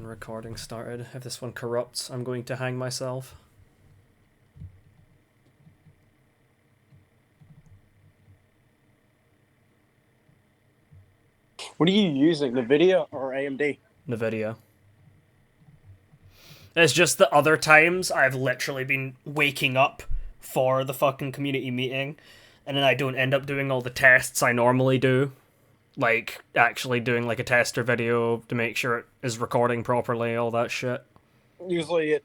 And recording started. If this one corrupts, I'm going to hang myself. What are you using, NVIDIA or AMD? NVIDIA. It's just that other times I've literally been waking up for the fucking community meeting, and then I don't end up doing all the tests I normally do. Like, actually doing like a tester video to make sure it is recording properly, all that shit. Usually, if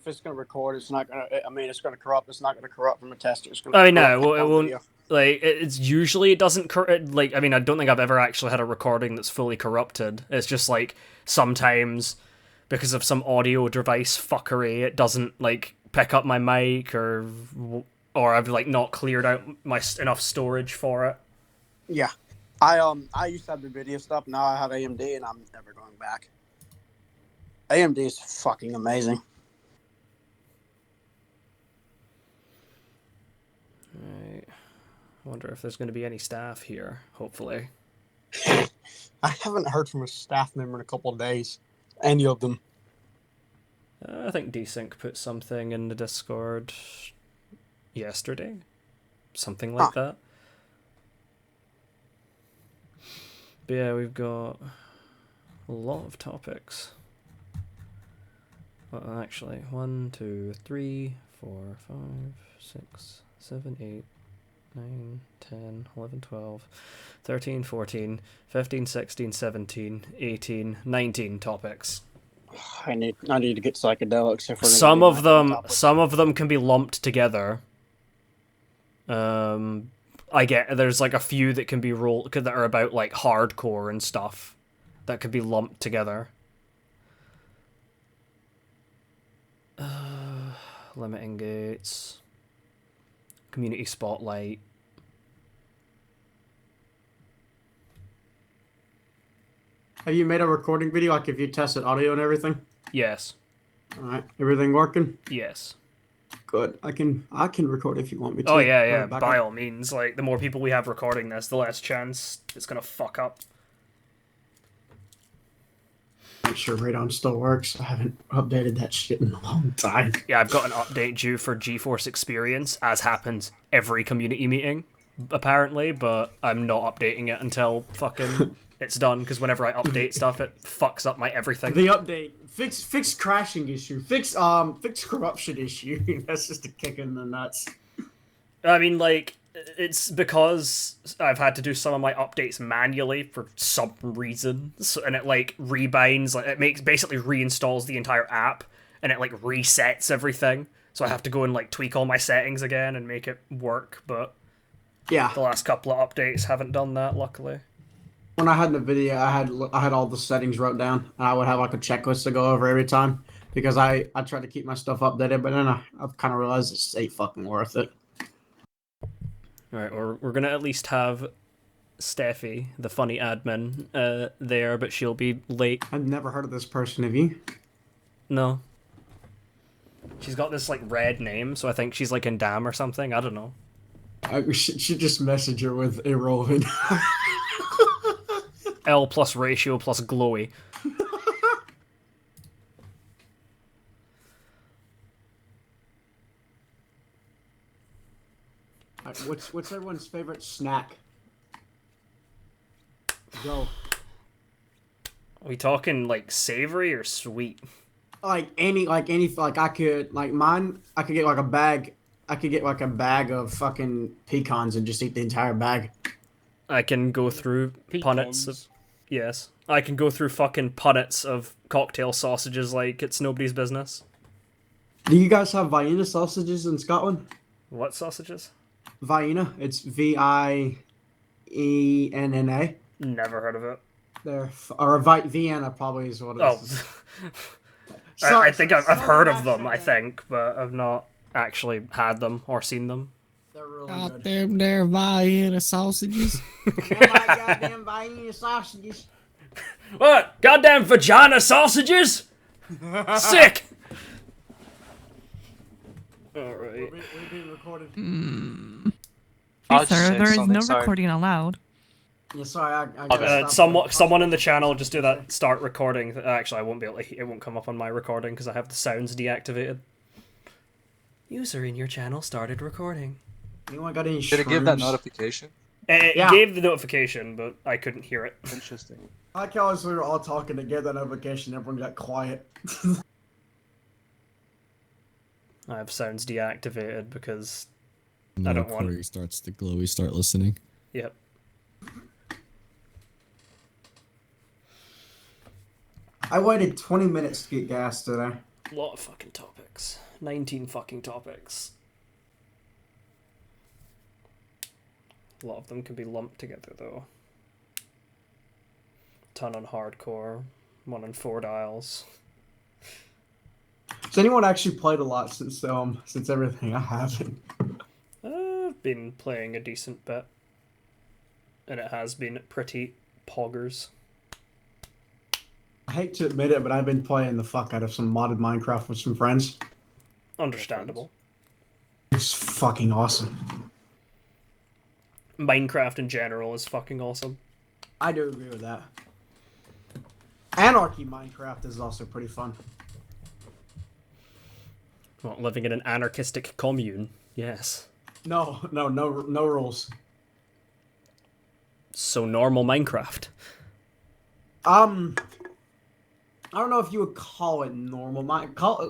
it's going to record, it's not going to. I mean, it's going to corrupt. It's not going to corrupt from a tester. It's going to. I mean, corrupt no, it from won't. video. Like, it's usually it doesn't like. I mean, I don't think I've ever actually had a recording that's fully corrupted. It's just like sometimes because of some audio device fuckery, it doesn't like pick up my mic or I've like not cleared out my enough storage for it. Yeah, I used to have NVIDIA stuff. Now I have AMD, and I'm never going back. AMD is fucking amazing. Right. I wonder if there's going to be any staff here. Hopefully. I haven't heard from a staff member in a couple of days. Any of them. I think Desync put something in the Discord yesterday. Something like that. But yeah, we've got a lot of topics. Well, actually, 1, 2, 3, 4, 5, 6, 7, 8, 9, 10, 11, 12, 13, 14, 15, 16, 17, 18, 19 topics. I need to get psychedelics. If we're some of them can be lumped together. I get there's like a few that can be that are about like hardcore and stuff that could be lumped together. Limiting gates, community spotlight. Have you made a recording video, like if you tested audio and everything? Yes. All right, everything working? Yes. Good. I can record if you want me to. Oh yeah. By all means, like the more people we have recording this, the less chance it's gonna fuck up. Make sure Radon still works. I haven't updated that shit in a long time. Yeah, I've got an update due for GeForce Experience, as happens every community meeting, apparently, but I'm not updating it until fucking it's done, because whenever I update stuff, it fucks up my everything. The update. Fix crashing issue. Fix corruption issue. That's just a kick in the nuts. I mean, like, it's because I've had to do some of my updates manually for some reason, and it like rebinds, like it basically reinstalls the entire app, and it like resets everything. So I have to go and like tweak all my settings again and make it work. But yeah, the last couple of updates haven't done that, luckily. When I had NVIDIA, I had all the settings wrote down, and I would have like a checklist to go over every time because I try to keep my stuff updated, but then I've kind of realized it's ain't fucking worth it. All right, we're gonna at least have Steffi, the funny admin, there, but she'll be late. I've never heard of this person. Have you? No. She's got this like red name, so I think she's like in DAM or something. I don't know. I should just message her with irrelevant. L plus ratio plus glowy. What's everyone's favorite snack? Go. Are we talking like savory or sweet? Like I could like mine. I could get like a bag. I could get like a bag of fucking pecans and just eat the entire bag. I can go through punnets of... Yes. I can go through fucking punnets of cocktail sausages like it's nobody's business. Do you guys have Vienna sausages in Scotland? What sausages? Vienna. It's Vienna. Never heard of it. Vienna probably is what it is. Oh. I think I've heard of them, I think, but I've not actually had them or seen them. They're really God good. damn their Vienna sausages. Goddamn Vienna sausages. What? Goddamn vagina sausages? Sick! Alright. We're being recorded. Sir, there is no sorry. recording allowed. Yeah, sorry, I Okay. gotta stop. Someone in the channel just do that. Start recording. Actually, I won't be able to. It won't come up on my recording because I have the sounds deactivated. User in your channel started recording. Anyone got any Did it give that shrooms? notification? It Yeah. gave the notification, but I couldn't hear it. Interesting. I like how we were all talking together, notification, everyone got quiet. I have sounds deactivated because When the I don't want- recording starts to glow, we start listening. yep. I waited 20 minutes to get gas today. A lot of fucking topics. 19 fucking topics. A lot of them can be lumped together though. Ton on hardcore, 1 on 4 dials. Has anyone actually played a lot since everything? I haven't. I've been playing a decent bit. And it has been pretty poggers. I hate to admit it, but I've been playing the fuck out of some modded Minecraft with some friends. Understandable. It's fucking awesome. Minecraft in general is fucking awesome. I do agree with that. Anarchy Minecraft is also pretty fun. Well, living in an anarchistic commune, yes. No rules. So normal Minecraft. I don't know if you would call it normal.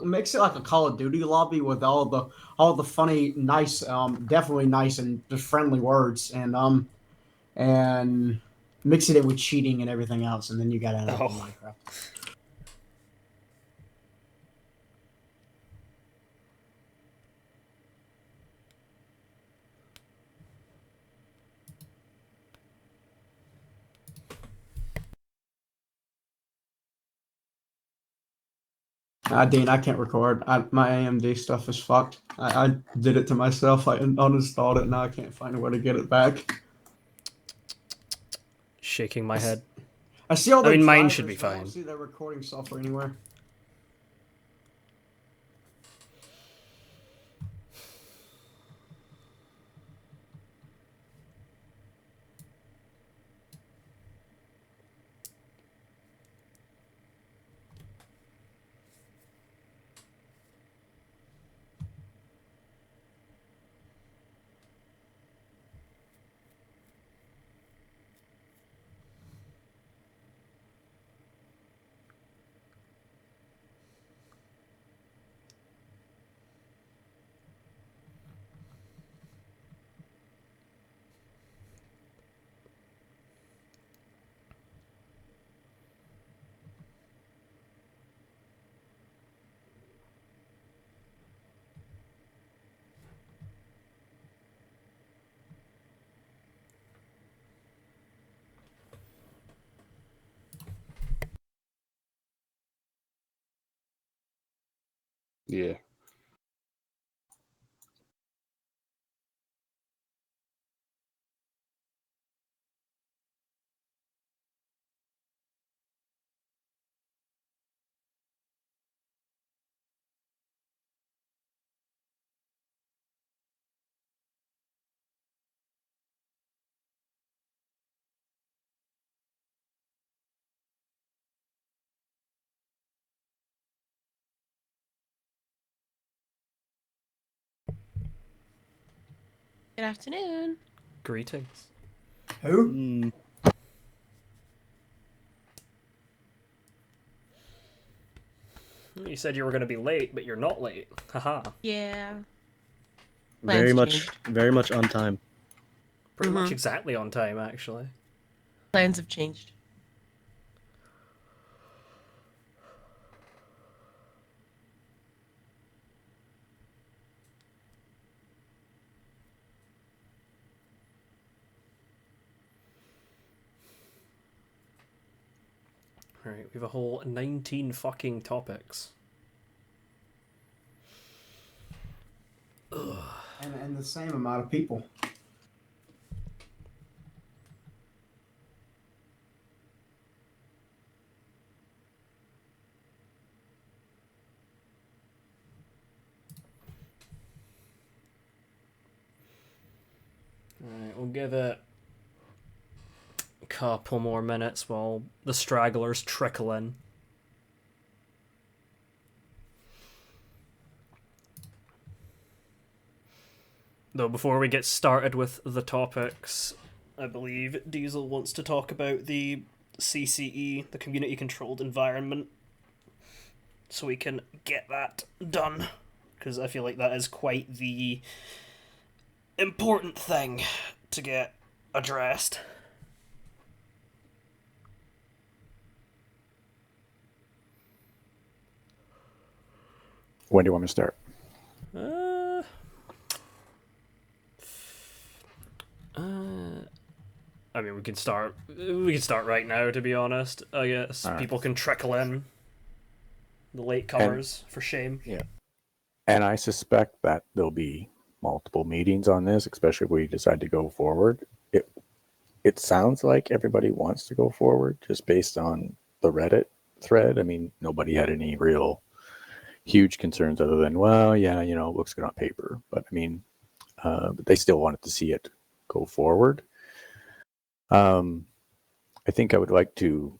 Makes it like a Call of Duty lobby with all the funny, nice, definitely nice and just friendly words, and mix it in with cheating and everything else, and then you got Anarchy Minecraft. Dean, I can't record. My AMD stuff is fucked. I did it to myself. I uninstalled it. Now I can't find a way to get it back. Shaking my head. I see all the I mean, mine drivers, should be but I fine. don't see their recording software anywhere. Yeah. Good afternoon. Greetings. Who? You said you were going to be late, but you're not late. Haha. Yeah. Very Plans much, changed. very much on time. Pretty much exactly on time, actually. Plans have changed. Alright, we have a whole 19 fucking topics. And the same amount of people. Alright, we'll give it couple more minutes while the stragglers trickle in. Though before we get started with the topics, I believe Diesel wants to talk about the CCE, the community controlled environment, so we can get that done, because I feel like that is quite the important thing to get addressed. When do you want me to start? I mean, we can start. We can start right now. To be honest, I guess All right. people can trickle in. The latecomers, for shame. Yeah. And I suspect that there'll be multiple meetings on this, especially if we decide to go forward. It sounds like everybody wants to go forward just based on the Reddit thread. I mean, nobody had any real huge concerns other than, well, yeah, you know, it looks good on paper. But I mean, but they still wanted to see it go forward. I think I would like to,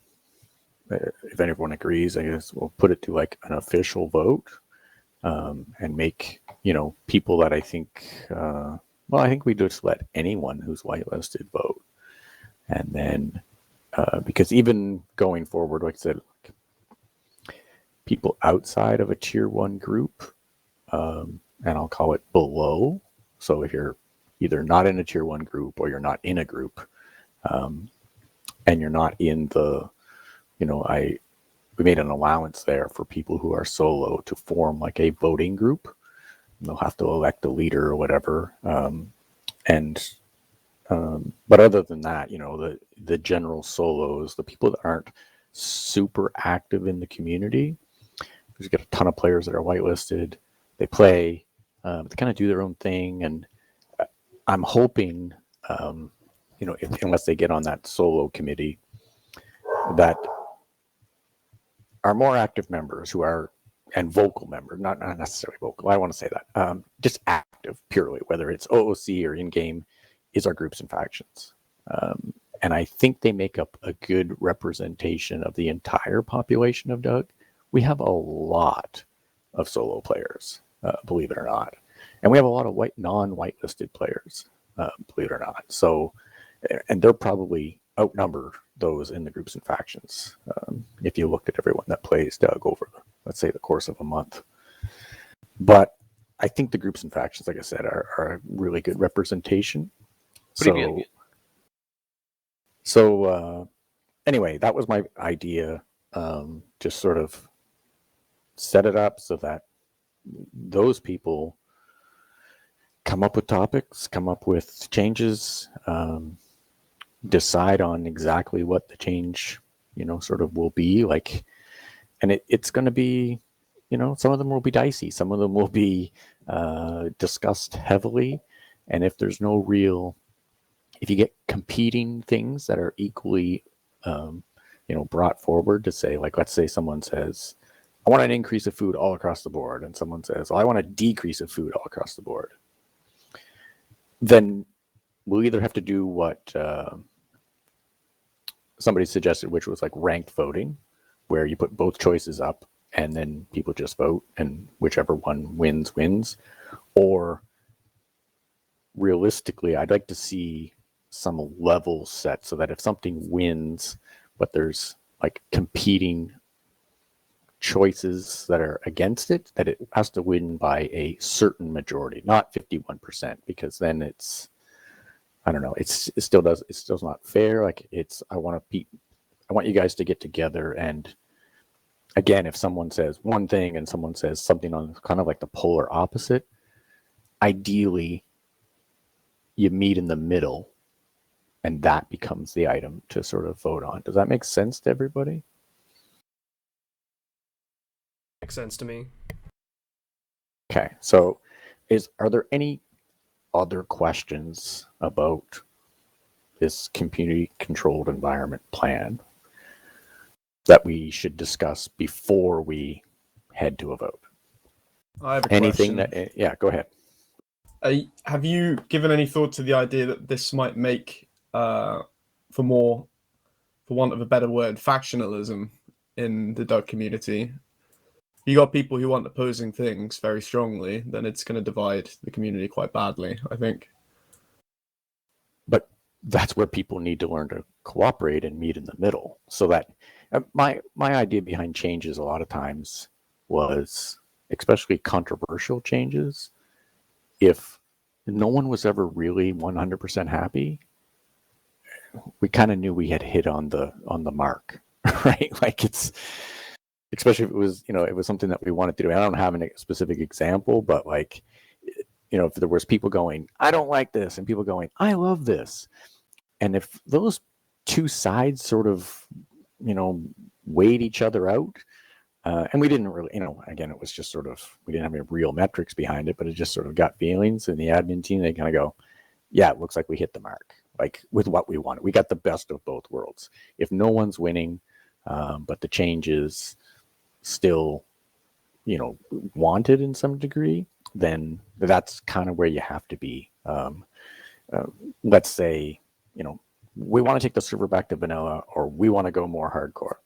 if everyone agrees, I guess we'll put it to like an official vote, and make, you know, people that I think, well, I think we just let anyone who's whitelisted vote. And then, because even going forward, like I said, people outside of a tier 1 group, and I'll call it below. So if you're either not in a tier 1 group or you're not in a group, and you're not in the, you know, we made an allowance there for people who are solo to form like a voting group. They'll have to elect a leader or whatever. But other than that, you know, the general solos, the people that aren't super active in the community, we've got a ton of players that are whitelisted. They play, they kind of do their own thing. And I'm hoping, you know, unless they get on that solo committee, that our more active members who are, and vocal members, not necessarily vocal, I don't want to say that, just active purely, whether it's OOC or in-game, is our groups and factions. And I think they make up a good representation of the entire population of Doug. We have a lot of solo players, believe it or not. And we have a lot of non-whitelisted players, believe it or not. So, and they're probably outnumber those in the groups and factions. If you looked at everyone that plays Doug over, let's say, the course of a month. But I think the groups and factions, like I said, are a really good representation. So anyway, that was my idea. Just sort of set it up so that those people come up with topics, come up with changes, decide on exactly what the change, you know, sort of will be like. And it's going to be, you know, some of them will be dicey. Some of them will be discussed heavily. And if there's no real, if you get competing things that are equally, you know, brought forward to say, like, let's say someone says, I want an increase of food all across the board. And someone says, well, I want a decrease of food all across the board. Then we'll either have to do what somebody suggested, which was like ranked voting, where you put both choices up and then people just vote and whichever one wins. Or realistically, I'd like to see some level set so that if something wins, but there's like competing choices that are against it, that it has to win by a certain majority, not 51%, because then it's, I don't know, it's still not fair. Like I want you guys to get together, and again, if someone says one thing and someone says something on kind of like the polar opposite, ideally you meet in the middle and that becomes the item to sort of vote on. Does that make sense to everybody? Makes sense to me. Okay, so are there any other questions about this community controlled environment plan that we should discuss before we head to a vote? I have a Anything question. that, yeah, go ahead. Have you given any thought to the idea that this might make for more for want of a better word, factionalism in the Doug community. You got people who want opposing things very strongly, then it's going to divide the community quite badly, I think. But that's where people need to learn to cooperate and meet in the middle. So that my idea behind changes a lot of times was, especially controversial changes, if no one was ever really 100% happy, we kind of knew we had hit on the mark, right? Like, it's, especially if it was, it was something that we wanted to do. I don't have a specific example, but like, if there was people going, I don't like this, and people going, I love this. And if those two sides sort of, weighed each other out, and we didn't really, again, it was just sort of, we didn't have any real metrics behind it, but it just sort of got feelings. And the admin team, they kind of go, yeah, it looks like we hit the mark, like with what we wanted. We got the best of both worlds. If no one's winning, but the changes still, wanted in some degree, then that's kind of where you have to be. Let's say, we want to take the server back to vanilla, or we want to go more hardcore.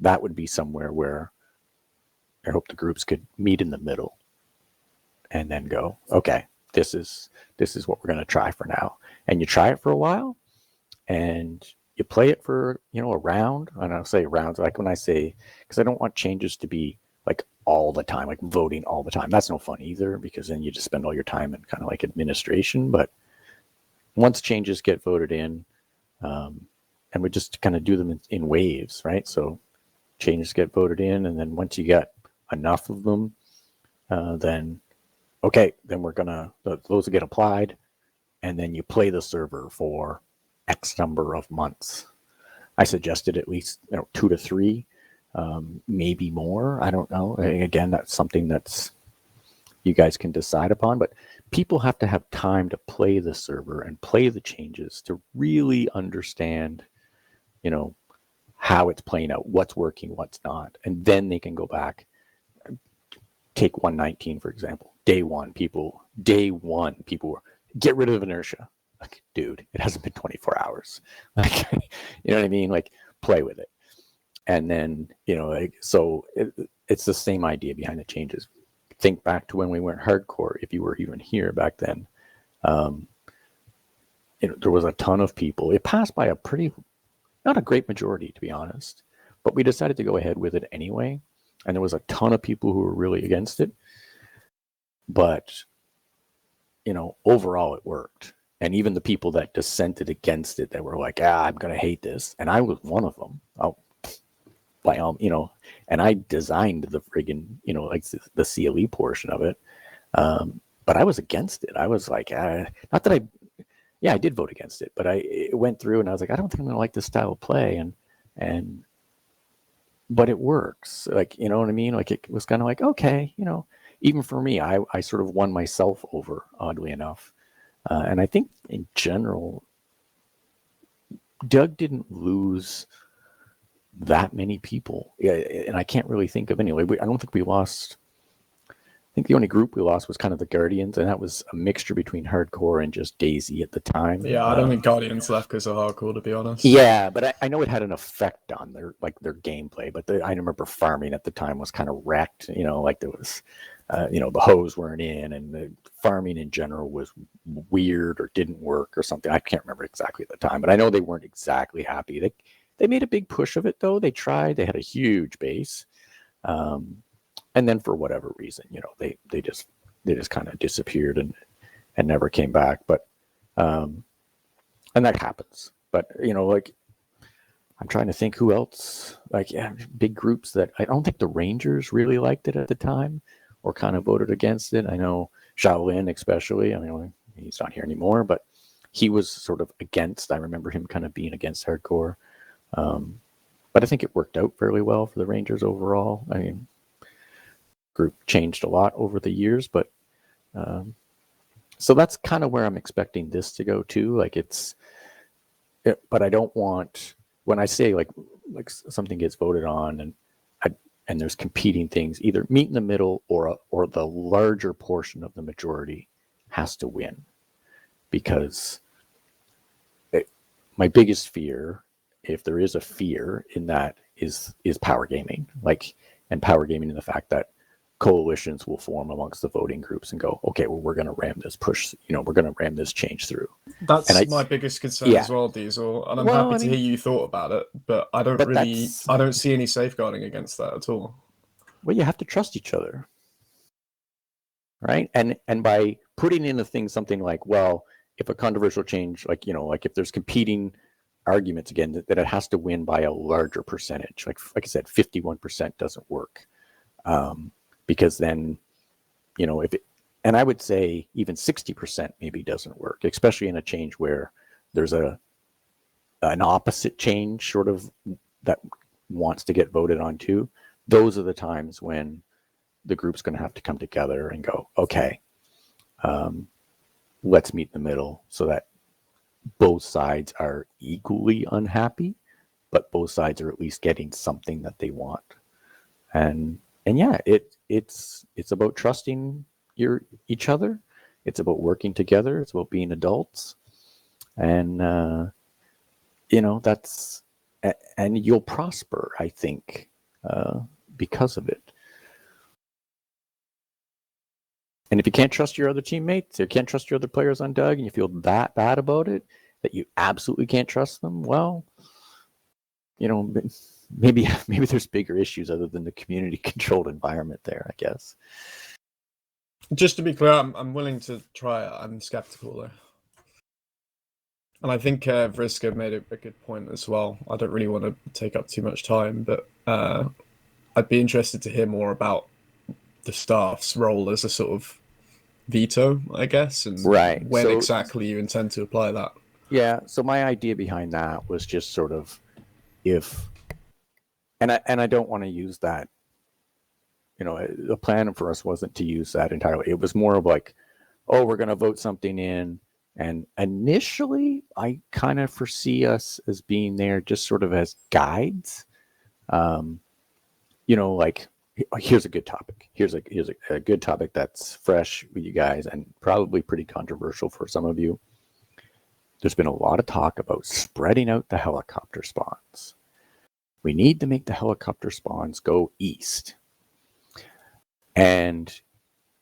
That would be somewhere where I hope the groups could meet in the middle and then go, okay, this is what we're going to try for now. And you try it for a while and you play it for, a round. And I'll say rounds, like when I say, because I don't want changes to be like all the time, like voting all the time. That's no fun either, because then you just spend all your time in kind of like administration. But once changes get voted in, and we just kind of do them in waves, right? So changes get voted in, and then once you get enough of them, then okay, then we're gonna, those get applied, and then you play the server for X number of months. I suggested at least 2 to 3, maybe more. I don't know. Again, that's something that's you guys can decide upon, but people have to have time to play the server and play the changes to really understand, how it's playing out, what's working, what's not, and then they can go back. Take 119 for example. Day one, people were get rid of inertia. Like, dude, it hasn't been 24 hours. Like, you know what I mean? Like, play with it. And then, so it's the same idea behind the changes. Think back to when we went hardcore. If you were even here back then, there was a ton of people. It passed by not a great majority, to be honest, but we decided to go ahead with it anyway. And there was a ton of people who were really against it. But, overall it worked. And even the people that dissented against it, that were like, I'm going to hate this. And I was one of them. And I designed the friggin', like the CLE portion of it. But I was against it. I was like, not that I did vote against it, but it went through and I was like, I don't think I'm going to like this style of play. But it works. Like, you know what I mean? Like, it was kind of like, okay, even for me, I sort of won myself over, oddly enough. And I think in general, Doug didn't lose that many people. Yeah, and I can't really think of any. I don't think we lost. I think the only group we lost was kind of the Guardians, and that was a mixture between hardcore and just Daisy at the time. Yeah, I don't think Guardians left because of hardcore, to be honest. Yeah, but I know it had an effect on their gameplay. But I remember farming at the time was kind of wrecked. Like there was, the hose weren't in, and the farming in general was weird or didn't work or something. I can't remember exactly at the time, but I know they weren't exactly happy. They made a big push of it, though. They tried. They had a huge base. And then for whatever reason, they just kind of disappeared and never came back. But and that happens. But like, I'm trying to think who else. Like, big groups that I don't think the Rangers really liked it at the time, or kind of voted against it. I know Shaolin especially. I mean, he's not here anymore, but he was sort of against. I remember him kind of being against hardcore. But I think it worked out fairly well for the Rangers overall. I mean, group changed a lot over the years, but so that's kind of where I'm expecting this to go too. Like but I don't want, when I say like something gets voted on and there's competing things, either meet in the middle or the larger portion of the majority has to win, because my biggest fear if there is a fear in that is power gaming, and power gaming in the fact that coalitions will form amongst the voting groups and go, okay, well, we're going to ram this we're going to ram this change through. That's And my biggest concern as well, Diesel. And I'm happy to hear you thought about it, but I don't see any safeguarding against that at all. Well, you have to trust each other, right? And by putting in something like, well, if a controversial change, like if there's competing arguments again, that it has to win by a larger percentage. Like I said, 51% doesn't work, because then, and I would say even 60% maybe doesn't work, especially in a change where there's an opposite change sort of that wants to get voted on too. Those are the times when the group's going to have to come together and go, okay, let's meet in the middle so that both sides are equally unhappy, but both sides are at least getting something that they want. And yeah, it's about trusting each other. It's about working together. It's about being adults, and that's, and you'll prosper, I think, because of it. And if you can't trust your other teammates, you can't trust your other players on Doug, and you feel that bad about it, that you absolutely can't trust them, well, maybe there's bigger issues other than the community-controlled environment there, I guess. Just to be clear, I'm willing to try it. I'm skeptical, though. And I think Vriska made a good point as well. I don't really want to take up too much time, but I'd be interested to hear more about the staff's role as a sort of veto, I guess, and when exactly you intend to apply that. Yeah, so my idea behind that was just sort of and I don't want to use that, the plan for us wasn't to use that entirely. It was more of like, oh, we're going to vote something in. And initially, I kind of foresee us as being there just sort of as guides. Here's a good topic. Here's a good topic that's fresh with you guys and probably pretty controversial for some of you. There's been a lot of talk about spreading out the helicopter spawns. We need to make the helicopter spawns go east. And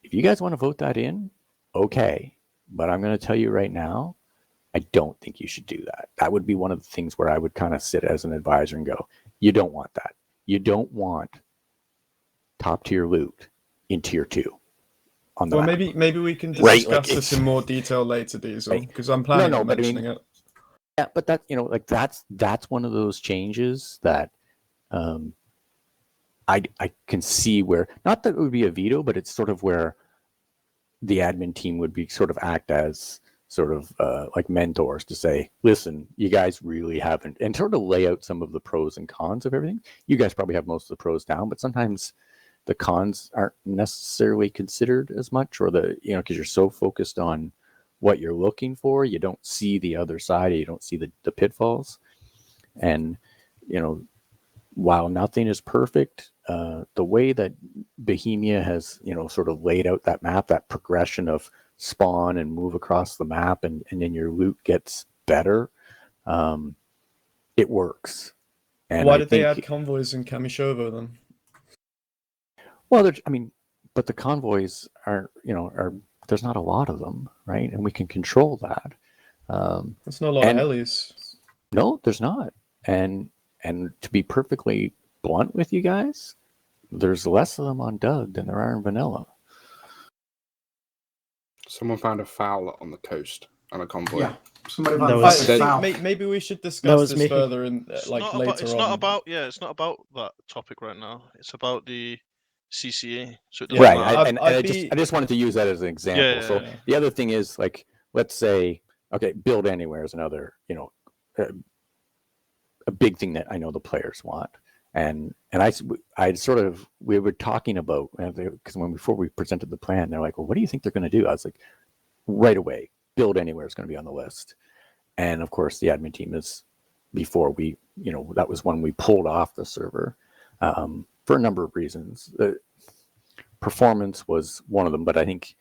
if you guys want to vote that in, okay. But I'm going to tell you right now, I don't think you should do that. That would be one of the things where I would kind of sit as an advisor and go, you don't want that. You don't want top tier loot in tier 2. Well, maybe we can discuss this in more detail later, Diesel, because I'm planning on mentioning it. Yeah, but that's one of those changes that I can see where, not that it would be a veto, but it's sort of where the admin team would be sort of act as sort of like mentors to say, listen, you guys really haven't, and sort of lay out some of the pros and cons of everything. You guys probably have most of the pros down, but sometimes the cons aren't necessarily considered as much, or because you're so focused on what you're looking for, you don't see the other side, you don't see the pitfalls. And, while nothing is perfect, the way that Bohemia has, sort of laid out that map, that progression of spawn and move across the map, and then your loot gets better, it works. And why did they add convoys in Kamishovo then? Well, but the convoys are there's not a lot of them, right? And we can control that. There's not a lot of helis. No, there's not. And to be perfectly blunt with you guys, there's less of them on Doug than there are in vanilla. Someone found a foul on the coast on a convoy. Yeah, somebody found a foul. Maybe we should discuss this further in later on. It's not about that topic right now. It's about the CCA. So right, I just wanted to use that as an example. The other thing is, like, let's say, okay, build anywhere is another, a big thing that I know the players want. And we were talking about, because before we presented the plan, they're like, well, what do you think they're going to do? I was like, right away, build anywhere is going to be on the list. And of course, the admin team is, before we, that was when we pulled off the server for a number of reasons. Performance was one of them, but I think,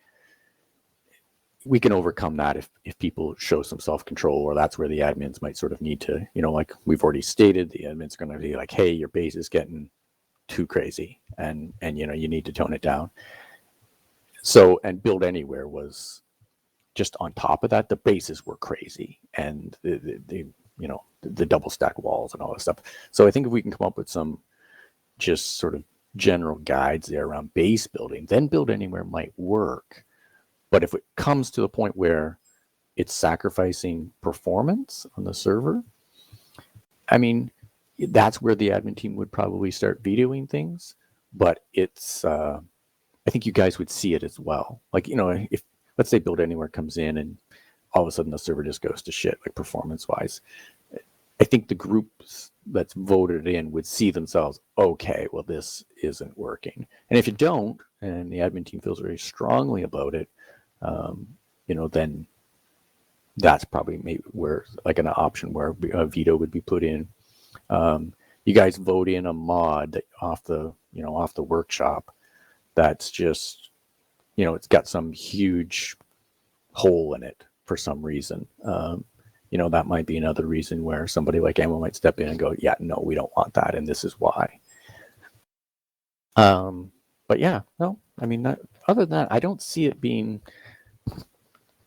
we can overcome that if people show some self-control, or that's where the admins might sort of need to, like we've already stated, the admin's going to be like, hey, your base is getting too crazy, and you need to tone it down. So, and Build Anywhere was just on top of that. The bases were crazy, and the double stack walls and all this stuff. So I think if we can come up with some just sort of general guides there around base building, then Build Anywhere might work. But if it comes to the point where it's sacrificing performance on the server, I mean, that's where the admin team would probably start vetoing things. But it's, I think you guys would see it as well. Like, if, let's say Build Anywhere comes in and all of a sudden the server just goes to shit, like performance-wise, I think the groups that's voted in would see themselves, okay, well, this isn't working. And if you don't, and the admin team feels very strongly about it, then that's probably maybe where, like, an option where a veto would be put in. You guys vote in a mod that off the workshop that's just, it's got some huge hole in it for some reason. That might be another reason where somebody like Ammo might step in and go, yeah, no, we don't want that, and this is why. But yeah, no, I mean, other than that, I don't see it being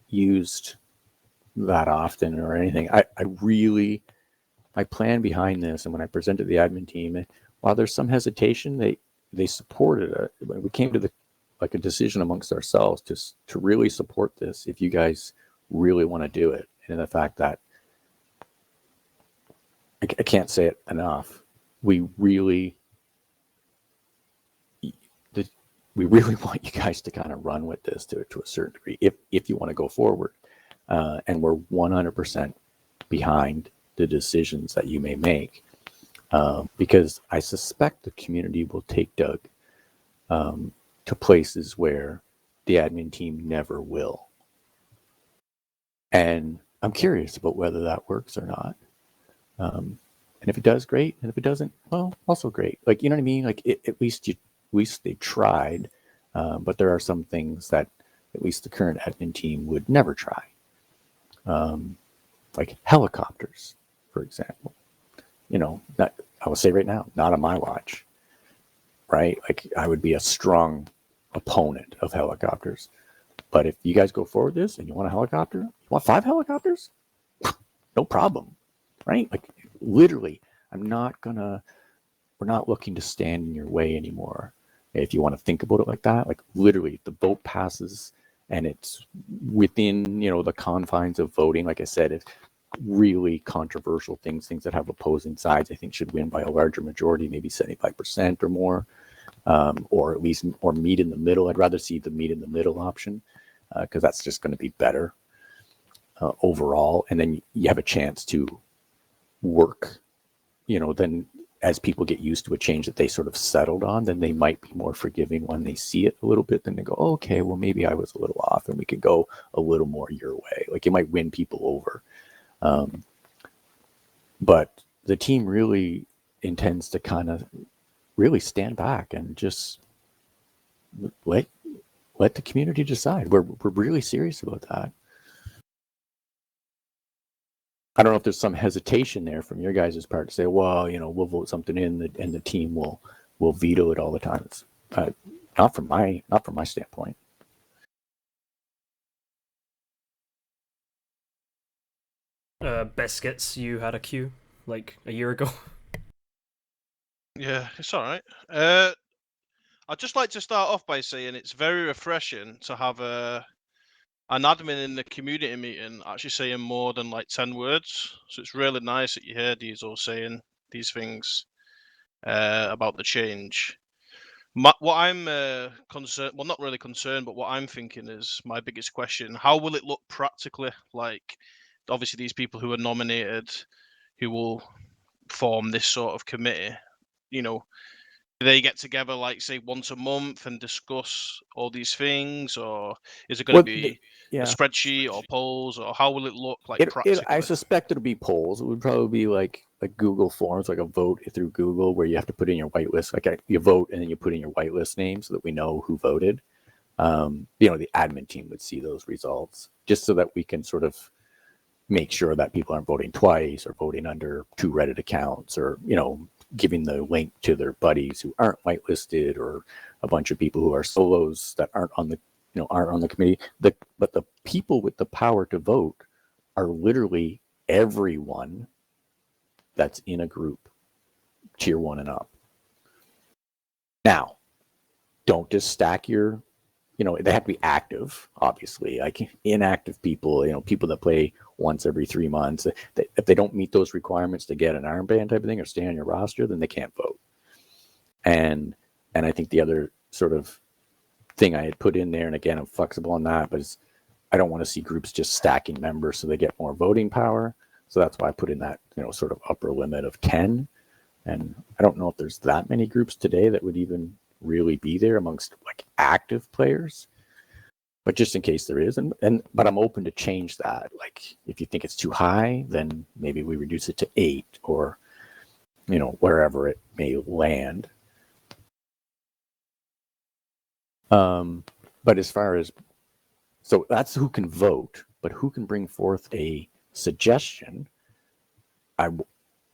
used that often or anything. My plan behind this, and when I presented the admin team, while there's some hesitation, they supported it. We came to a decision amongst ourselves to really support this if you guys really want to do it. And the fact that I can't say it enough, we really want you guys to kind of run with this to a certain degree if you want to go forward. And we're 100% behind the decisions that you may make, because I suspect the community will take Doug to places where the admin team never will. And I'm curious about whether that works or not. And if it does, great. And if it doesn't, well, also great. Like, you know what I mean? Like, at least they tried. But there are some things that at least the current admin team would never try. Like helicopters, for example. That I will say right now, not on my watch. Right? Like, I would be a strong opponent of helicopters. But if you guys go forward this and you want a helicopter, you want 5 helicopters? No problem. Right? Like, literally, we're not looking to stand in your way anymore. If you want to think about it like that, like, literally, if the vote passes and it's within, the confines of voting, like I said, if really controversial things that have opposing sides, I think should win by a larger majority, maybe 75% or more, or at least more meet in the middle. I'd rather see the meet in the middle option, because that's just going to be better overall. And then you have a chance to work, then as people get used to a change that they sort of settled on, then they might be more forgiving when they see it a little bit. Then they go, oh, okay, well, maybe I was a little off, and we could go a little more your way. Like, it might win people over. But the team really intends to kind of really stand back and just let the community decide. We're really serious about that. I don't know if there's some hesitation there from your guys' part to say, well, we'll vote something in and the team will veto it all the time. It's not from my standpoint. Biscuits, you had a queue like a year ago. Yeah, it's all right. I'd just like to start off by saying it's very refreshing to have an admin in the community meeting actually saying more than like 10 words. So it's really nice that you hear these all saying these things about the change. What I'm concerned, well, not really concerned, but what I'm thinking is my biggest question: how will it look practically? Like, obviously, these people who are nominated, who will form this sort of committee, do they get together, like, say, once a month and discuss all these things, or is it going to be a spreadsheet or polls, or how will it look like practically? I suspect it'll be polls. It would probably be like Google Forms, like a vote through Google, where you have to put in your whitelist. Like, you vote and then you put in your whitelist name so that we know who voted. the admin team would see those results, just so that we can sort of make sure that people aren't voting twice or voting under 2 Reddit accounts, or giving the link to their buddies who aren't whitelisted, or a bunch of people who are solos that aren't on the committee. But the people with the power to vote are literally everyone that's in a group, tier 1 and up. Now, don't just stack your, they have to be active, obviously. Like inactive people, people that play once every 3 months, if they don't meet those requirements to get an armband type of thing or stay on your roster, then they can't vote. And I think the other sort of thing I had put in there, and again, I'm flexible on that, but I don't want to see groups just stacking members so they get more voting power. So that's why I put in that, sort of upper limit of 10. And I don't know if there's that many groups today that would even really be there amongst like active players. But just in case there is, but I'm open to change that. Like if you think it's too high, then maybe we reduce it to 8, or wherever it may land. But as far as, so that's who can vote, but who can bring forth a suggestion?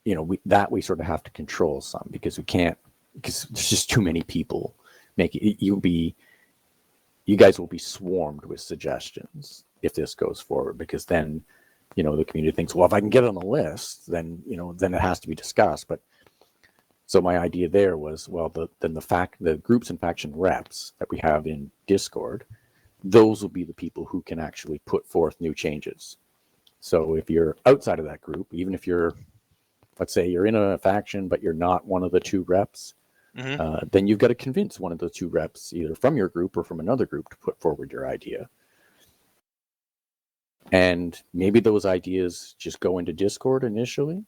We sort of have to control some, because because there's just too many people making it. You guys will be swarmed with suggestions if this goes forward, because then, the community thinks, well, if I can get on the list, then it has to be discussed. But so my idea there was, well, the groups and faction reps that we have in Discord, those will be the people who can actually put forth new changes. So if you're outside of that group, even if you're, let's say you're in a faction, but you're not one of the 2 reps, then you've got to convince one of the 2 reps, either from your group or from another group, to put forward your idea. And maybe those ideas just go into Discord initially,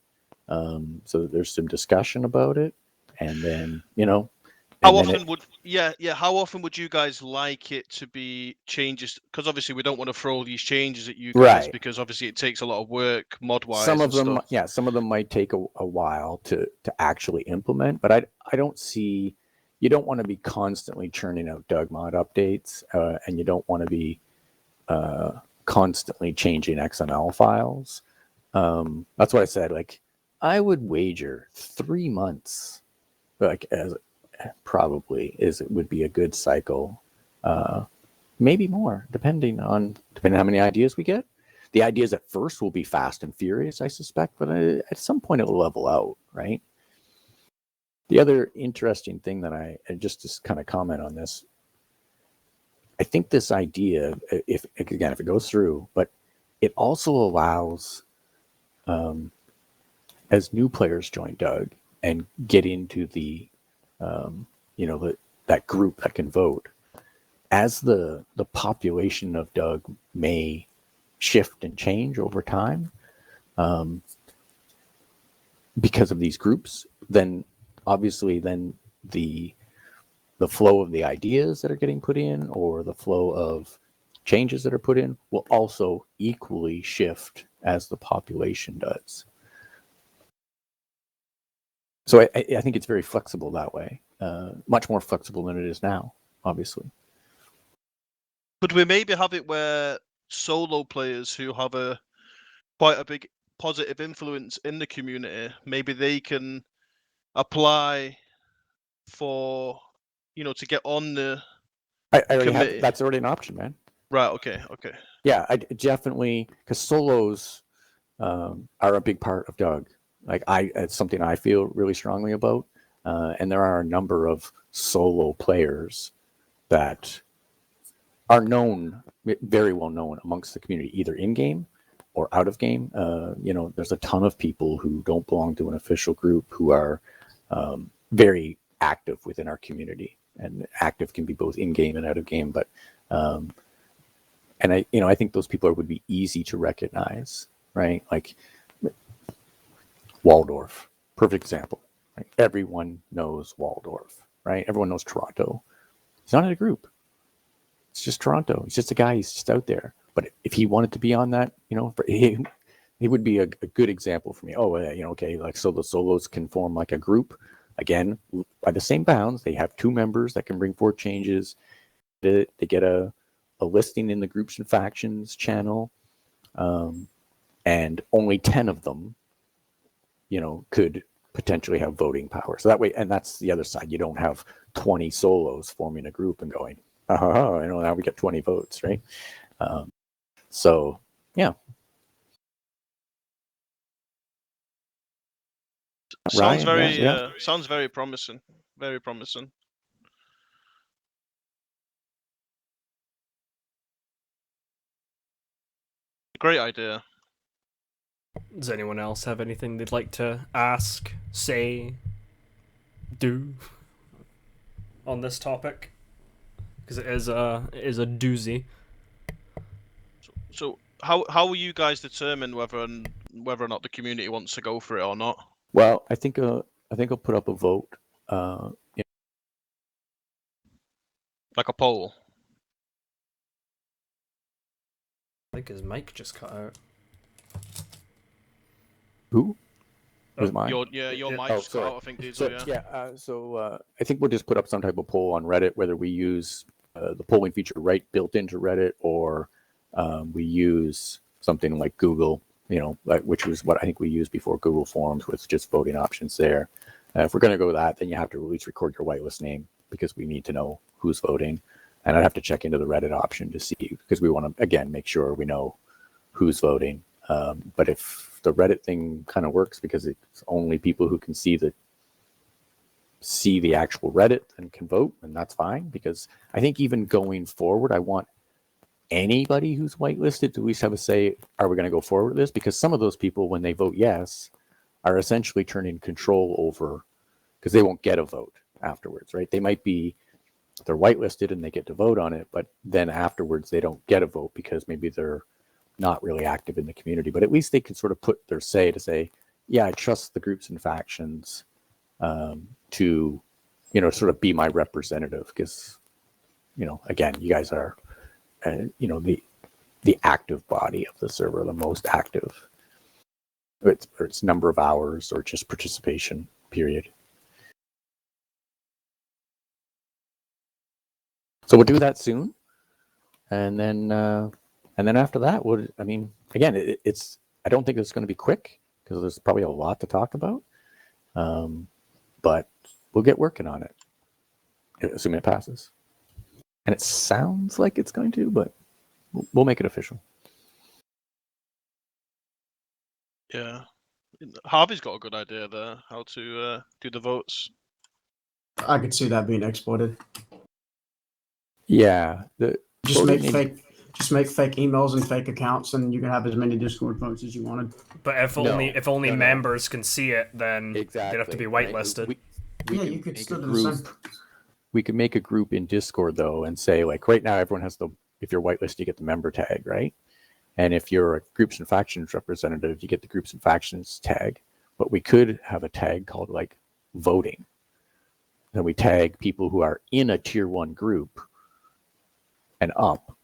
so that there's some discussion about it, and then how often would you guys like it to be changes? Because obviously we don't want to throw these changes at you guys, right, because obviously it takes a lot of work mod wise. Some of them might take a while to actually implement, but I don't see, you don't want to be constantly churning out Doug mod updates, and you don't want to be constantly changing XML files. That's what I said. Like, I would wager 3 months, like as probably would be a good cycle. Maybe more, depending on how many ideas we get. The ideas at first will be fast and furious, I suspect, but at some point it will level out, right? The other interesting thing that just to kind of comment on this, I think this idea, if it goes through, but it also allows, as new players join Doug and get into the, that group that can vote, as the population of Doug may shift and change over time, because of these groups, then obviously the flow of the ideas that are getting put in, or the flow of changes that are put in, will also equally shift as the population does. So I think it's very flexible that way, much more flexible than it is now, obviously. Could we maybe have it where solo players who have quite a big positive influence in the community, maybe they can apply for, to get on the I already committee? have, that's already an option, man. Right. Okay. Yeah, I definitely, because solos are a big part of Doug. Like it's something I feel really strongly about, and there are a number of solo players that are known, very well known amongst the community, either in game or out of game. There's a ton of people who don't belong to an official group who are very active within our community, and active can be both in game and out of game. But and I think those people would be easy to recognize, right? Like Waldorf, perfect example. Right? Everyone knows Waldorf, right? Everyone knows Toronto. He's not in a group. It's just Toronto. He's just a guy. He's just out there. But if he wanted to be on that, he would be a good example for me. Oh, okay. Like, so the solos can form like a group. Again, by the same bounds, they have 2 members that can bring forth changes. they get a listing in the groups and factions channel, and only 10 of them, could potentially have voting power. So that way, and that's the other side. You don't have 20 solos forming a group and going, now we get 20 votes, right? So yeah. Sounds Ryan, sounds very promising. Very promising. Great idea. Does anyone else have anything they'd like to ask, say, do on this topic? Because it is a doozy. So how will you guys determine whether or not the community wants to go for it or not? Well, I think I'll put up a vote. Like a poll. I think his mic just cut out. Who? Was mine? Your mic just cut sorry. out, I think, Diesel, So I think we'll just put up some type of poll on Reddit, whether we use the polling feature built into Reddit, or we use something like Google, which was what I think we used before, Google Forms, with just voting options there. If we're going to go with that, then you have to at least record your whitelist name, because we need to know who's voting. And I'd have to check into the Reddit option to see, because we want to, again, make sure we know who's voting. But if the Reddit thing kind of works because it's only people who can see the actual Reddit and can vote, and that's fine, because I think even going forward, I want anybody who's whitelisted to at least have a say, are we going to go forward with this? Because some of those people, when they vote yes, are essentially turning control over, because they won't get a vote afterwards, right? They're whitelisted and they get to vote on it, but then afterwards they don't get a vote because maybe they're not really active in the community. But at least they can sort of put their say to say, yeah, I trust the groups and factions to, sort of be my representative, because, again, you guys are, the active body of the server, the most active. It's number of hours or just participation period. So we'll do that soon, and then after that, again, it's. I don't think it's going to be quick because there's probably a lot to talk about, but we'll get working on it, assuming it passes. And it sounds like it's going to, but we'll make it official. Yeah, Harvey's got a good idea there, how to do the votes. I could see that being exploited. Yeah, Just make fake emails and fake accounts, and you can have as many Discord votes as you wanted. But if only members can see it, then they'd have to be whitelisted. You could still do the same. We could make a group in Discord though, and say, like, right now everyone has if you're whitelisted, you get the member tag, right? And if you're a groups and factions representative, you get the groups and factions tag. But we could have a tag called like voting. Then we tag people who are in a tier 1 group and up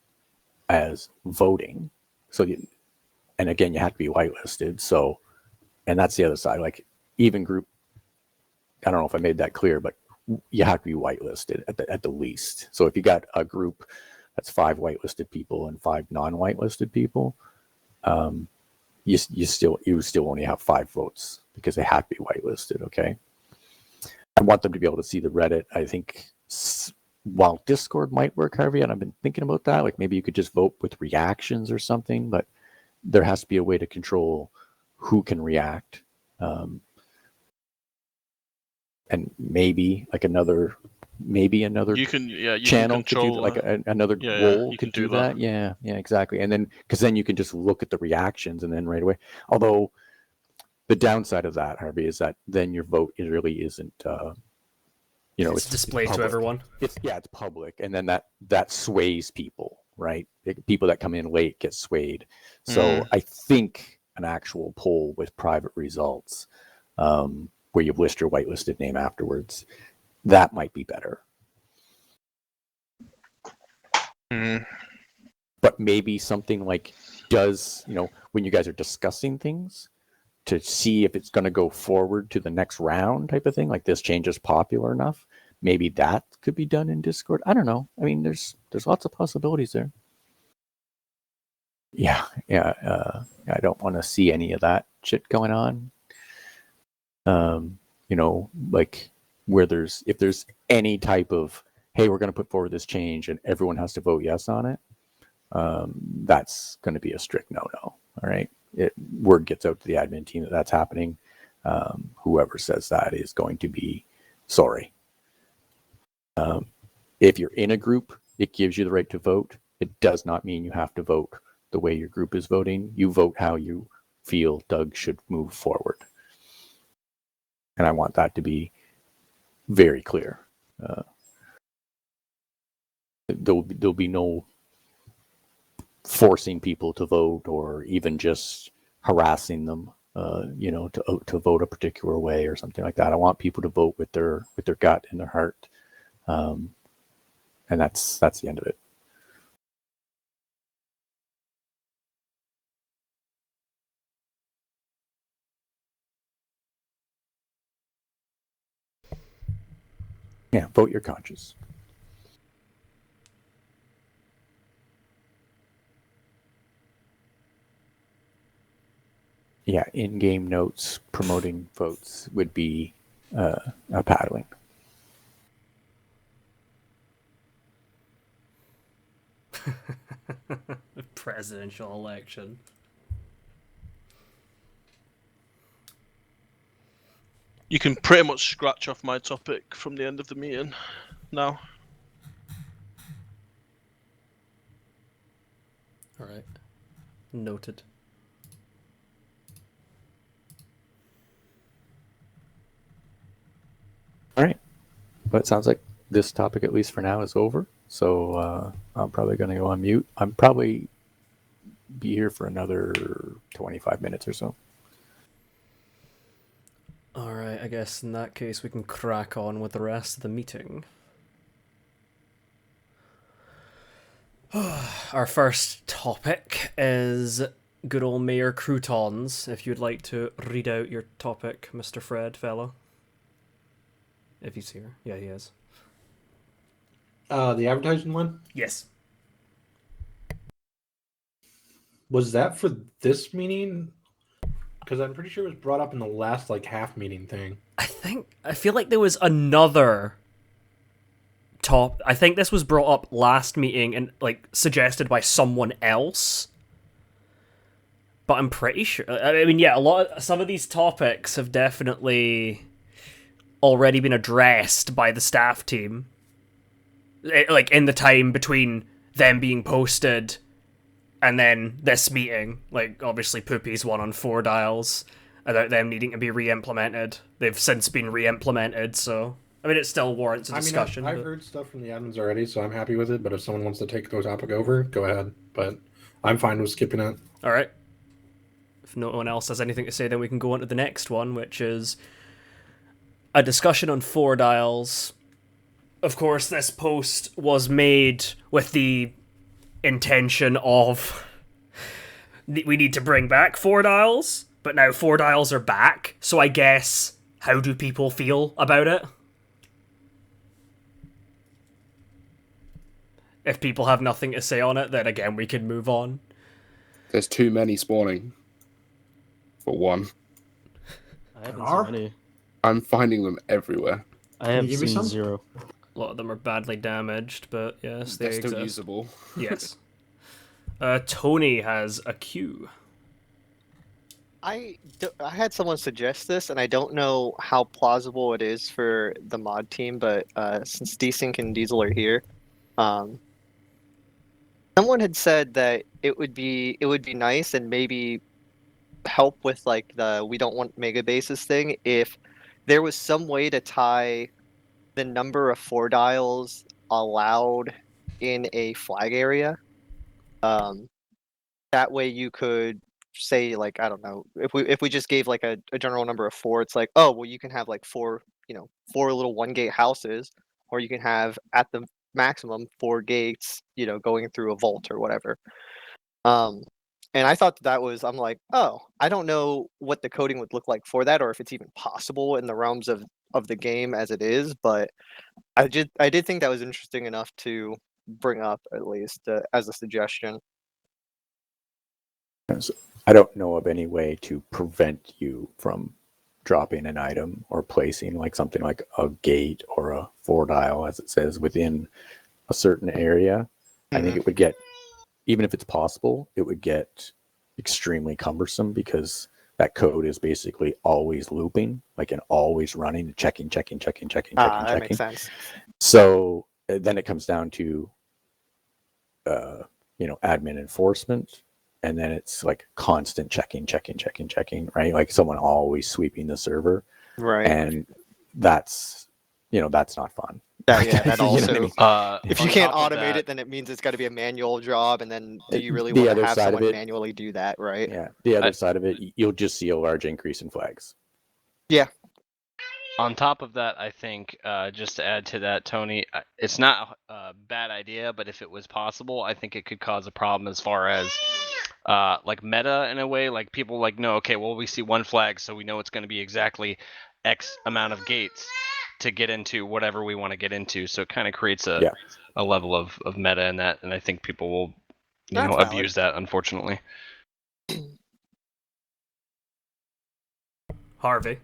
as voting. So and again, you have to be whitelisted. So, and that's the other side, like even group. I don't know if I made that clear, but you have to be whitelisted at the least. So if you got a group that's 5 whitelisted people and 5 non-whitelisted people, you still only have 5 votes because they have to be whitelisted. Okay. I want them to be able to see the Reddit. I think while Discord might work, Harvey, and I've been thinking about that, like maybe you could just vote with reactions or something, but there has to be a way to control who can react. And maybe another you can channel control, could do like another role could do that. Yeah, exactly. And then because then you can just look at the reactions and then right away. Although the downside of that, Harvey, is that then your vote really isn't. It's displayed public. To everyone. It's public, and then that sways people, right? People that come in late get swayed. So I think an actual poll with private results, where you list your whitelisted name afterwards, that might be better. But maybe something like when you guys are discussing things, to see if it's going to go forward to the next round type of thing, like this change is popular enough, maybe that could be done in Discord. I don't know. I mean, there's lots of possibilities there. Yeah. I don't want to see any of that shit going on. Like where if there's any type of, hey, we're going to put forward this change and everyone has to vote yes on it, that's going to be a strict no-no. All right. Word gets out to the admin team that that's happening. Whoever says that is going to be sorry. If you're in a group, it gives you the right to vote. It does not mean you have to vote the way your group is voting. You vote how you feel Doug should move forward. And I want that to be very clear. There'll be no forcing people to vote or even just harassing them, to vote a particular way or something like that. I want people to vote with their gut and their heart, and that's the end of it. Yeah, vote your conscience. Yeah, in-game notes promoting votes would be a paddling. Presidential election. You can pretty much scratch off my topic from the end of the meeting now. All right. Noted. All right. But it sounds like this topic, at least for now, is over. So I'm probably going to go on mute. I'm probably be here for another 25 minutes or so. All right, I guess in that case we can crack on with the rest of the meeting. Our first topic is good old Mayor Croutons. If you'd like to read out your topic, Mr. Fred, fella. If he's here. Yeah, he is. The advertising one? Yes. Was that for this meeting? Because I'm pretty sure it was brought up in the last half meeting thing. I feel like there was another I think this was brought up last meeting and suggested by someone else. But I'm pretty sure. I mean, yeah, some of these topics have definitely already been addressed by the staff team. In the time between them being posted and then this meeting. Obviously Poopy's one on 4 dials about them needing to be re-implemented. They've since been re-implemented, so I mean it still warrants a discussion. I've heard stuff from the admins already, so I'm happy with it, but if someone wants to take the topic over, go ahead. But I'm fine with skipping it. Alright. If no one else has anything to say, then we can go on to the next one, which is a discussion on 4 dials. Of course, this post was made with the intention of we need to bring back 4 dials, but now 4 dials are back, so I guess how do people feel about it? If people have nothing to say on it, then again we can move on. There's too many spawning for one. I haven't seen any. I'm finding them everywhere. I have seen 0. A lot of them are badly damaged, but yes, they They're still exist. usable. Yes. Tony has a queue. I had someone suggest this, and I don't know how plausible it is for the mod team, but since Desync and Diesel are here, someone had said that it would be nice and maybe help with the we don't want mega bases thing if there was some way to tie the number of 4 dials allowed in a flag area. That way you could say I don't know, if we just gave a general number of 4, it's oh well, you can have 4 little 1-gate houses, or you can have at the maximum 4 gates going through a vault or whatever. And I thought that was, I'm oh, I don't know what the coding would look like for that, or if it's even possible in the realms of of the game as it is, but I did think that was interesting enough to bring up, at least as a suggestion. I don't know of any way to prevent you from dropping an item or placing like something like a gate or a 4-dial, as it says, within a certain area. I think it would get, even if it's possible, it would get extremely cumbersome because that code is basically always looping, like and always running, checking. That makes sense. So then it comes down to, admin enforcement. And then it's like constant checking, right? Like someone always sweeping the server. Right. And that's not fun. That also, if you can't on top of automate that- it, then it means it's got to be a manual job. And then do you really The want other to have side of someone it- manually do that, right? Yeah. The other side of it, you'll just see a large increase in flags. Yeah. On top of that, I think just to add to that, Tony, it's not a bad idea, but if it was possible, I think it could cause a problem as far as like meta in a way. Like people like, no, okay, well, we see one flag, so we know it's going to be exactly X amount of gates to get into whatever we want to get into. So it kind of creates a level of meta in that, and I think people will That's valid. abuse that, unfortunately. Harvey.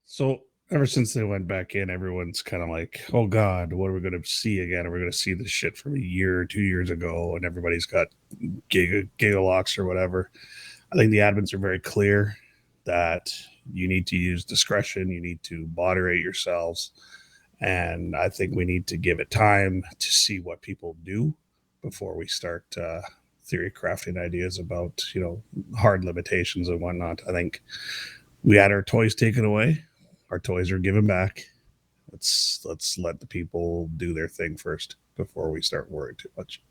So ever since they went back in, everyone's kind of like, oh God, what are we going to see again? Are we going to see this shit from a year or 2 years ago? And everybody's got gigalocks or whatever. I think the admins are very clear that you need to use discretion. You need to moderate yourselves. And I think we need to give it time to see what people do before we start theory crafting ideas about, hard limitations and whatnot. I think we had our toys taken away. Our toys are given back. Let's let the people do their thing first before we start worrying too much.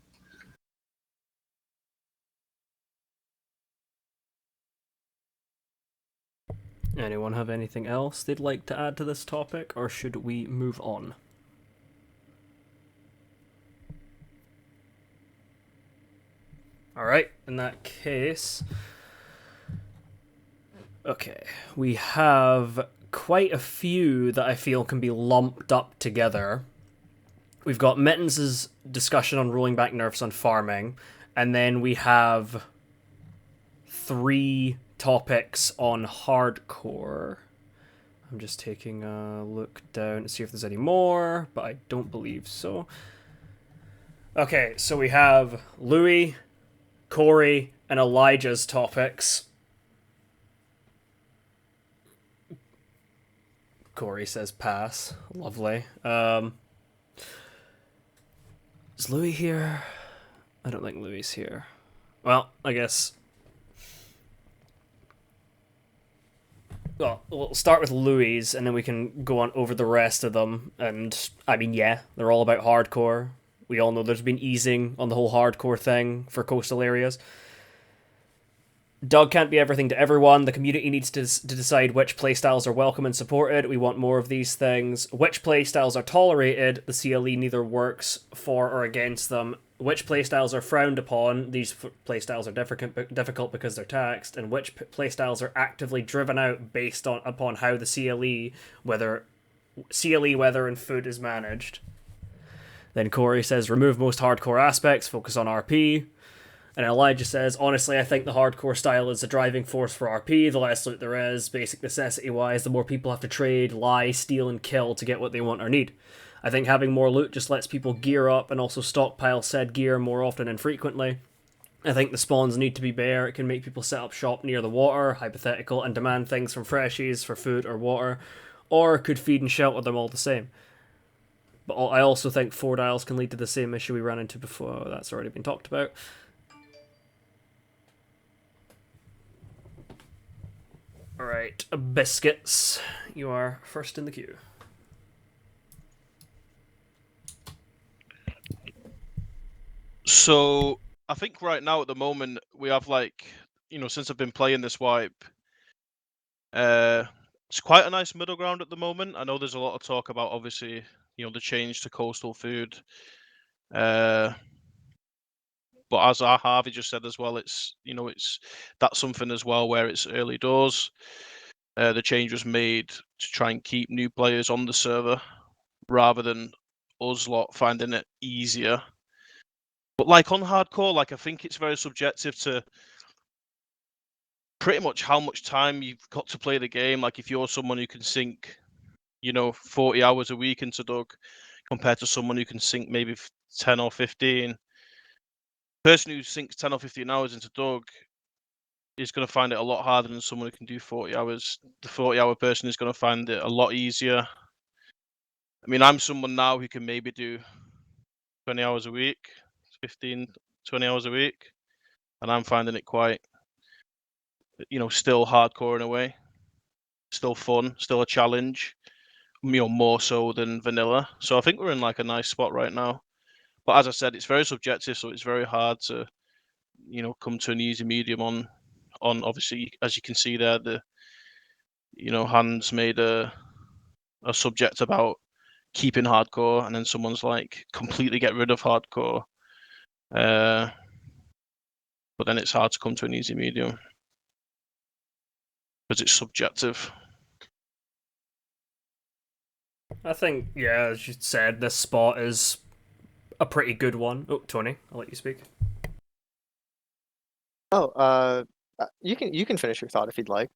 Anyone have anything else they'd like to add to this topic, or should we move on? Alright, in that case... Okay, we have quite a few that I feel can be lumped up together. We've got Mittens' discussion on rolling back nerfs on farming, and then we have 3 topics on hardcore. I'm just taking a look down to see if there's any more, but I don't believe so. Okay, so we have Louis, Corey, and Elijah's topics. Corey says pass. Lovely. Is Louis here? I don't think Louis is here. Well, I guess... Well, we'll start with Louis, and then we can go on over the rest of them. And, I mean, yeah, they're all about hardcore. We all know there's been easing on the whole hardcore thing for coastal areas. Doug can't be everything to everyone. The community needs to decide which playstyles are welcome and supported. We want more of these things. Which playstyles are tolerated? The CLE neither works for or against them. Which playstyles are frowned upon? These playstyles are difficult because they're taxed. And which playstyles are actively driven out based upon how the CLE, weather and food is managed. Then Corey says, remove most hardcore aspects, focus on RP. And Elijah says, honestly, I think the hardcore style is the driving force for RP. The less loot there is, basic necessity-wise, the more people have to trade, lie, steal, and kill to get what they want or need. I think having more loot just lets people gear up and also stockpile said gear more often and frequently. I think the spawns need to be bare. It can make people set up shop near the water, hypothetical, and demand things from freshies for food or water, or could feed and shelter them all the same. But I also think 4-dials can lead to the same issue we ran into before. That's already been talked about. Alright, Biscuits, you are first in the queue. So, I think right now at the moment, we have since I've been playing this wipe, it's quite a nice middle ground at the moment. I know there's a lot of talk about, obviously, the change to coastal food. But as Harvey just said as well, it's that's something as well where it's early doors. the change was made to try and keep new players on the server rather than us lot finding it easier. But like on hardcore, like I think it's very subjective to pretty much how much time you've got to play the game. Like if you're someone who can sink, 40 hours a week into Doug compared to someone who can sink maybe 10 or 15. Person who sinks 10 or 15 hours into Doug is going to find it a lot harder than someone who can do 40 hours. The 40-hour person is going to find it a lot easier. I mean, I'm someone now who can maybe do 20 hours a week, 15, 20 hours a week, and I'm finding it quite, still hardcore in a way, still fun, still a challenge, more so than vanilla. So I think we're in like a nice spot right now. But as I said, it's very subjective, so it's very hard to, come to an easy medium on obviously, as you can see there, the, Hans made a subject about keeping hardcore, and then someone's like completely get rid of hardcore. But then it's hard to come to an easy medium because it's subjective. I think, yeah, as you said, this spot is a pretty good one. Oh, Tony, I'll let you speak. Oh, you can finish your thought if you'd like.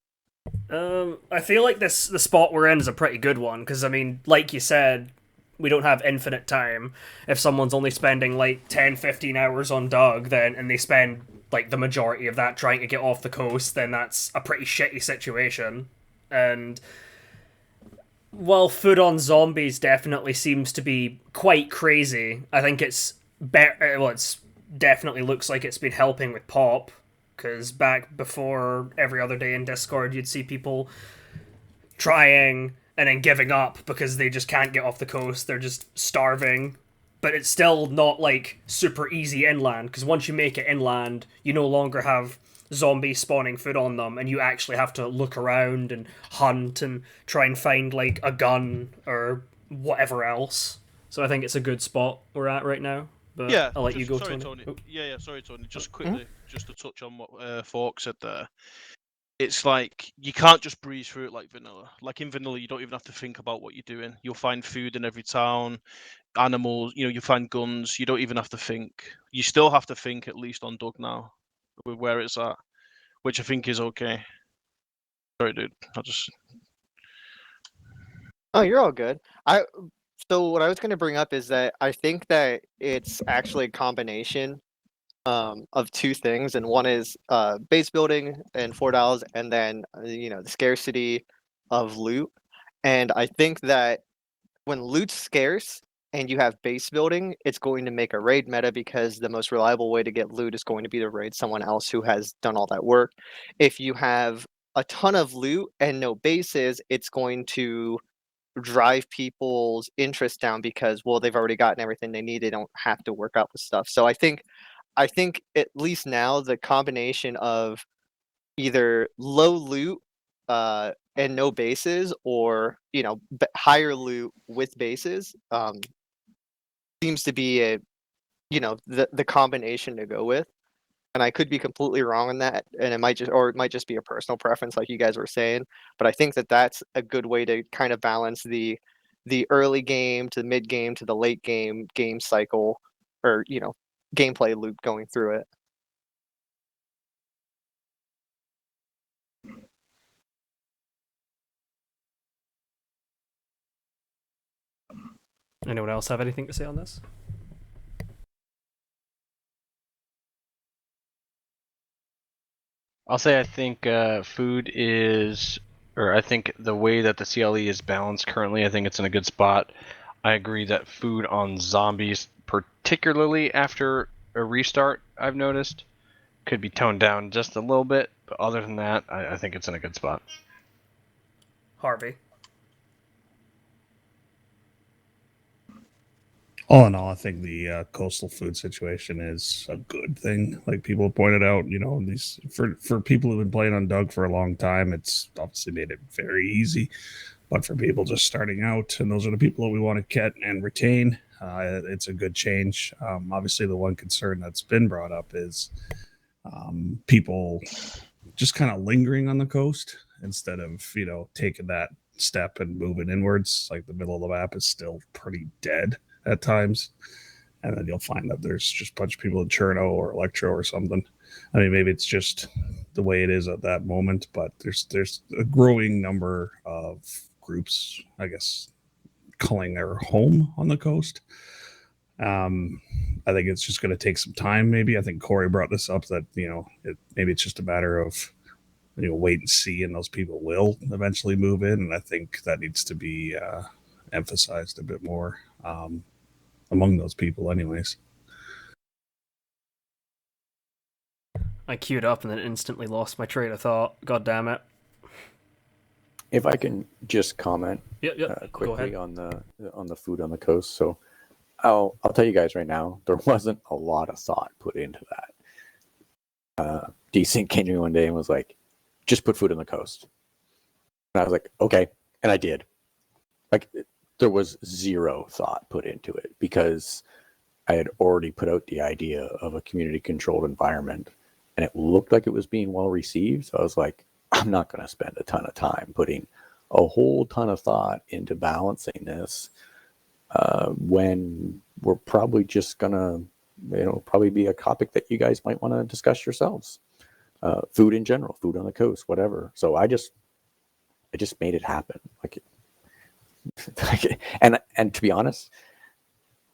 I feel like the spot we're in is a pretty good one, because, I mean, like you said, we don't have infinite time. If someone's only spending, like, 10, 15 hours on Doug, and they spend, like, the majority of that trying to get off the coast, then that's a pretty shitty situation. And while Food on Zombies definitely seems to be quite crazy, I think it's better. Well, it's definitely looks like it's been helping with Pop, because back before every other day in Discord, you'd see people trying and then giving up because they just can't get off the coast. They're just starving. But it's still not like super easy inland, because once you make it inland, you no longer have zombies spawning food on them, and you actually have to look around and hunt and try and find like a gun or whatever else. So I think it's a good spot we're at right now. But Yeah, I'll let you go, sorry, Tony. Tony. Yeah, sorry, Tony. Just quickly, just to touch on what Fork said there. It's like you can't just breeze through it like vanilla. Like in vanilla, you don't even have to think about what you're doing. You'll find food in every town, animals. You find guns. You don't even have to think. You still have to think, at least on Doug now, with where it's at, which I think is okay. Sorry, dude. Oh, you're all good. So what I was going to bring up is that I think that it's actually a combination of two things, and one is base building and $4, and then the scarcity of loot. And I think that when loot's scarce and you have base building, it's going to make a raid meta, because the most reliable way to get loot is going to be to raid someone else who has done all that work. If you have a ton of loot and no bases, it's going to drive people's interest down, because they've already gotten everything they need. They don't have to work out the stuff. So I think at least now the combination of either low loot and no bases, or higher loot with bases seems to be the combination to go with. And I could be completely wrong on that, and it might just be a personal preference, like you guys were saying. But I think that that's a good way to kind of balance the early game to the mid game to the late game cycle, or gameplay loop going through it. Anyone else have anything to say on this? I'll say I think food is, or I think the way that the CLE is balanced currently, I think it's in a good spot. I agree that food on zombies, particularly after a restart, I've noticed, could be toned down just a little bit. But other than that, I think it's in a good spot. Harvey. All in all, I think the coastal food situation is a good thing. Like people pointed out, these for people who've been playing on Doug for a long time, it's obviously made it very easy. But for people just starting out, and those are the people that we want to get and retain, it's a good change. Obviously, the one concern that's been brought up is people just kind of lingering on the coast. instead of, taking that step and moving inwards. Like the middle of the map is still pretty dead at times. And then you'll find that there's just a bunch of people in Cherno or Electro or something. I mean, maybe it's just the way it is at that moment, but there's a growing number of groups, I guess, calling their home on the coast. I think it's just going to take some time. Maybe I think Corey brought this up that maybe it's just a matter of wait and see, and those people will eventually move in. And I think that needs to be emphasized a bit more among those people, anyways. I queued up and then instantly lost my train of thought. God damn it. If I can just comment Go quickly ahead. on the food on the coast. So I'll tell you guys right now, there wasn't a lot of thought put into that. Decent came to me one day and was like, just put food on the coast. And I was like, okay. And I did. Like, there was zero thought put into it because I had already put out the idea of a community controlled environment and it looked like it was being well received. So I was like, I'm not going to spend a ton of time putting a whole ton of thought into balancing this when we're probably just going to, probably be a topic that you guys might want to discuss yourselves. Food in general, food on the coast, whatever. So I just made it happen. And to be honest,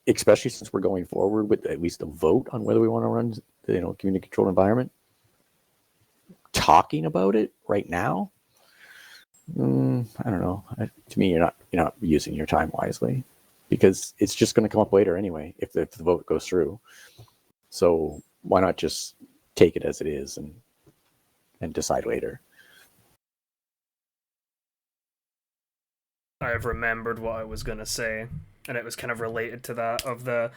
especially since we're going forward with at least a vote on whether we want to run, community controlled environment, talking about it right now, I don't know. To me, you're not using your time wisely because it's just going to come up later anyway if the vote goes through. So why not just take it as it is and decide later? I've remembered what I was going to say, and it was kind of related to that of the...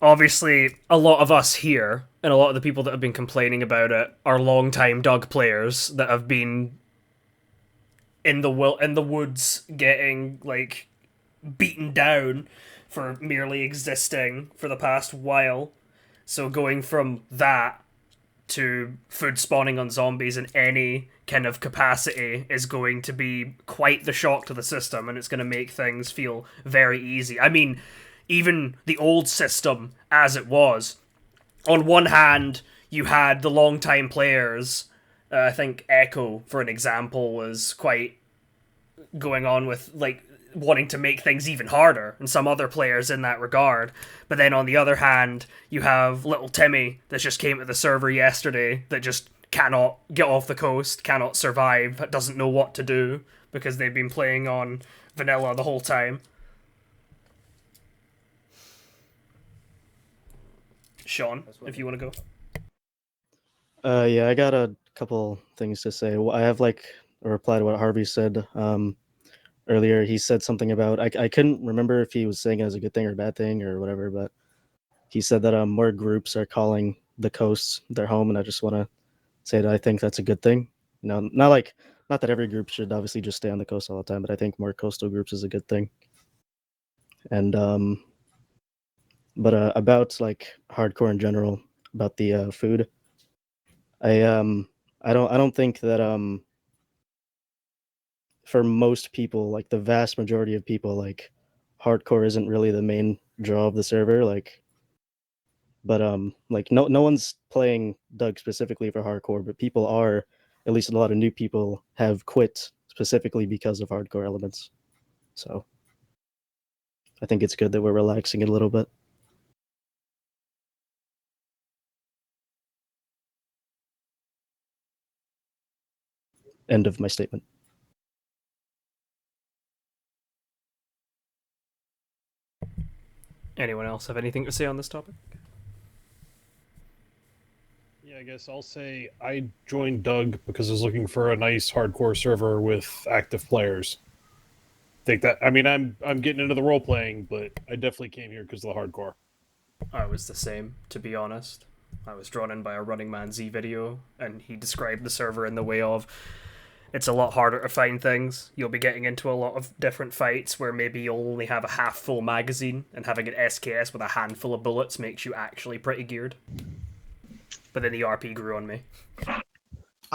Obviously, a lot of us here, and a lot of the people that have been complaining about it, are long-time Doug players that have been in the woods getting, beaten down for merely existing for the past while. So going from that to food spawning on zombies in any kind of capacity is going to be quite the shock to the system, and it's going to make things feel very easy. I mean, even the old system as it was, on one hand, you had the long-time players. I think Echo, for an example, was quite going on with, wanting to make things even harder, and some other players in that regard. But then on the other hand, you have little Timmy that just came to the server yesterday that just cannot get off the coast, cannot survive, doesn't know what to do because they've been playing on vanilla the whole time. Sean, if you want to go. Yeah, I got a couple things to say. I have a reply to what Harvey said earlier. He said something about I couldn't remember if he was saying it as a good thing or a bad thing or whatever, but he said that more groups are calling the coasts their home, and I just want to say that I think that's a good thing. Not that every group should obviously just stay on the coast all the time, but I think more coastal groups is a good thing. And but about hardcore in general, about the food, I don't think that for most people, the vast majority of people, hardcore isn't really the main draw of the server. But no one's playing Doug specifically for hardcore, but people are, at least a lot of new people have quit specifically because of hardcore elements. So I think it's good that we're relaxing it a little bit. End of my statement. Anyone else have anything to say on this topic? Yeah, I guess I'll say I joined Doug because I was looking for a nice hardcore server with active players. Think that I'm getting into the role playing, but I definitely came here because of the hardcore. I was the same, to be honest. I was drawn in by a Running Man Z video, and he described the server in the way of it's a lot harder to find things. You'll be getting into a lot of different fights where maybe you'll only have a half-full magazine, and having an SKS with a handful of bullets makes you actually pretty geared. But then the RP grew on me.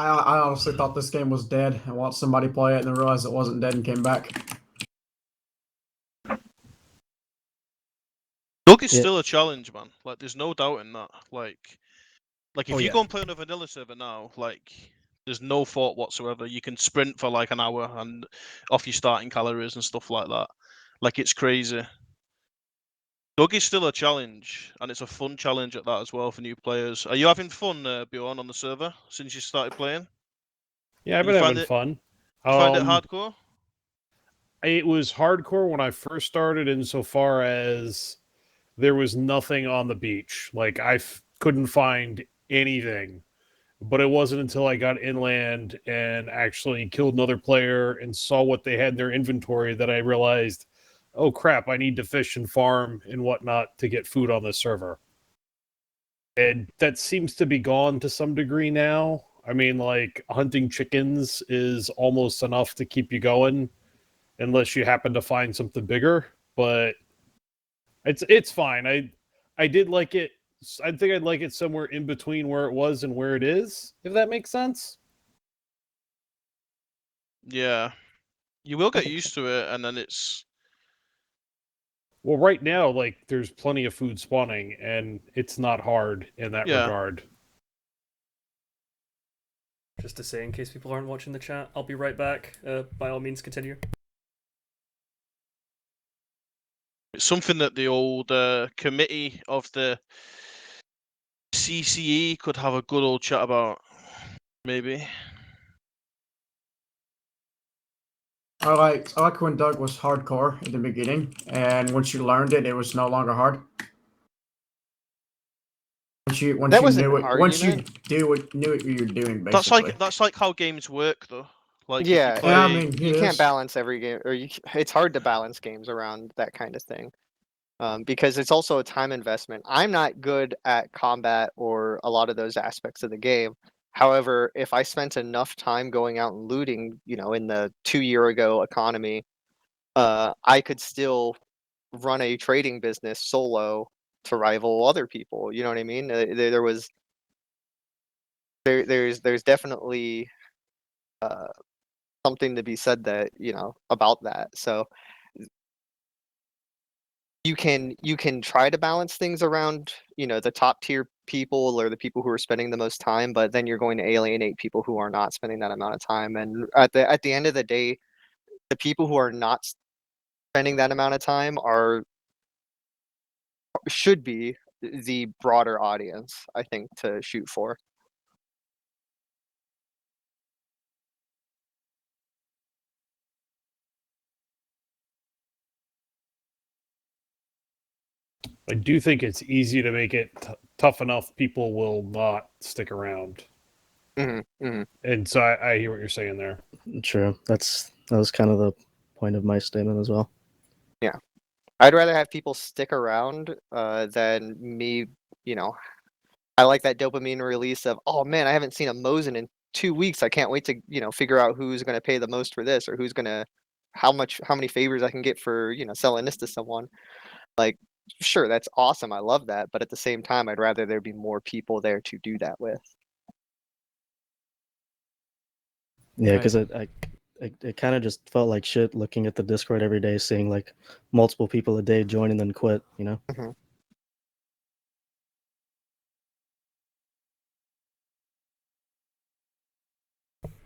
I honestly thought this game was dead and watched somebody play it and then realized it wasn't dead and came back. Doug is Yeah. still a challenge, man. Like, there's no doubt in that. Like if Oh, you yeah. go and play on a vanilla server now, like, there's no thought whatsoever. You can sprint for like an hour and off your starting calories and stuff like that. Like, it's crazy. Doug is still a challenge, and it's a fun challenge at that as well for new players. Are you having fun, Bjorn, on the server since you started playing? Yeah, I've You been find having it- fun. You find it hardcore? It was hardcore when I first started, insofar as there was nothing on the beach. Like couldn't find anything. But it wasn't until I got inland and actually killed another player and saw what they had in their inventory that I realized, oh crap, I need to fish and farm and whatnot to get food on this server. And that seems to be gone to some degree now. I mean, like, hunting chickens is almost enough to keep you going, unless you happen to find something bigger. But it's fine. I did like it. I think I'd like it somewhere in between where it was and where it is, if that makes sense. Yeah. You will get used to it, and then it's... Well, right now, like, there's plenty of food spawning, and it's not hard in that Yeah. regard. Just to say, in case people aren't watching the chat, I'll be right back. By all means, continue. It's something that the old committee of the CCE could have a good old chat about, maybe. I like when Doug was hardcore in the beginning, and once you learned it, it was no longer hard. Once you That knew wasn't it, an argument. knew what you were doing, basically. That's like how games work, though. Like, if Yeah, you play... Yeah, I mean, you it can't is. balance every game, or it's hard to balance games around that kind of thing, because it's also a time investment. I'm not good at combat or a lot of those aspects of the game. However, if I spent enough time going out and looting, in the 2 year ago economy, I could still run a trading business solo to rival other people. You know what I mean? There's definitely something to be said that about that. So you can try to balance things around the top tier people or the people who are spending the most time, but then you're going to alienate people who are not spending that amount of time. And at the end of the day, the people who are not spending that amount of time should be the broader audience, I think, to shoot for. I do think it's easy to make it tough enough people will not stick around. And so I hear what you're saying there. True. That was kind of the point of my statement as well. Yeah. I'd rather have people stick around than me, I like that dopamine release of, oh man, I haven't seen a Mosin in 2 weeks. I can't wait to, figure out who's going to pay the most for this, or who's going to, how many favors I can get for, selling this to someone. Like, sure, that's awesome. I love that. But at the same time, I'd rather there be more people there to do that with. Yeah, because it kind of just felt like shit looking at the Discord every day, seeing like multiple people a day join and then quit, Mm-hmm.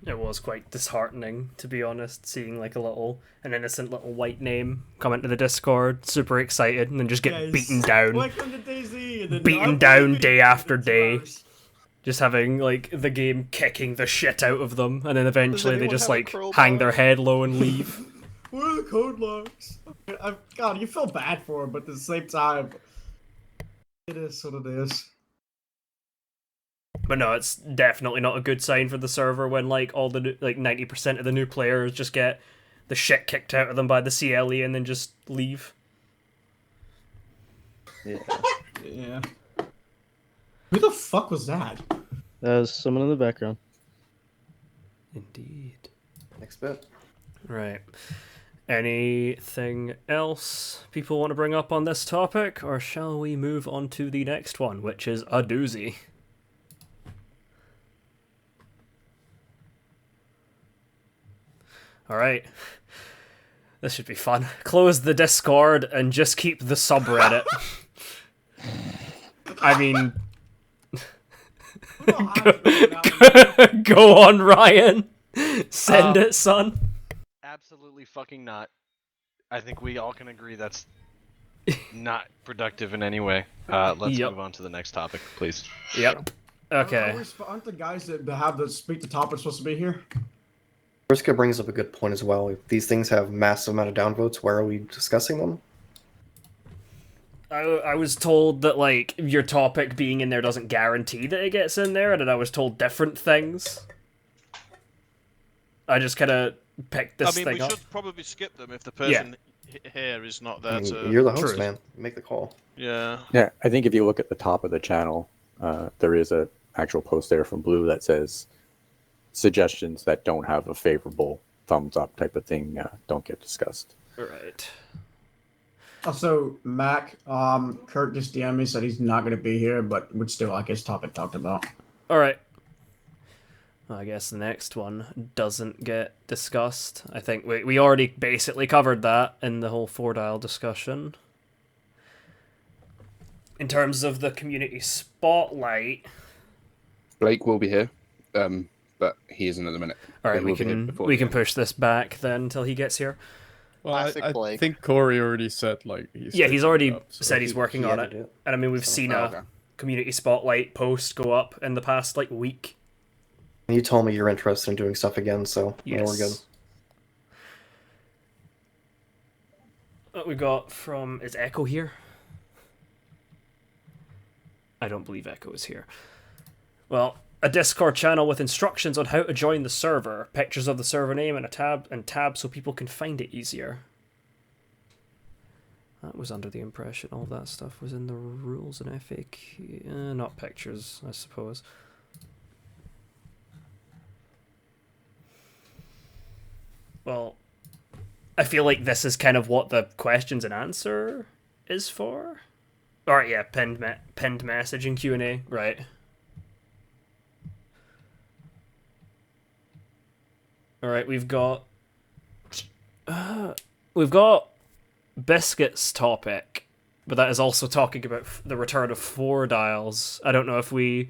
It was quite disheartening, to be honest, seeing like an innocent little white name come into the Discord, super excited, and then just get beaten down. Welcome to DayZ, and then Beaten down day after day. Just having like the game kicking the shit out of them, and then eventually they anyone just have a like crowbar? hang their head low and leave. What are the code locks? God, you feel bad for him, but at the same time, it is what it is. But no, it's definitely not a good sign for the server when like all the 90% of the new players just get the shit kicked out of them by the CLE and then just leave. Yeah. Yeah. Who the fuck was that? That was someone in the background. Indeed. Next bit. Right. Anything else people want to bring up on this topic, or shall we move on to the next one, which is a doozy? All right. This should be fun. Close the Discord and just keep the subreddit. I mean, go on, Ryan. Send it, son. Absolutely fucking not. I think we all can agree that's not productive in any way. Let's Yep. move on to the next topic, please. Yep. Okay. Aren't the guys that have to speak the topic supposed to be here? Briska brings up a good point as well. If these things have massive amount of downvotes, where are we discussing them? I was told that, like, your topic being in there doesn't guarantee that it gets in there, and then I was told different things. I just kind of picked this we thing up. should probably skip them if the person here is not there to... You're the host, man. Make the call. Yeah. Yeah, I think if you look at the top of the channel, there is a actual post there from Blue that says suggestions that don't have a favorable thumbs up type of thing don't get discussed. Right. Also, Mac, Kurt just DM'd me, said he's not going to be here, but would still like his topic talked about. All right. Well, I guess the next one doesn't get discussed. I think we already basically covered that in the whole 4-dial discussion. In terms of the community spotlight, Blake will be here, but he isn't at the minute. all right, He we will be here can before we the can end. push this back then until he gets here. Well, Classic I Blake. think Corey already said like he's Yeah, he's already up, so said he's working on it. And I mean, we've seen Oh, a okay. community spotlight post go up in the past like week. You told me you're interested in doing stuff again, so yeah, we're good. What we got from... Is Echo here? I don't believe Echo is here. Well, a Discord channel with instructions on how to join the server, pictures of the server name and a tab so people can find it easier. That was under the impression all that stuff was in the rules and FAQ. Not pictures, I suppose. Well, I feel like this is kind of what the questions and answer is for. Alright, yeah, pinned message and Q&A, right. Alright, we've got Biscuit's topic, but that is also talking about the return of 4-dials. I don't know if we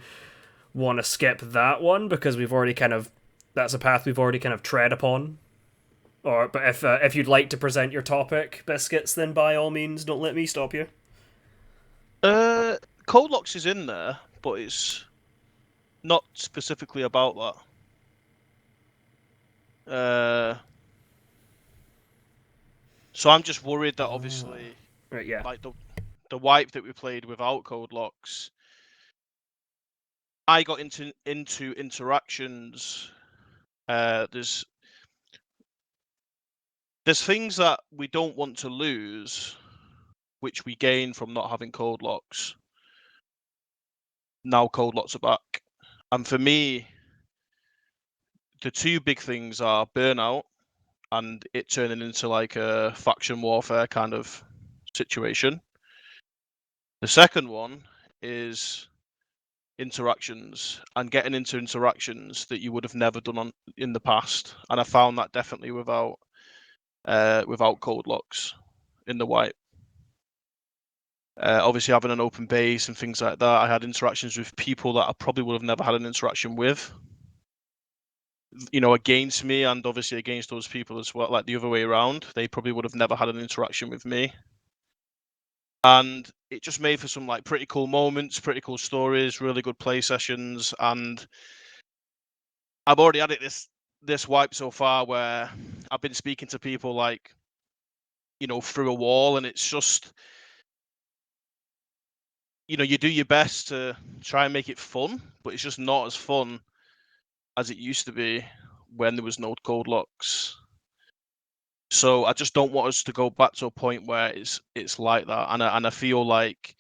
want to skip that one, because we've already kind of... That's a path we've already kind of tread upon. But if you'd like to present your topic, Biscuits, then by all means, don't let me stop you. Code Locks is in there, but it's not specifically about that. So I'm just worried that obviously, right, yeah, like the wipe that we played without Code Locks, I got into interactions. There's things that we don't want to lose, which we gain from not having Code Locks. Now Code Locks are back. And for me, the two big things are burnout and it turning into like a faction warfare kind of situation. The second one is interactions and getting into interactions that you would have never done in the past. And I found that definitely without Code Locks in the wipe. Obviously having an open base and things like that, I had interactions with people that I probably would have never had an interaction with, you know, against me, and obviously against those people as well, like the other way around. They probably would have never had an interaction with me. And it just made for some like pretty cool moments, pretty cool stories, really good play sessions. And I've already had it this wipe so far where I've been speaking to people like, you know, through a wall, and it's just, you know, you do your best to try and make it fun, but it's just not as fun as it used to be when there was no Code Locks. So I just don't want us to go back to a point where it's like that, and I feel like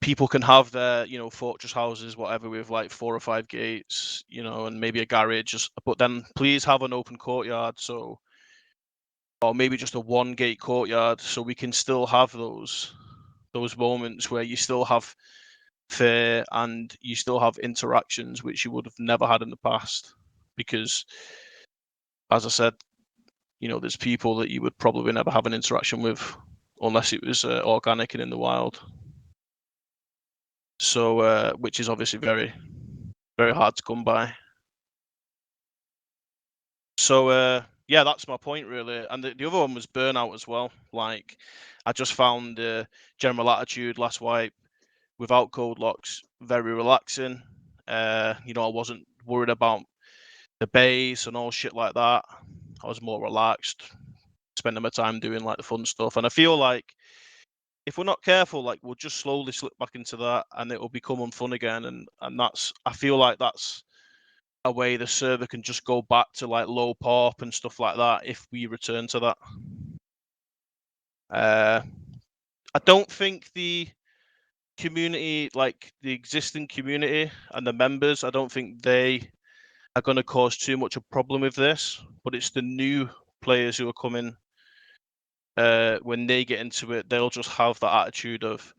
people can have their, you know, fortress houses, whatever, with like 4 or 5 gates, you know, and maybe a garage, but then please have an open courtyard, so, or maybe just a 1-gate courtyard, so we can still have those moments where you still have fair and you still have interactions which you would have never had in the past. Because as I said, there's people that you would probably never have an interaction with unless it was organic and in the wild. So, which is obviously very, very hard to come by. So, yeah, that's my point really. And the other one was burnout as well. Like, I just found general attitude last wipe without code locks very relaxing. I wasn't worried about the base and all shit like that. I was more relaxed, spending my time doing like the fun stuff. And I feel like if we're not careful, like we'll just slowly slip back into that, and it will become unfun again. And I feel like that's a way the server can just go back to like low pop and stuff like that if we return to that. I don't think the community, like the existing community and the members, I don't think they are going to cause too much a problem with this, but it's the new players who are coming. When they get into it, they'll just have that attitude of,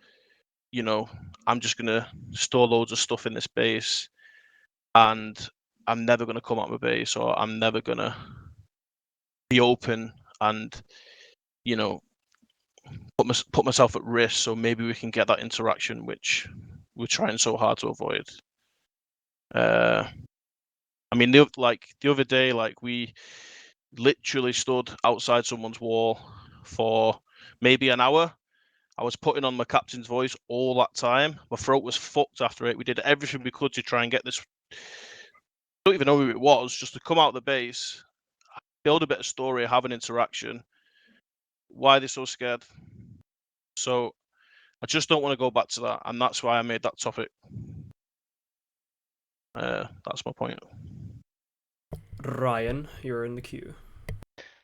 I'm just going to store loads of stuff in this base and I'm never going to come out of my base, or I'm never going to be open and, put myself at risk. So maybe we can get that interaction, which we're trying so hard to avoid. I mean, the other day, like we literally stood outside someone's wall for maybe an hour. I was putting on my captain's voice all that time. My throat was fucked after it. We did everything we could to try and get this. I don't even know who it was, just to come out of the base, build a bit of story, have an interaction. Why are they so scared? So I just don't want to go back to that, and that's why I made that topic. That's my point. Ryan, you're in the queue.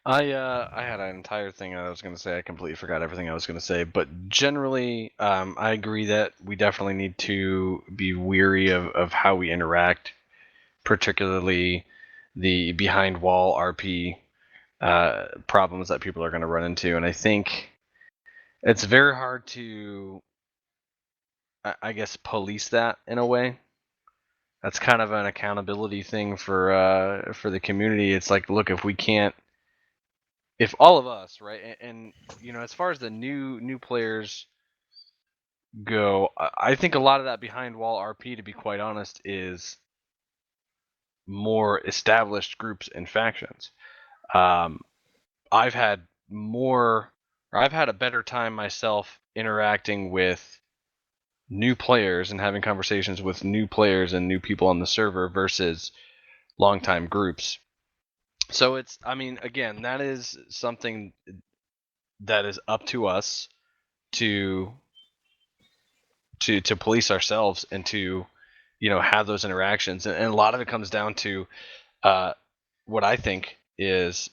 I had an entire thing I was going to say. I completely forgot everything I was going to say. But generally, I agree that we definitely need to be weary of how we interact, particularly the behind wall RP problems that people are going to run into. And I think it's very hard to, I guess, police that in a way. That's kind of an accountability thing for the community. It's like, look, if all of us, right, and as far as the new players go, I think a lot of that behind wall RP, to be quite honest, is more established groups and factions. I've had a better time myself interacting with new players and having conversations with new players and new people on the server versus longtime groups. So again, that is something that is up to us to police ourselves and to, have those interactions. And a lot of it comes down to what I think is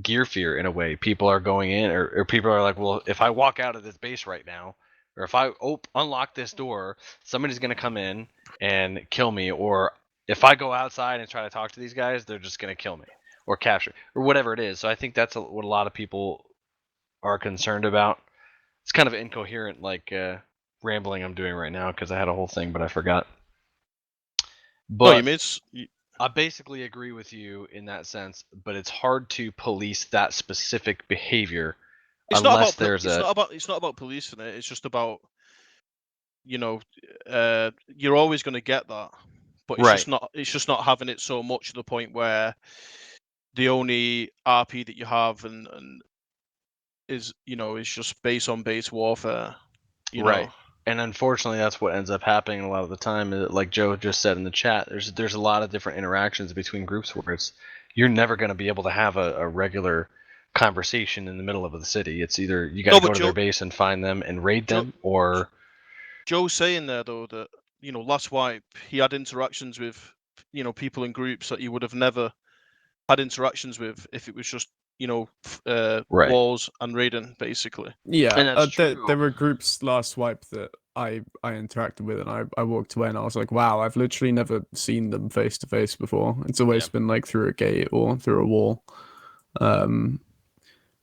gear fear in a way. People are going in, or people are like, well, if I walk out of this base right now, or if I unlock this door, somebody's going to come in and kill me, or if I go outside and try to talk to these guys, they're just going to kill me or capture or whatever it is. So I think that's what a lot of people are concerned about. It's kind of incoherent, like rambling I'm doing right now because I had a whole thing, but I forgot. But I basically agree with you in that sense, but it's hard to police that specific behavior unless there's It's not about policing it. It's just about, you're always going to get that, but it's just not having it so much to the point where the only RP that you have and is just base on base warfare. Right. And unfortunately, that's what ends up happening a lot of the time. Like Joe just said in the chat, there's a lot of different interactions between groups where you're never going to be able to have a regular conversation in the middle of the city. It's either you got to go to their base and find them and raid them, or Joe's saying there though that last wipe he had interactions with people in groups that he would have never had interactions with if it was just walls and raiding basically. Yeah, there were groups last wipe that I interacted with, and I walked away and I was like, wow, I've literally never seen them face to face before. It's always been like through a gate or through a wall,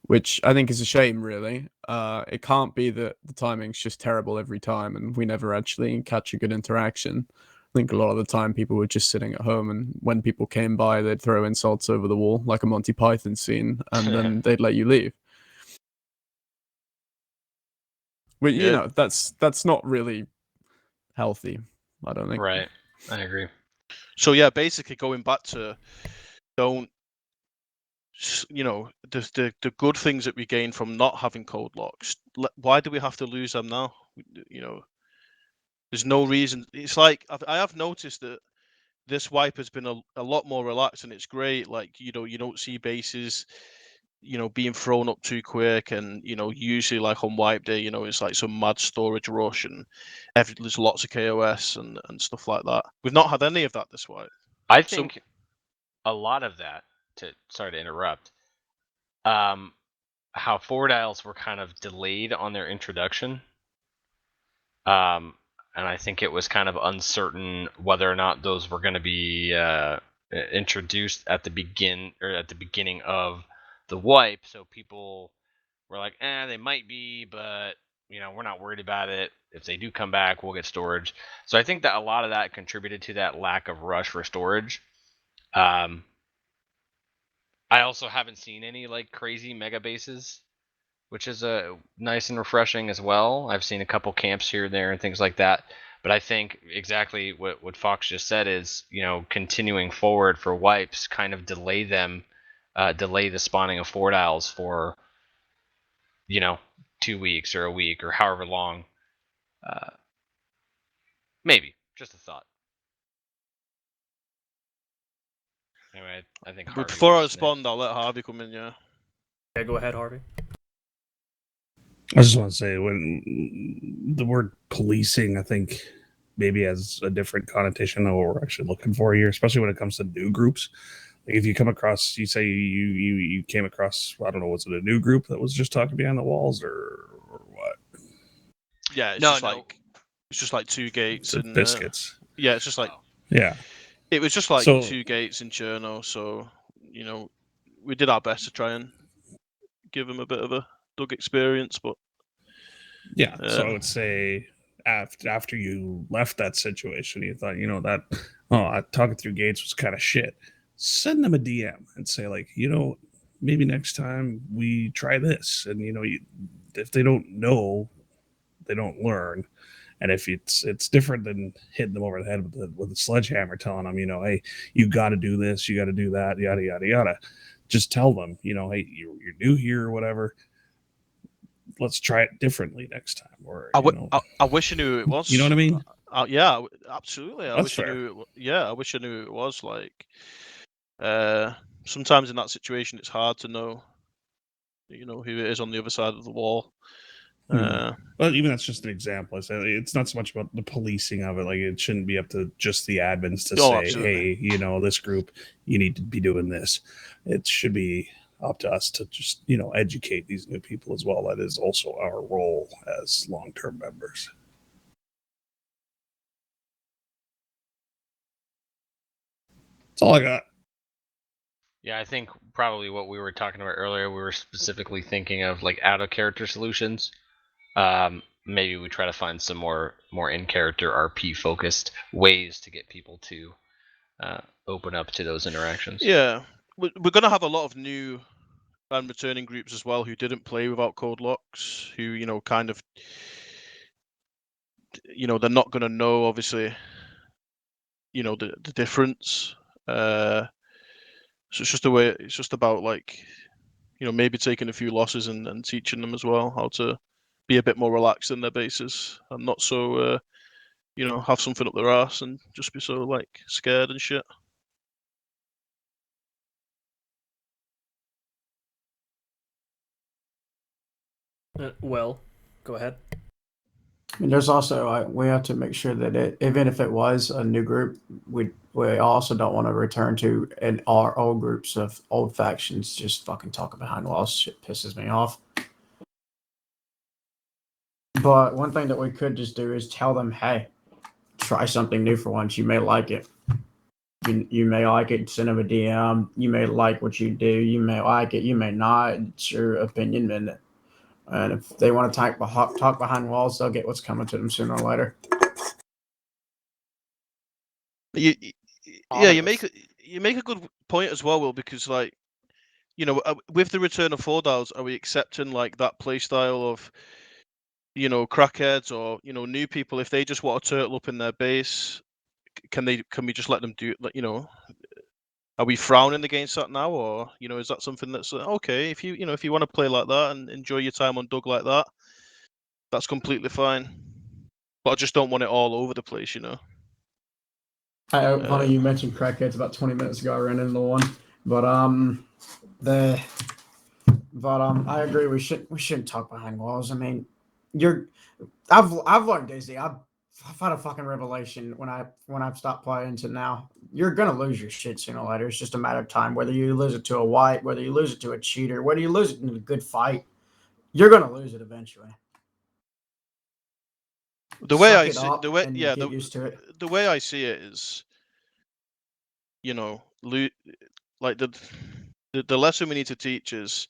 which I think is a shame, really. It can't be that the timing's just terrible every time and we never actually catch a good interaction. think a lot of the time people were just sitting at home, and when people came by, they'd throw insults over the wall like a Monty Python scene, and then they'd let you leave. Well, you know, that's not really healthy, I don't think. Right. I agree. So yeah, basically going back to don't, you know, the good things that we gain from not having code locks. Why do we have to lose them now? You know, there's no reason. It's like I have noticed that this wipe has been a lot more relaxed, and it's great. Like, you know, you don't see bases, you know, being thrown up too quick, and you know, usually like on wipe day, you know, it's like some mad storage rush, and there's lots of KOS and stuff like that. We've not had any of that this wipe. I think a lot of that, sorry to interrupt, how forward dials were kind of delayed on their introduction. And I think it was kind of uncertain whether or not those were going to be introduced at the beginning of the wipe. So people were like, they might be, but you know, we're not worried about it. If they do come back, we'll get storage. So I think that a lot of that contributed to that lack of rush for storage. I also haven't seen any like crazy mega bases, which is nice and refreshing as well. I've seen a couple camps here and there and things like that. But I think exactly what Fox just said is, you know, continuing forward for wipes kind of delay the spawning of forward dials for, you know, 2 weeks or a week or however long. Maybe. Just a thought. Anyway, I think Harvey. But before I respond, I'll let Harvey come in, yeah. Yeah, go ahead, Harvey. I just want to say, when the word policing, I think maybe has a different connotation than what we're actually looking for here, especially when it comes to new groups. Like if you come across, you say you came across, I don't know, was it a new group that was just talking behind the walls or what? Yeah, it's just like two gates The and biscuits. Yeah, it's just like Yeah. It was just like So- two gates in Cherno, so you know, we did our best to try and give him a bit of a Doug experience, but Yeah, so I would say after you left that situation, you thought, you know, that talking through gates was kind of shit. Send them a DM and say, like, you know, maybe next time we try this, and you know, if they don't know, they don't learn. And if it's different than hitting them over the head with a sledgehammer, telling them, you know, hey, you got to do this, you got to do that, yada yada yada. Just tell them, you know, hey, you're new here or whatever. Let's try it differently next time. Or I wish I knew who it was. You know what I mean? Yeah, absolutely. I That's wish fair. I knew. I wish I knew who it was. Like, sometimes in that situation, it's hard to know, you know, who it is on the other side of the wall. Well, even that's just an example. It's not so much about the policing of it. Like, it shouldn't be up to just the admins to say, absolutely. hey, you know, this group, you need to be doing this. It should be up to us to just, you know, educate these new people as well. That is also our role as long-term members. That's all I got. Yeah, I think probably what we were talking about earlier, we were specifically thinking of like out of character solutions. Maybe we try to find some more in character RP focused ways to get people to open up to those interactions. Yeah, we're gonna have a lot of new and returning groups as well who didn't play without code locks, who, you know, kind of, you know, they're not gonna know, obviously, you know, the difference. So it's just a way. It's just about, like, you know, maybe taking a few losses and teaching them as well how to be a bit more relaxed in their bases and not so, you know, have something up their ass and just be so like scared and shit. Will, go ahead. And there's also we have to make sure that even if it was a new group, we also don't want to return to our old groups of old factions just fucking talking behind walls. Shit pisses me off. But one thing that we could just do is tell them, hey, try something new for once. You may like it. You may like it. Send them a DM. You may like what you do. You may like it. You may not. It's your opinion, and if they want to talk behind walls, they'll get what's coming to them sooner or later. Yeah, you make a good point as well, Will, because like, you know, with the return of 4DAOs, are we accepting like that play style of, you know, crackheads or, you know, new people? If they just want to turtle up in their base, can we just let them do it? Like, you know, are we frowning against that now, or, you know, is that something that's okay if you know, if you want to play like that and enjoy your time on Doug like that, that's completely fine. But I just don't want it all over the place, you know. Funny you mentioned crackheads about 20 minutes ago. I ran into one, but I agree. We shouldn't talk behind walls. I mean, I've learned, Daisy. I've had a fucking revelation when I've stopped playing to now. You're gonna lose your shit sooner or later. It's just a matter of time. Whether you lose it to a white, whether you lose it to a cheater, whether you lose it in a good fight, you're gonna lose it eventually. The way Suck I it see up the way, and yeah, get used to it. the way I see it is, you know, like the lesson we need to teach is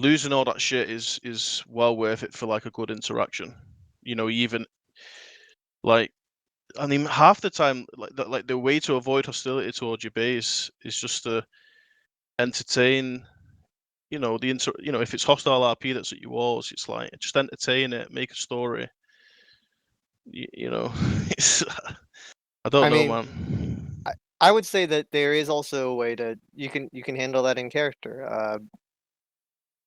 losing all that shit is well worth it for like a good interaction. You know, even like, I mean, half the time, like the way to avoid hostility towards your base is just to entertain. You know, you know, if it's hostile RP that's at your walls, it's like just entertain it, make a story. You know, it's I don't know, mean, man. I would say that there is also a way to you can handle that in character.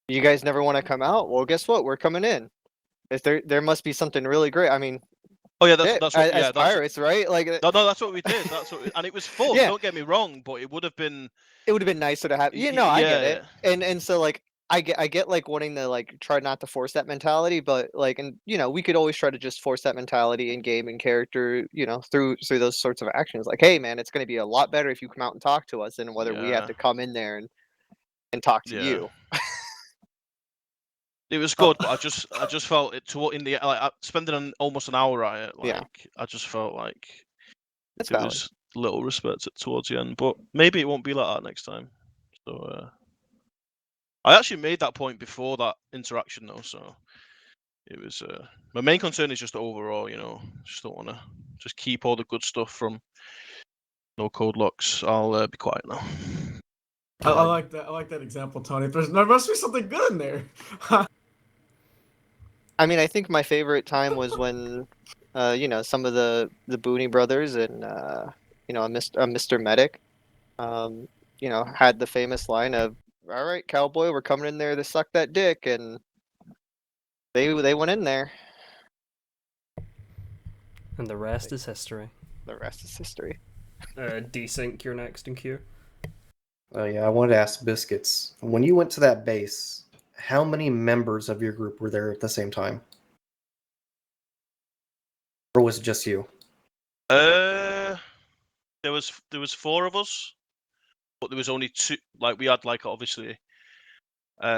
You guys never want to come out? Well, guess what? We're coming in. If there must be something really great. I mean, Oh yeah, that's what, as yeah, that's pirates, right? Like no, that's what we did. That's what, and it was fun. Yeah. Don't get me wrong, but it would have been nicer to have. You know, I get it. yeah. And so like I get like wanting to like try not to force that mentality, but like, and you know, we could always try to just force that mentality in game and character, you know, through those sorts of actions. Like, hey man, it's going to be a lot better if you come out and talk to us than whether we have Yeah. to come in there and talk to Yeah. you. It was good, but I just felt it in the like spending almost an hour at it. Like Yeah. I just felt like That's there valid. was little respect towards the end, but maybe it won't be like that next time. So I actually made that point before that interaction though, so it was my main concern is just overall, you know, just don't want to just keep all the good stuff from No Code Locks. I'll be quiet now. I like that. I like that example, Tony. There must be something good in there. I mean, I think my favorite time was when, you know, some of the Booney brothers and you know, Mr. Medic, you know, had the famous line of, "All right, cowboy, we're coming in there to suck that dick," and they went in there. And the rest is history. The rest is history. Desync, you're next in queue. Oh yeah, I wanted to ask Biscuits. When you went to that base, how many members of your group were there at the same time? Or was it just you? There was 4 of us, but there was only 2. Like we had like obviously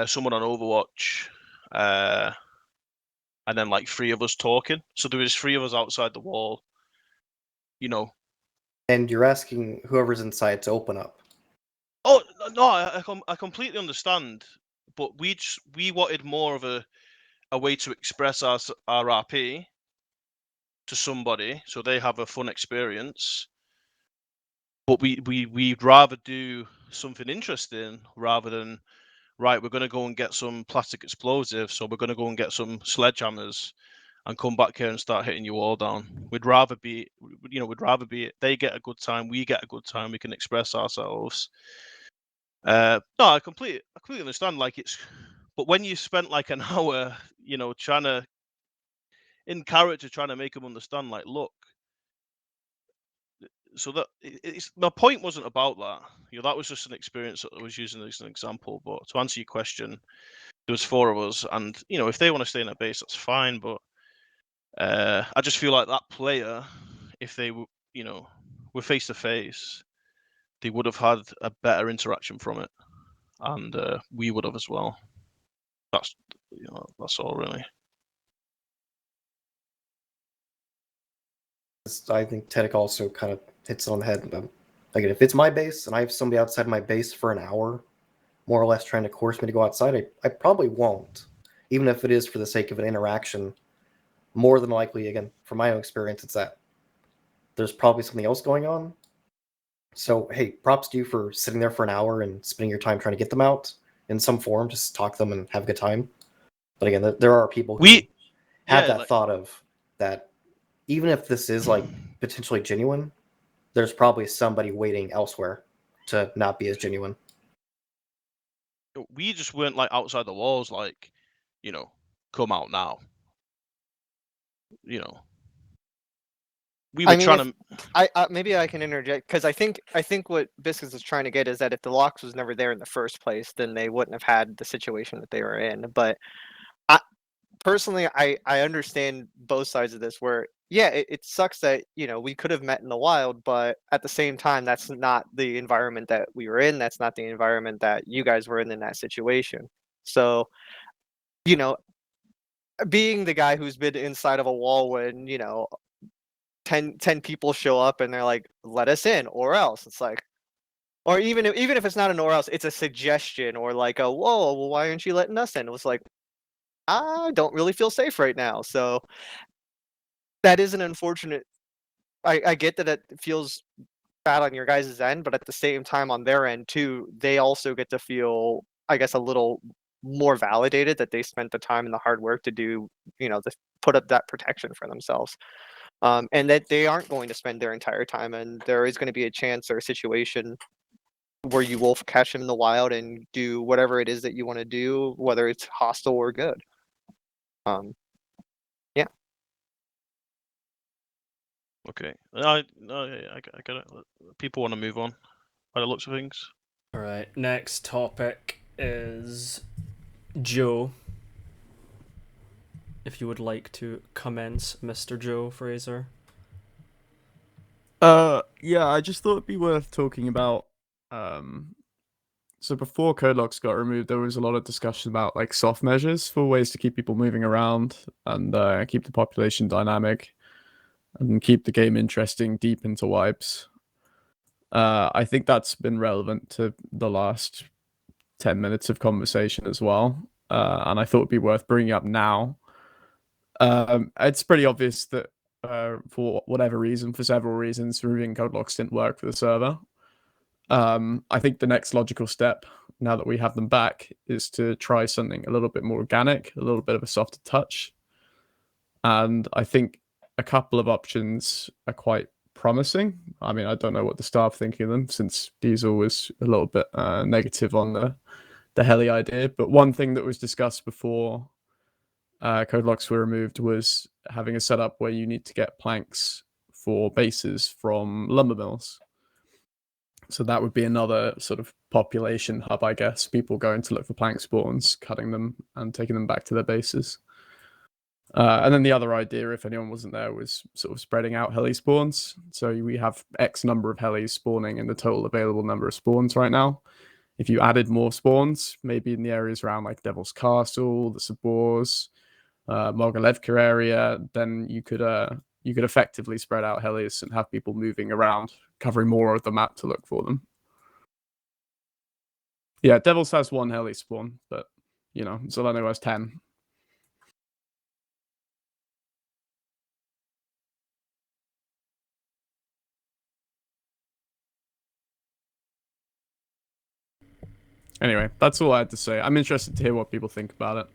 someone on Overwatch, and then like 3 of us talking. So there was 3 of us outside the wall. You know. And you're asking whoever's inside to open up. Oh no, I completely understand, but we wanted more of a way to express our RP to somebody, so they have a fun experience. But we'd rather do something interesting rather than, right, we're going to go and get some plastic explosives, so we're going to go and get some sledgehammers and come back here and start hitting you all down. We'd rather be they get a good time, we get a good time, we can express ourselves. No, I completely understand. Like but when you spent like an hour, you know, trying to make them understand, like, look, so that my point wasn't about that. You know, that was just an experience that I was using as an example. But to answer your question, there was 4 of us, and you know, if they want to stay in a base, that's fine. But I just feel like that player, if they were, you know, were face to face, they would have had a better interaction from it, and we would have as well. That's all really. I think Tedek also kind of hits it on the head. Like, if it's my base and I have somebody outside my base for an hour, more or less trying to coerce me to go outside, I probably won't, even if it is for the sake of an interaction. More than likely, again, from my own experience, it's that there's probably something else going on. So hey, props to you for sitting there for an hour and spending your time trying to get them out in some form, just talk to them and have a good time. But again, there are people who have that thought of that even if this is like potentially genuine, there's probably somebody waiting elsewhere to not be as genuine. We just weren't like outside the walls, like, come out now. We were trying to. Maybe I can interject because I think what Biscuits is trying to get is that if the Lox was never there in the first place, then they wouldn't have had the situation that they were in. But personally, I understand both sides of this. Where it sucks that we could have met in the wild, but at the same time, that's not the environment that we were in. That's not the environment that you guys were in that situation. So, being the guy who's been inside of a wall when 10 people show up and they're like, let us in or else, it's like, or even if it's not an or else, it's a suggestion or like a whoa, well, why aren't you letting us in? It was like, I don't really feel safe right now. So that is an unfortunate. I get that it feels bad on your guys' end, but at the same time on their end too, they also get to feel, I guess, a little more validated that they spent the time and the hard work to do, to put up that protection for themselves. And that they aren't going to spend their entire time, and there is going to be a chance or a situation where you will catch them in the wild and do whatever it is that you want to do, whether it's hostile or good. Yeah. Okay. I get it. People want to move on by the looks of things. All right. Next topic is Joe. If you would like to commence, Mr. Joe Fraser. Yeah, I just thought it'd be worth talking about. So before Codelocks got removed, there was a lot of discussion about like soft measures for ways to keep people moving around and keep the population dynamic and keep the game interesting deep into wipes. I think that's been relevant to the last 10 minutes of conversation as well, and I thought it'd be worth bringing up now. It's pretty obvious that for whatever reason, for several reasons, removing Codelocks didn't work for the server. I think the next logical step, now that we have them back, is to try something a little bit more organic, a little bit of a softer touch. And I think a couple of options are quite promising. I mean, I don't know what the staff think of them, since Diesel was a little bit negative on the heli idea. But one thing that was discussed before Codelocks were removed was having a setup where you need to get planks for bases from lumber mills. So that would be another sort of population hub, I guess. People going to look for plank spawns, cutting them, and taking them back to their bases. And then the other idea, if anyone wasn't there, was sort of spreading out heli spawns. So we have X number of helis spawning in the total available number of spawns right now. If you added more spawns, maybe in the areas around like Devil's Castle, the Sabors, Mogilevka area, then you could effectively spread out helis and have people moving around, covering more of the map to look for them. Yeah, Devils has one heli spawn, but Zeleno has 10. Anyway, that's all I had to say. I'm interested to hear what people think about it.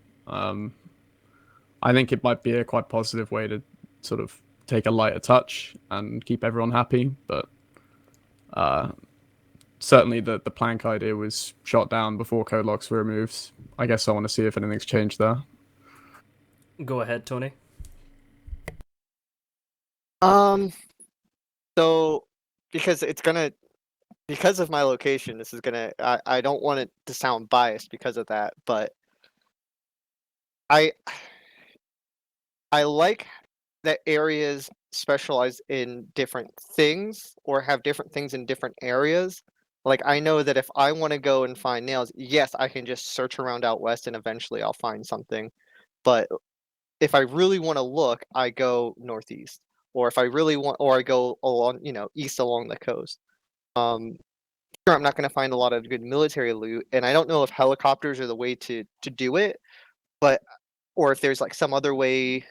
I think it might be a quite positive way to sort of take a lighter touch and keep everyone happy, but certainly the plank idea was shot down before Codelocks were removed. I guess I want to see if anything's changed there. Go ahead, Tony. So because because of my location, this is gonna. I don't want it to sound biased because of that, but I like that areas specialize in different things or have different things in different areas. Like I know that if I want to go and find nails, yes, I can just search around out west and eventually I'll find something. But if I really want to look, I go northeast. Or if I really want, or I go along, east along the coast. Sure, I'm not going to find a lot of good military loot, and I don't know if helicopters are the way to do it, but or if there's like some other way.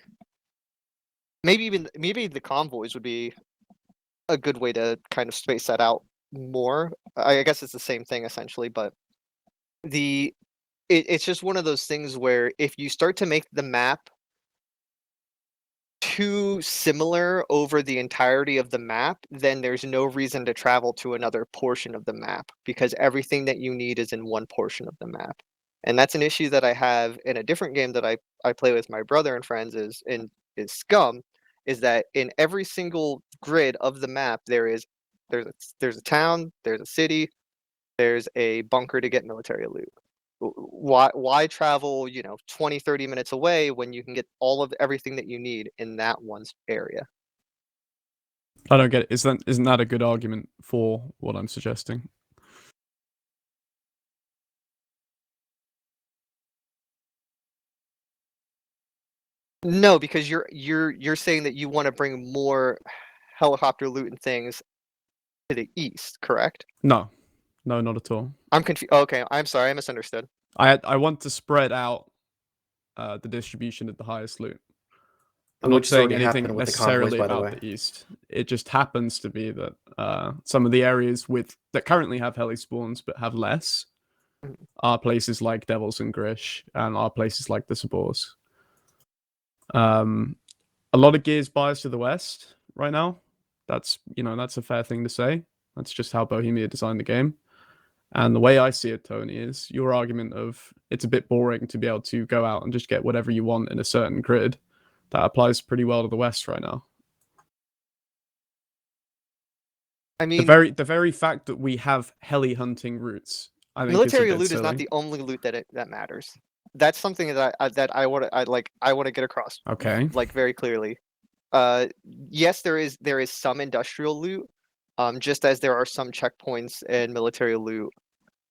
Maybe the convoys would be a good way to kind of space that out more. I guess it's the same thing essentially, but it's just one of those things where if you start to make the map too similar over the entirety of the map, then there's no reason to travel to another portion of the map because everything that you need is in one portion of the map. And that's an issue that I have in a different game that I play with my brother and friends is Scum, is that in every single grid of the map there's a town, there's a city, there's a bunker to get military loot. Why travel 20-30 minutes away when you can get all of everything that you need in that one area? I don't get it. Isn't that a good argument for what I'm suggesting? No, because you're saying that you want to bring more helicopter loot and things to the east, correct? No, not at all. I'm confused. Okay, I'm sorry, I misunderstood. I want to spread out the distribution of the highest loot. I'm not Which is saying already anything happened with the necessarily convoys, by the about way. the east. It just happens to be that some of the areas that currently have heli spawns but have less are places like Devils and Grish and are places like the Sabors. A lot of gears bias to the west right now. That's a fair thing to say. That's just how Bohemia designed the game. And the way I see it, Tony, is your argument of it's a bit boring to be able to go out and just get whatever you want in a certain grid. That applies pretty well to the west right now. I mean, the very fact that we have heli hunting routes, I think, military is a bit loot silly. is not the only loot that matters. That's something that I want to get across. Okay. Like very clearly. Yes, there is some industrial loot, just as there are some checkpoints and military loot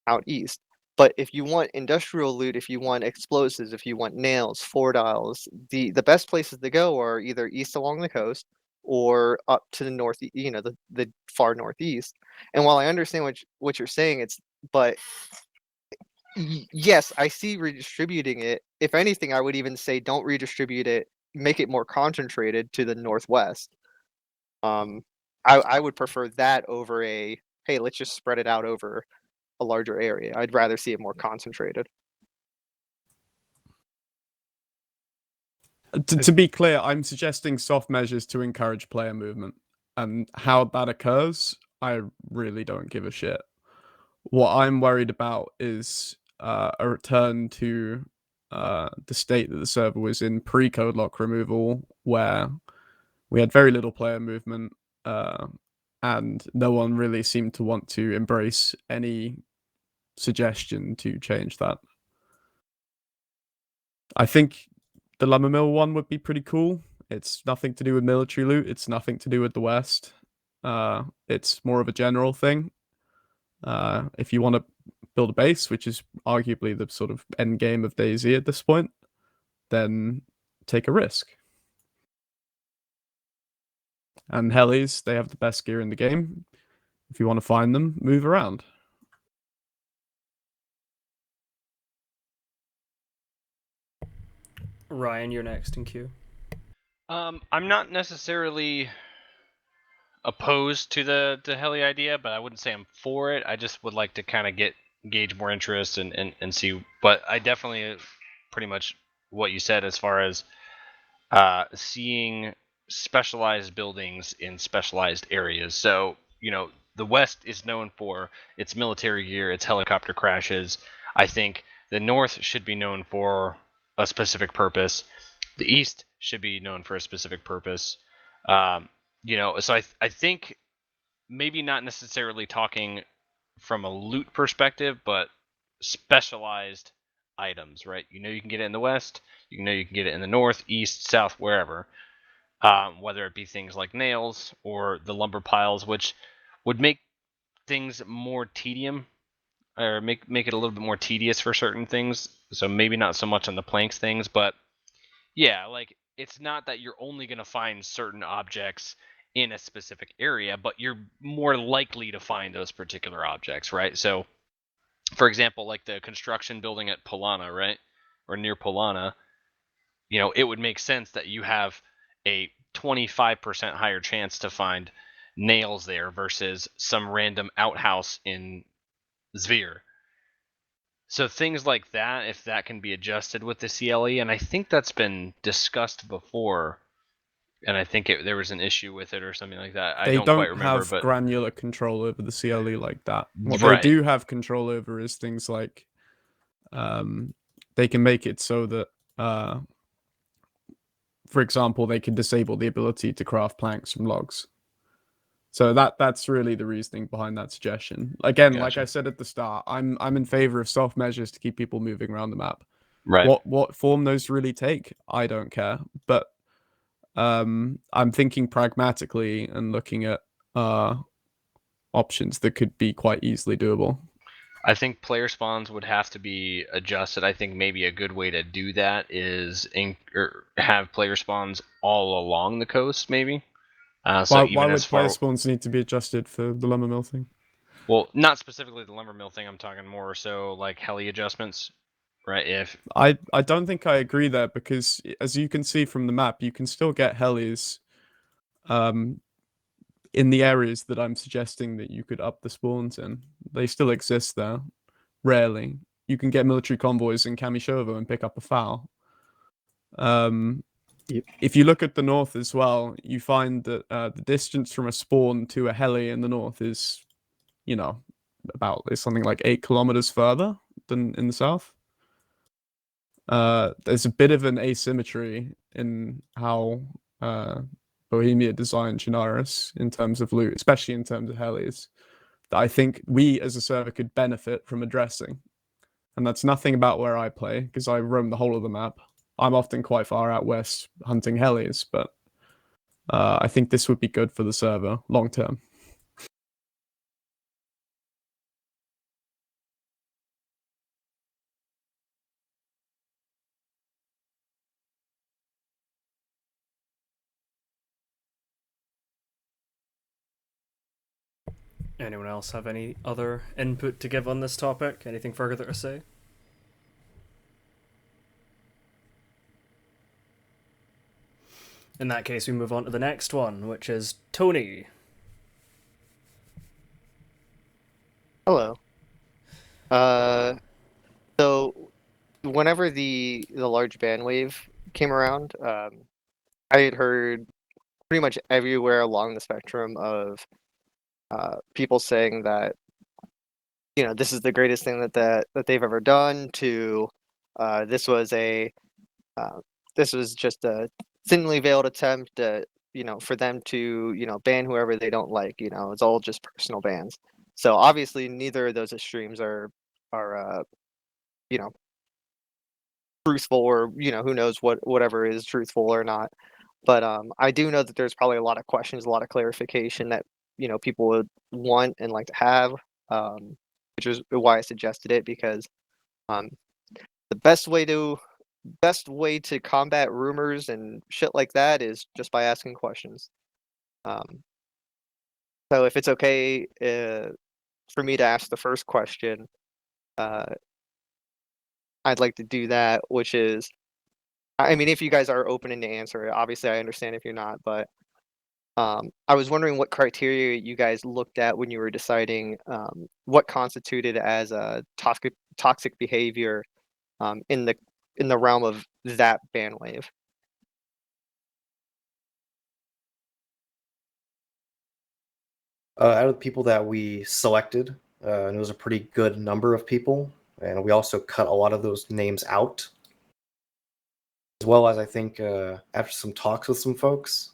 out east. But if you want industrial loot, if you want explosives, if you want nails, fordials, the best places to go are either east along the coast or up to the north, the far northeast. And while I understand what you're saying, yes, I see redistributing it. If anything, I would even say don't redistribute it, make it more concentrated to the northwest. I would prefer that over hey, let's just spread it out over a larger area. I'd rather see it more concentrated. To be clear, I'm suggesting soft measures to encourage player movement. And how that occurs, I really don't give a shit. What I'm worried about is a return to the state that the server was in pre-code lock removal, where we had very little player movement, and no one really seemed to want to embrace any suggestion to change that. I think the Lumber Mill one would be pretty cool. It's nothing to do with military loot. It's nothing to do with the West. It's more of a general thing. If you want to build a base, which is arguably the sort of end game of DayZ at this point, then take a risk. And helis, they have the best gear in the game. If you want to find them, move around. Ryan, you're next in queue. I'm not necessarily opposed to the heli idea, but I wouldn't say I'm for it. I just would like to kind of gauge more interest and see. But I definitely pretty much what you said as far as seeing specialized buildings in specialized areas. So the West is known for its military gear, its helicopter crashes. I think the North should be known for a specific purpose. The East should be known for a specific purpose. So I think maybe not necessarily talking from a loot perspective, but specialized items, right? You can get it in the West, you can get it in the North, East, South, wherever. Whether it be things like nails or the lumber piles, which would make things more tedium, or make it a little bit more tedious for certain things. So maybe not so much on the planks things, but yeah, like it's not that you're only going to find certain objects in a specific area, but you're more likely to find those particular objects, right? So, for example, like the construction building at Polana, right? Or near Polana, it would make sense that you have a 25% higher chance to find nails there versus some random outhouse in Sphere. So things like that, if that can be adjusted with the CLE, and I think that's been discussed before, and I think there was an issue with it or something like that. I They don't quite don't remember, have but granular control over the CLE like that. What Right. they do have control over is things like they can make it so that, for example, they can disable the ability to craft planks from logs. So that's really the reasoning behind that suggestion. Again, like Gotcha. I said at the start, I'm in favor of soft measures to keep people moving around the map. Right. What form those really take, I don't care. But I'm thinking pragmatically and looking at options that could be quite easily doable. I think player spawns would have to be adjusted. I think maybe a good way to do that is have player spawns all along the coast, maybe. So Why even would as far, player spawns need to be adjusted for the lumber mill thing? well, not specifically the lumber mill thing. I'm talking more so like heli adjustments, right? If I don't think I agree there, because as you can see from the map, you can still get helis in the areas that I'm suggesting that you could up the spawns in. They still exist there. Rarely. You can get military convoys in Kamishovo and pick up a foul. If you look at the north as well, you find that the distance from a spawn to a heli in the north is, it's something like 8 kilometers further than in the south. There's a bit of an asymmetry in how Bohemia designed Chernarus in terms of loot, especially in terms of helis, that I think we as a server could benefit from addressing. And that's nothing about where I play, because I roam the whole of the map. I'm often quite far out west hunting helis, but I think this would be good for the server long term. Anyone else have any other input to give on this topic? Anything further to say? In that case, we move on to the next one, which is Tony. Hello. So whenever the large band wave came around, I had heard pretty much everywhere along the spectrum of people saying that, this is the greatest thing that they've ever done, to this was just a thinly veiled attempt for them to ban whoever they don't like. It's all just personal bans. So obviously neither of those extremes are truthful, or who knows whatever is truthful or not. But I do know that there's probably a lot of questions, a lot of clarification that people would want and like to have, which is why I suggested it, because the best way to combat rumors and shit like that is just by asking questions. So if it's okay for me to ask the first question, I'd like to do that, which is, I mean, if you guys are open to answer it, obviously I understand if you're not, but I was wondering what criteria you guys looked at when you were deciding what constituted as a toxic behavior in the realm of that ban wave. Out of the people that we selected, and it was a pretty good number of people, and we also cut a lot of those names out, as well as I think after some talks with some folks,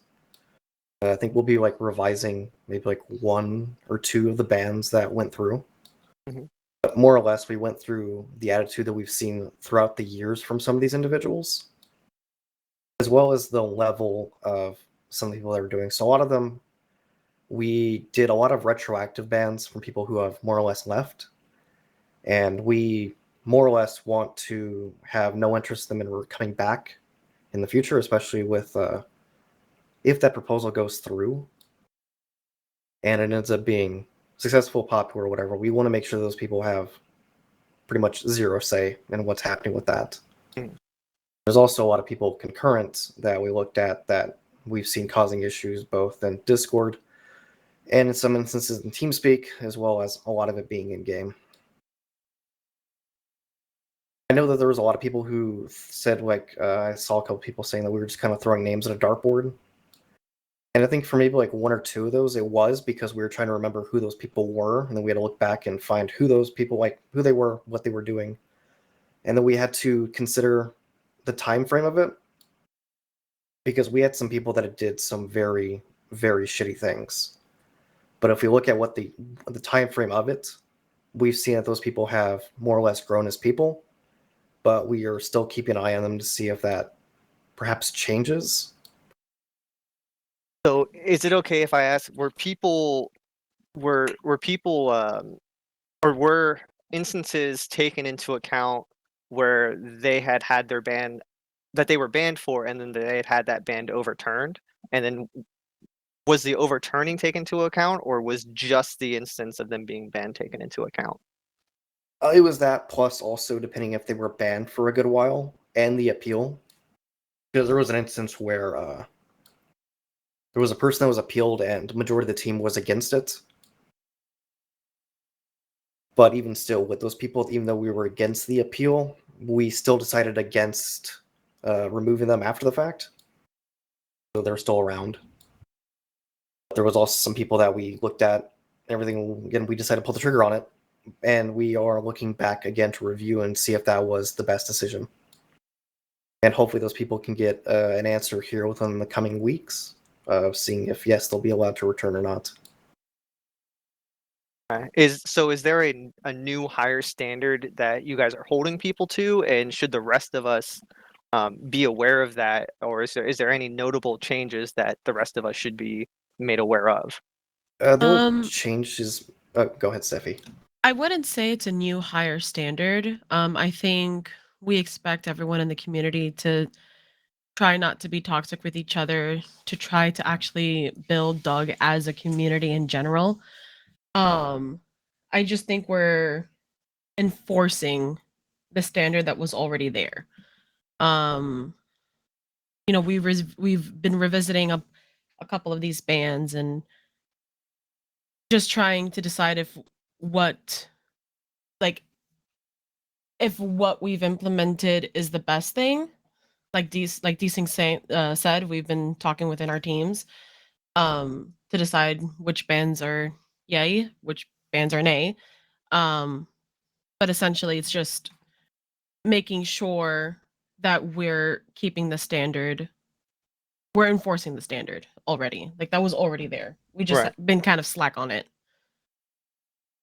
I think we'll be revising maybe 1 or 2 of the bans that went through. Mm-hmm. But more or less, we went through the attitude that we've seen throughout the years from some of these individuals, as well as the level of some of the people that were doing. So a lot of them, we did a lot of retroactive bans from people who have more or less left. And we more or less want to have no interest in them in coming back in the future, especially with if that proposal goes through and it ends up being successful, popular, or whatever. We want to make sure those people have pretty much zero say in what's happening with that. Mm. There's also a lot of people concurrent that we looked at that we've seen causing issues both in Discord and in some instances in TeamSpeak, as well as a lot of it being in game. I know that there was a lot of people who said, like, I saw a couple people saying that we were just kind of throwing names at a dartboard. And I think for maybe like one or two of those, it was because we were trying to remember who those people were, and then we had to look back and find who those people, like who they were, what they were doing, and then we had to consider the time frame of it, because we had some people that did some very, very shitty things. But if we look at what the time frame of it, we've seen that those people have more or less grown as people, but we are still keeping an eye on them to see if that perhaps changes. So, is it okay if I ask, were instances taken into account where they had their ban that they were banned for, and then they had that ban overturned, and then was the overturning taken into account, or was just the instance of them being banned taken into account? It was that, plus also depending if they were banned for a good while, and the appeal. Because there was an instance where there was a person that was appealed, and the majority of the team was against it. But even still, with those people, even though we were against the appeal, we still decided against removing them after the fact. So they're still around. There was also some people that we looked at, everything, again, we decided to pull the trigger on it. And we are looking back again to review and see if that was the best decision. And hopefully those people can get an answer here within the coming weeks of seeing if, yes, they'll be allowed to return or not. Is there a new higher standard that you guys are holding people to, and should the rest of us be aware of that, or is there any notable changes that the rest of us should be made aware of? The change is... go ahead, Steffi. I wouldn't say it's a new higher standard. I think we expect everyone in the community to try not to be toxic with each other, to try to actually build Doug as a community in general. I just think we're enforcing the standard that was already there. You know, we've been revisiting a couple of these bands and just trying to decide if what we've implemented is the best thing. Like Desync said, we've been talking within our teams to decide which bands are yay, which bands are nay. But essentially it's just making sure that we're keeping the standard. We're enforcing the standard already. Like that was already there. We just been kind of slack on it.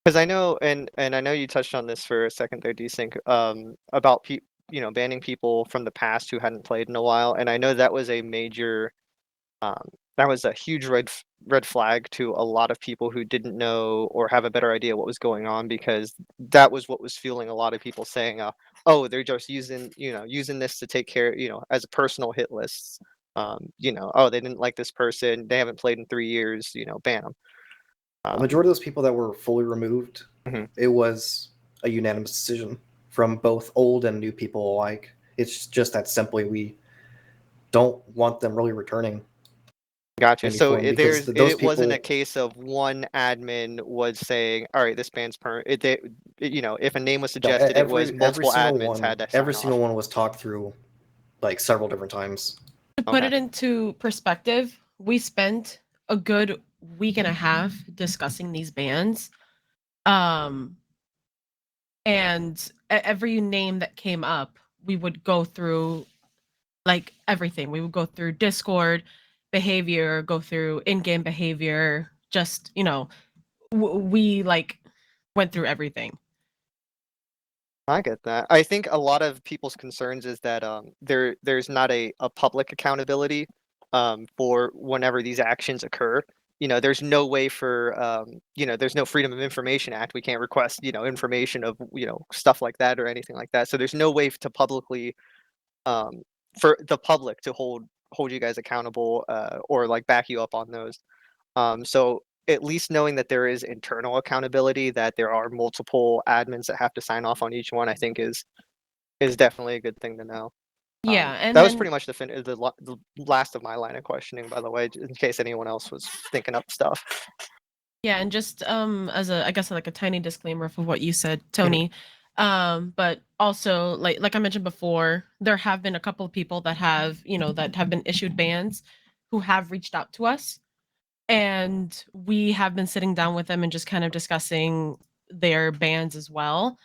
Because I know, and I know you touched on this for a second there, Desync, about banning people from the past who hadn't played in a while, and I know that was a major, that was a huge red flag to a lot of people who didn't know or have a better idea what was going on, because that was what was fueling a lot of people saying, oh, they're just using this to take care, as a personal hit lists, oh, they didn't like this person, they haven't played in 3 years, ban them. The majority of those people that were fully removed, it was a unanimous decision from both old and new people alike. It's just that simply we don't want them really returning. Gotcha. So it wasn't a case of one admin was saying, all right, this band's if a name was suggested, it was multiple admins had to sign every single one was talked through like several different times. To put it into perspective, we spent a good week and a half discussing these bands. And every name that came up, we would go through like everything. We would go through Discord behavior, go through in-game behavior, just, we like went through everything. I get that. I think a lot of people's concerns is that there's not a public accountability for whenever these actions occur. There's no way for there's no Freedom of Information Act. We can't request information of stuff like that or anything like that. So there's no way to publicly for the public to hold you guys accountable or like back you up on those. So at least knowing that there is internal accountability, that there are multiple admins that have to sign off on each one, I think is definitely a good thing to know. Yeah, and that was pretty much the last of my line of questioning, by the way, in case anyone else was thinking up stuff. Yeah, and just as a I guess like a tiny disclaimer for what you said, Tony. But also like I mentioned before, there have been a couple of people that have, that have been issued bans who have reached out to us, and we have been sitting down with them and just kind of discussing their bans as well.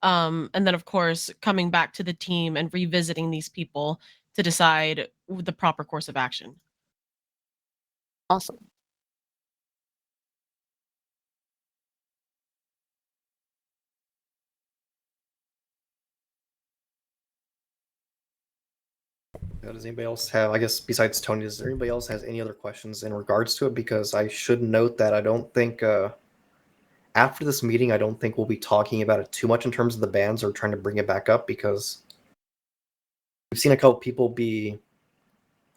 And then of course coming back to the team and revisiting these people to decide the proper course of action. Awesome. Does anybody else have, I guess, besides Tony, does anybody else has any other questions in regards to it? Because I should note that I don't think after this meeting, I don't think we'll be talking about it too much in terms of the bans or trying to bring it back up, because we've seen a couple people be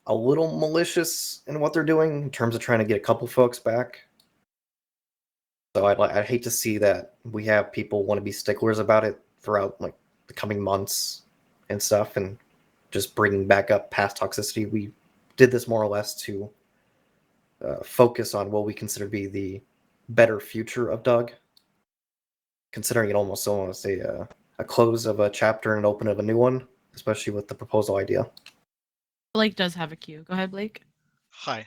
a little malicious in what they're doing in terms of trying to get a couple folks back. So I'd hate to see that we have people want to be sticklers about it throughout like the coming months and stuff, and just bringing back up past toxicity. We did this more or less to focus on what we consider to be the better future of Doug, considering it almost a close of a chapter and an open of a new one, especially with the proposal idea. Blake does have a cue. Go ahead, Blake. Hi.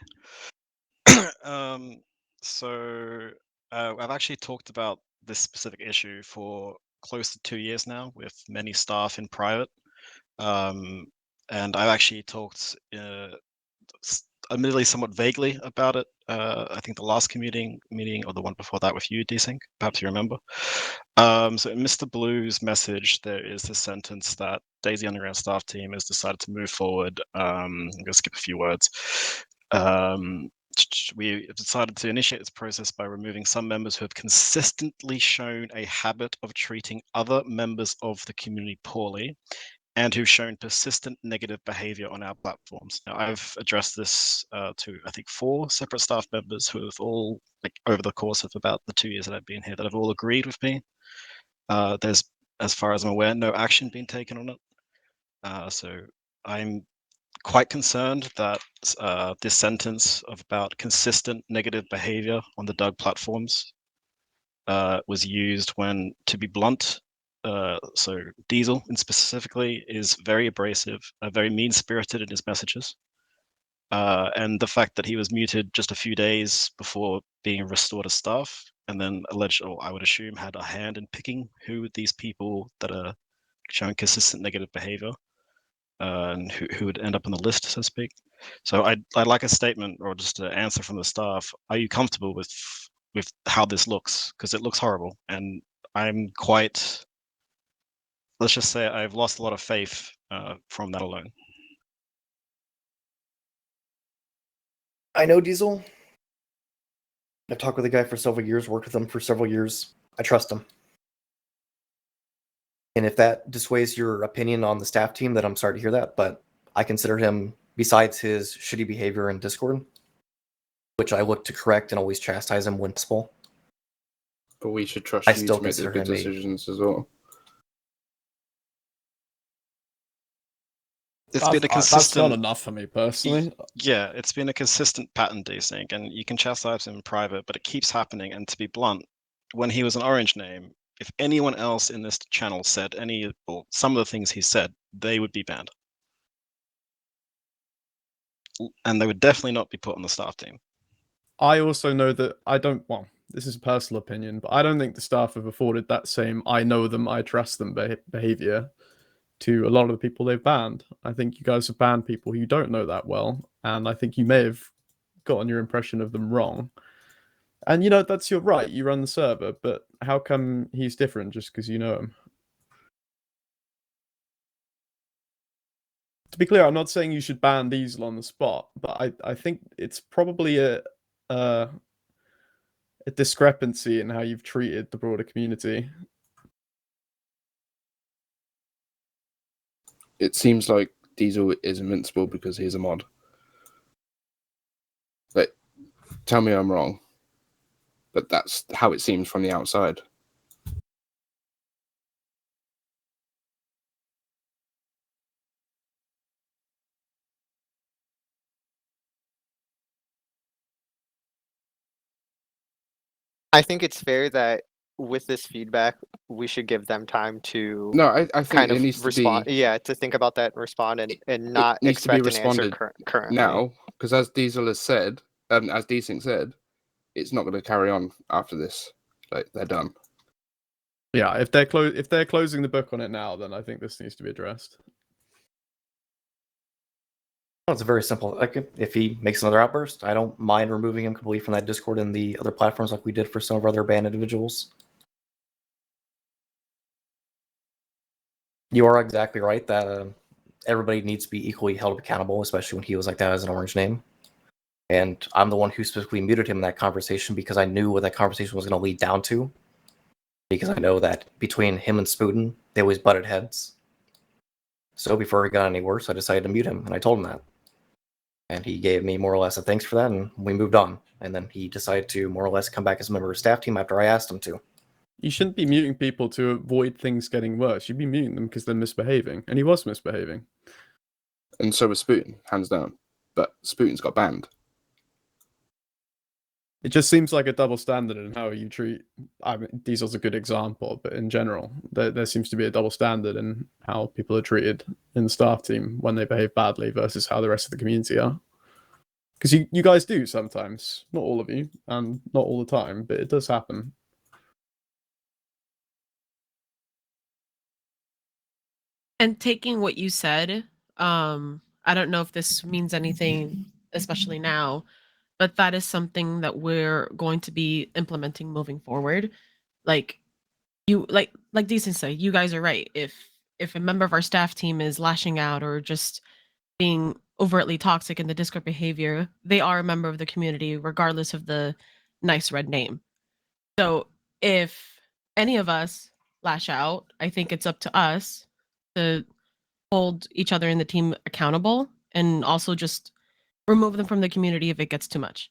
So I've actually talked about this specific issue for close to 2 years now with many staff in private. And I've actually talked admittedly somewhat vaguely about it. I think the last meeting or the one before that with you, Desync, perhaps you remember. So in Mr. Blue's message, there is this sentence that DayZ Underground staff team has decided to move forward. I'm going to skip a few words. We have decided to initiate this process by removing some members who have consistently shown a habit of treating other members of the community poorly, and who've shown persistent negative behavior on our platforms. Now, I've addressed this to, I think, 4 separate staff members who have all, like, over the course of about the 2 years that I've been here, that have all agreed with me. There's, as far as I'm aware, no action being taken on it. So I'm quite concerned that this sentence about consistent negative behavior on the Doug platforms was used when, to be blunt, so Diesel in specifically is very abrasive, very mean-spirited in his messages. And the fact that he was muted just a few days before being restored as staff, and then alleged, or I would assume, had a hand in picking who these people that are showing consistent negative behavior and who would end up on the list, so to speak. So I'd like a statement or just an answer from the staff. Are you comfortable with how this looks? Because it looks horrible, and I'm quite, let's just say I've lost a lot of faith from that alone. I know Diesel. I've talked with the guy for several years, worked with him for several years. I trust him. And if that dissuades your opinion on the staff team, then I'm sorry to hear that, but I consider him, besides his shitty behavior in Discord, which I look to correct and always chastise him when possible. But we should trust I you still to make the consider good him a decisions as well. It's been a That's consistent. not enough for me personally. Yeah, it's been a consistent pattern, Desync, and you can chastise him in private, but it keeps happening. And to be blunt, when he was an orange name, if anyone else in this channel said any or some of the things he said, they would be banned, and they would definitely not be put on the staff team. I also know that I don't, well, this is a personal opinion, but I don't think the staff have afforded that same I know them, I trust them behavior to a lot of the people they've banned. I think you guys have banned people who you don't know that well, and I think you may have gotten your impression of them wrong. And that's your right, you run the server, but how come he's different just because you know him? To be clear, I'm not saying you should ban Diesel on the spot, but I think it's probably a discrepancy in how you've treated the broader community. It seems like Diesel is invincible because he's a mod. Like, tell me I'm wrong, but that's how it seems from the outside. I think it's fair that with this feedback, we should give them time to No, I think kind it of needs to respond. be. Yeah, to think about that and respond, and It not needs to be expect an answer responded currently. now, because as Diesel has said, and as Desync said, it's not going to carry on after this. Like, they're done. Yeah, if they're closing the book on it now, then I think this needs to be addressed. Well, it's very simple. Like if he makes another outburst, I don't mind removing him completely from that Discord and the other platforms, like we did for some of our other banned individuals. You are exactly right that everybody needs to be equally held accountable, especially when he was like that as an orange name. And I'm the one who specifically muted him in that conversation because I knew what that conversation was going to lead down to. Because I know that between him and Spootin, they always butted heads. So before it got any worse, I decided to mute him, and I told him that. And he gave me more or less a thanks for that, and we moved on. And then he decided to more or less come back as a member of his staff team after I asked him to. You shouldn't be muting people to avoid things getting worse. You'd be muting them because they're misbehaving, and he was misbehaving. And so was Spootin, hands down. But Spootin's got banned. It just seems like a double standard in how you treat. I mean, Diesel's a good example, but in general, there seems to be a double standard in how people are treated in the staff team when they behave badly versus how the rest of the community are. Because you guys do sometimes, not all of you, and not all the time, but it does happen. And taking what you said, I don't know if this means anything, especially now, but that is something that we're going to be implementing moving forward. Like Decent say, you guys are right. If a member of our staff team is lashing out or just being overtly toxic in the Discord behavior, they are a member of the community, regardless of the nice red name. So if any of us lash out, I think it's up to us to hold each other in the team accountable and also just remove them from the community if it gets too much.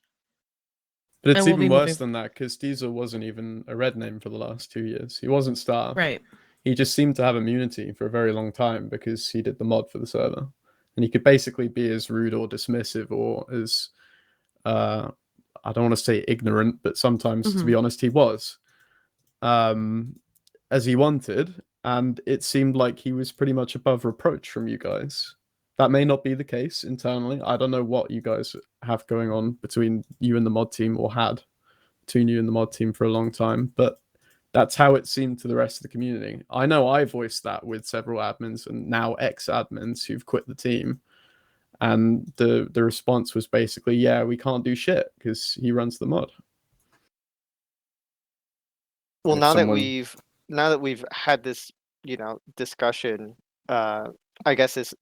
But it's And we'll even be worse moving- than that because Diesel wasn't even a red name for the last 2 years. He wasn't staff. Right. He just seemed to have immunity for a very long time because he did the mod for the server. And he could basically be as rude or dismissive or as, I don't want to say ignorant, but sometimes, to be honest, he was, as he wanted. And it seemed like he was pretty much above reproach from you guys. That may not be the case internally. I don't know what you guys have going on between you and the mod team, or had between you and the mod team for a long time, but that's how it seemed to the rest of the community. I know I voiced that with several admins and now ex-admins who've quit the team. And the response was basically, yeah, we can't do shit because he runs the mod. Well, If now someone- that we've had this, discussion, I guess it's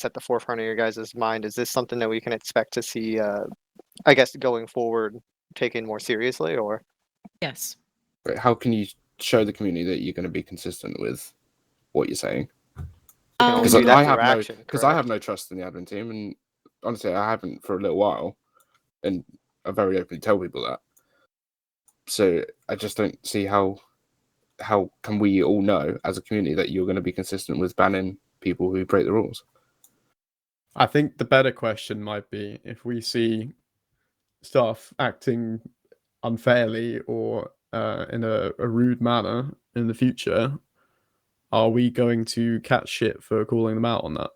at the forefront of your guys' mind. Is this something that we can expect to see, I guess, going forward, taken more seriously, or? Yes. But how can you show the community that you're going to be consistent with what you're saying? only Because do that I through have action, I have no trust in the admin team, and honestly, I haven't for a little while, and I very openly tell people that. So I just don't see how can we all know as a community that you're going to be consistent with banning people who break the rules? I think the better question might be if we see staff acting unfairly or in a rude manner in the future, are we going to catch shit for calling them out on that?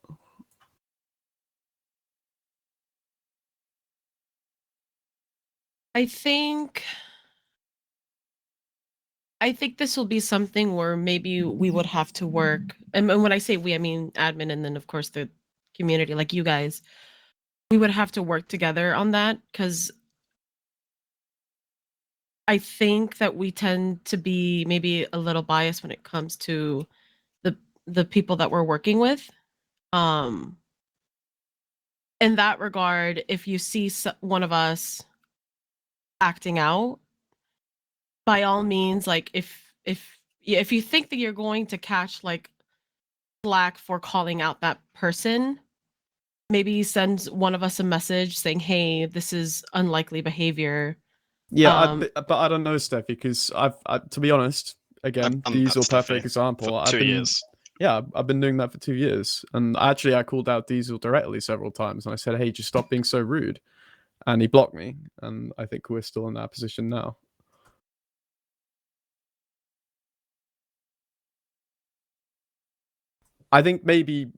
I think this will be something where maybe we would have to work, and when I say we, I mean admin, and then of course the community, like you guys. We would have to work together on that because I think that we tend to be maybe a little biased when it comes to the people that we're working with. In that regard, if you see one of us acting out, by all means, like if you think that you're going to catch like slack for calling out that person, maybe send one of us a message saying, "Hey, this is unlikely behavior." Yeah, but I don't know, Steffi, because I've to be honest, again, done Diesel, that, perfect Steffi, example. for I've 2 been, years. Yeah, I've been doing that for 2 years, and actually, I called out Diesel directly several times, and I said, "Hey, just stop being so rude," and he blocked me, and I think we're still in that position now. I think maybe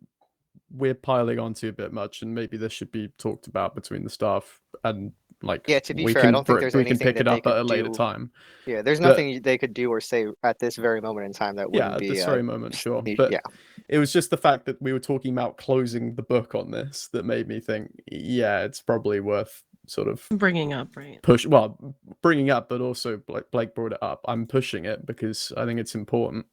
we're piling on to a bit much, and maybe this should be talked about between the staff, and like Yeah, to be we fair, I can don't think there's we can anything pick that it they up at a could later do. time. Yeah, there's But- nothing they could do or say at this very moment in time that Yeah, wouldn't at be. this very moment, sure. need- But yeah. it was just the fact that we were talking about closing the book on this that made me think, yeah, it's probably worth sort of bringing up, right? Bringing up, but also Blake brought it up. I'm pushing it because I think it's important.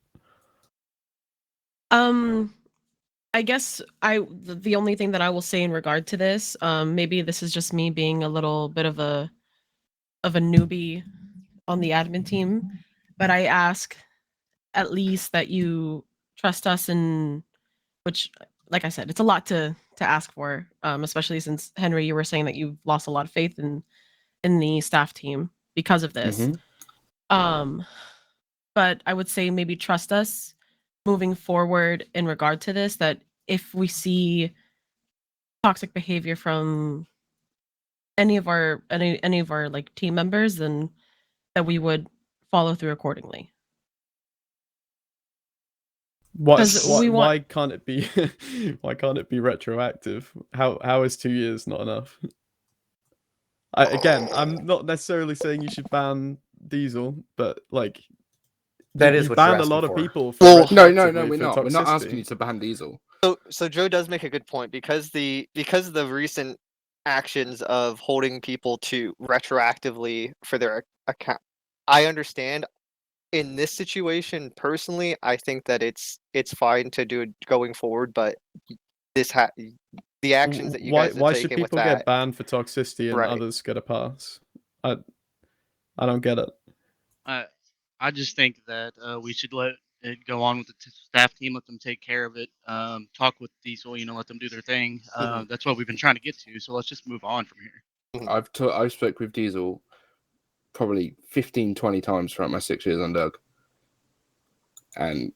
I guess the only thing that I will say in regard to this, maybe this is just me being a little bit of a newbie on the admin team, but I ask at least that you trust us, in which, like I said, it's a lot to ask for, especially since Henry, you were saying that you've lost a lot of faith in the staff team because of this. But I would say maybe trust us moving forward in regard to this, that if we see toxic behavior from any of our like team members, then that we would follow through accordingly. Why can't it be why can't it be retroactive? How is 2 years not enough? I'm not necessarily saying you should ban Diesel, but like That is you what banned you're a lot asking of for. people. No, we're retroactively not. for We're not asking toxicity. you to ban Diesel. So Joe does make a good point, because the recent actions of holding people to retroactively for their account. I understand. In this situation, personally, I think that it's fine to do it going forward, but the actions that you guys have Why taken should with people that, get banned for toxicity and Right. others get a pass? I don't get it. I just think that we should let it go on with the staff team, let them take care of it. Talk with Diesel, let them do their thing. That's what we've been trying to get to. So let's just move on from here. I've spoke with Diesel probably 15, 20 times throughout my 6 years on Doug, and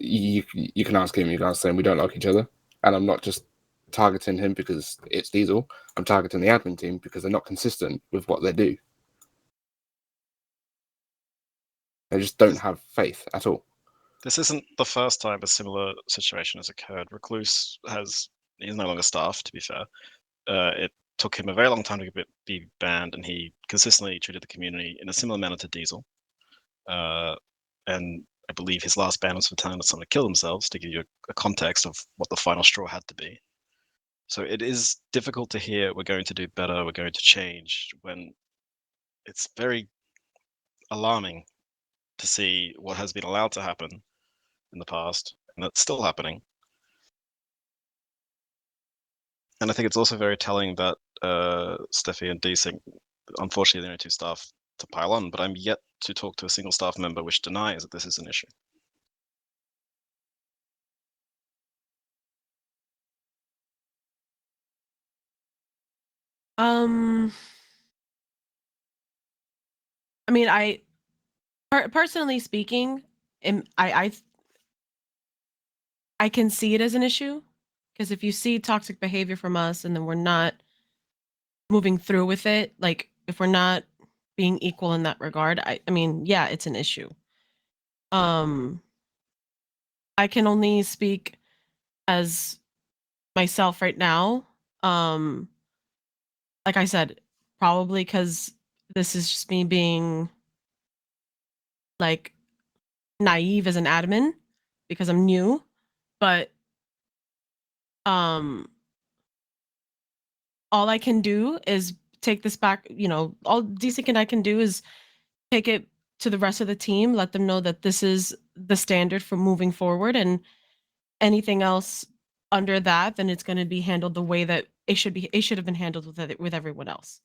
you can ask him. You can ask them. We don't like each other, and I'm not just targeting him because it's Diesel. I'm targeting the admin team because they're not consistent with what they do. They just don't have faith at all. This isn't the first time a similar situation has occurred. Recluse he's no longer staff, to be fair. It took him a very long time to be banned, and he consistently treated the community in a similar manner to Diesel. And I believe his last ban was for telling someone to kill themselves, to give you a context of what the final straw had to be. So it is difficult to hear we're going to do better, we're going to change, when it's very alarming to see what has been allowed to happen in the past, and that's still happening. And I think it's also very telling that Steffi and Desync, unfortunately, they're only two staff to pile on, but I'm yet to talk to a single staff member which denies that this is an issue. I mean, personally speaking, I can see it as an issue, because if you see toxic behavior from us and then we're not moving through with it, like if we're not being equal in that regard, I mean, yeah, it's an issue. I can only speak as myself right now. Like I said, probably because this is just me being like naive as an admin because I'm new, but all I can do is take this back, all Desync and I can do is take it to the rest of the team, let them know that this is the standard for moving forward, and anything else under that, then it's going to be handled the way that it should be. It should have been handled with everyone else.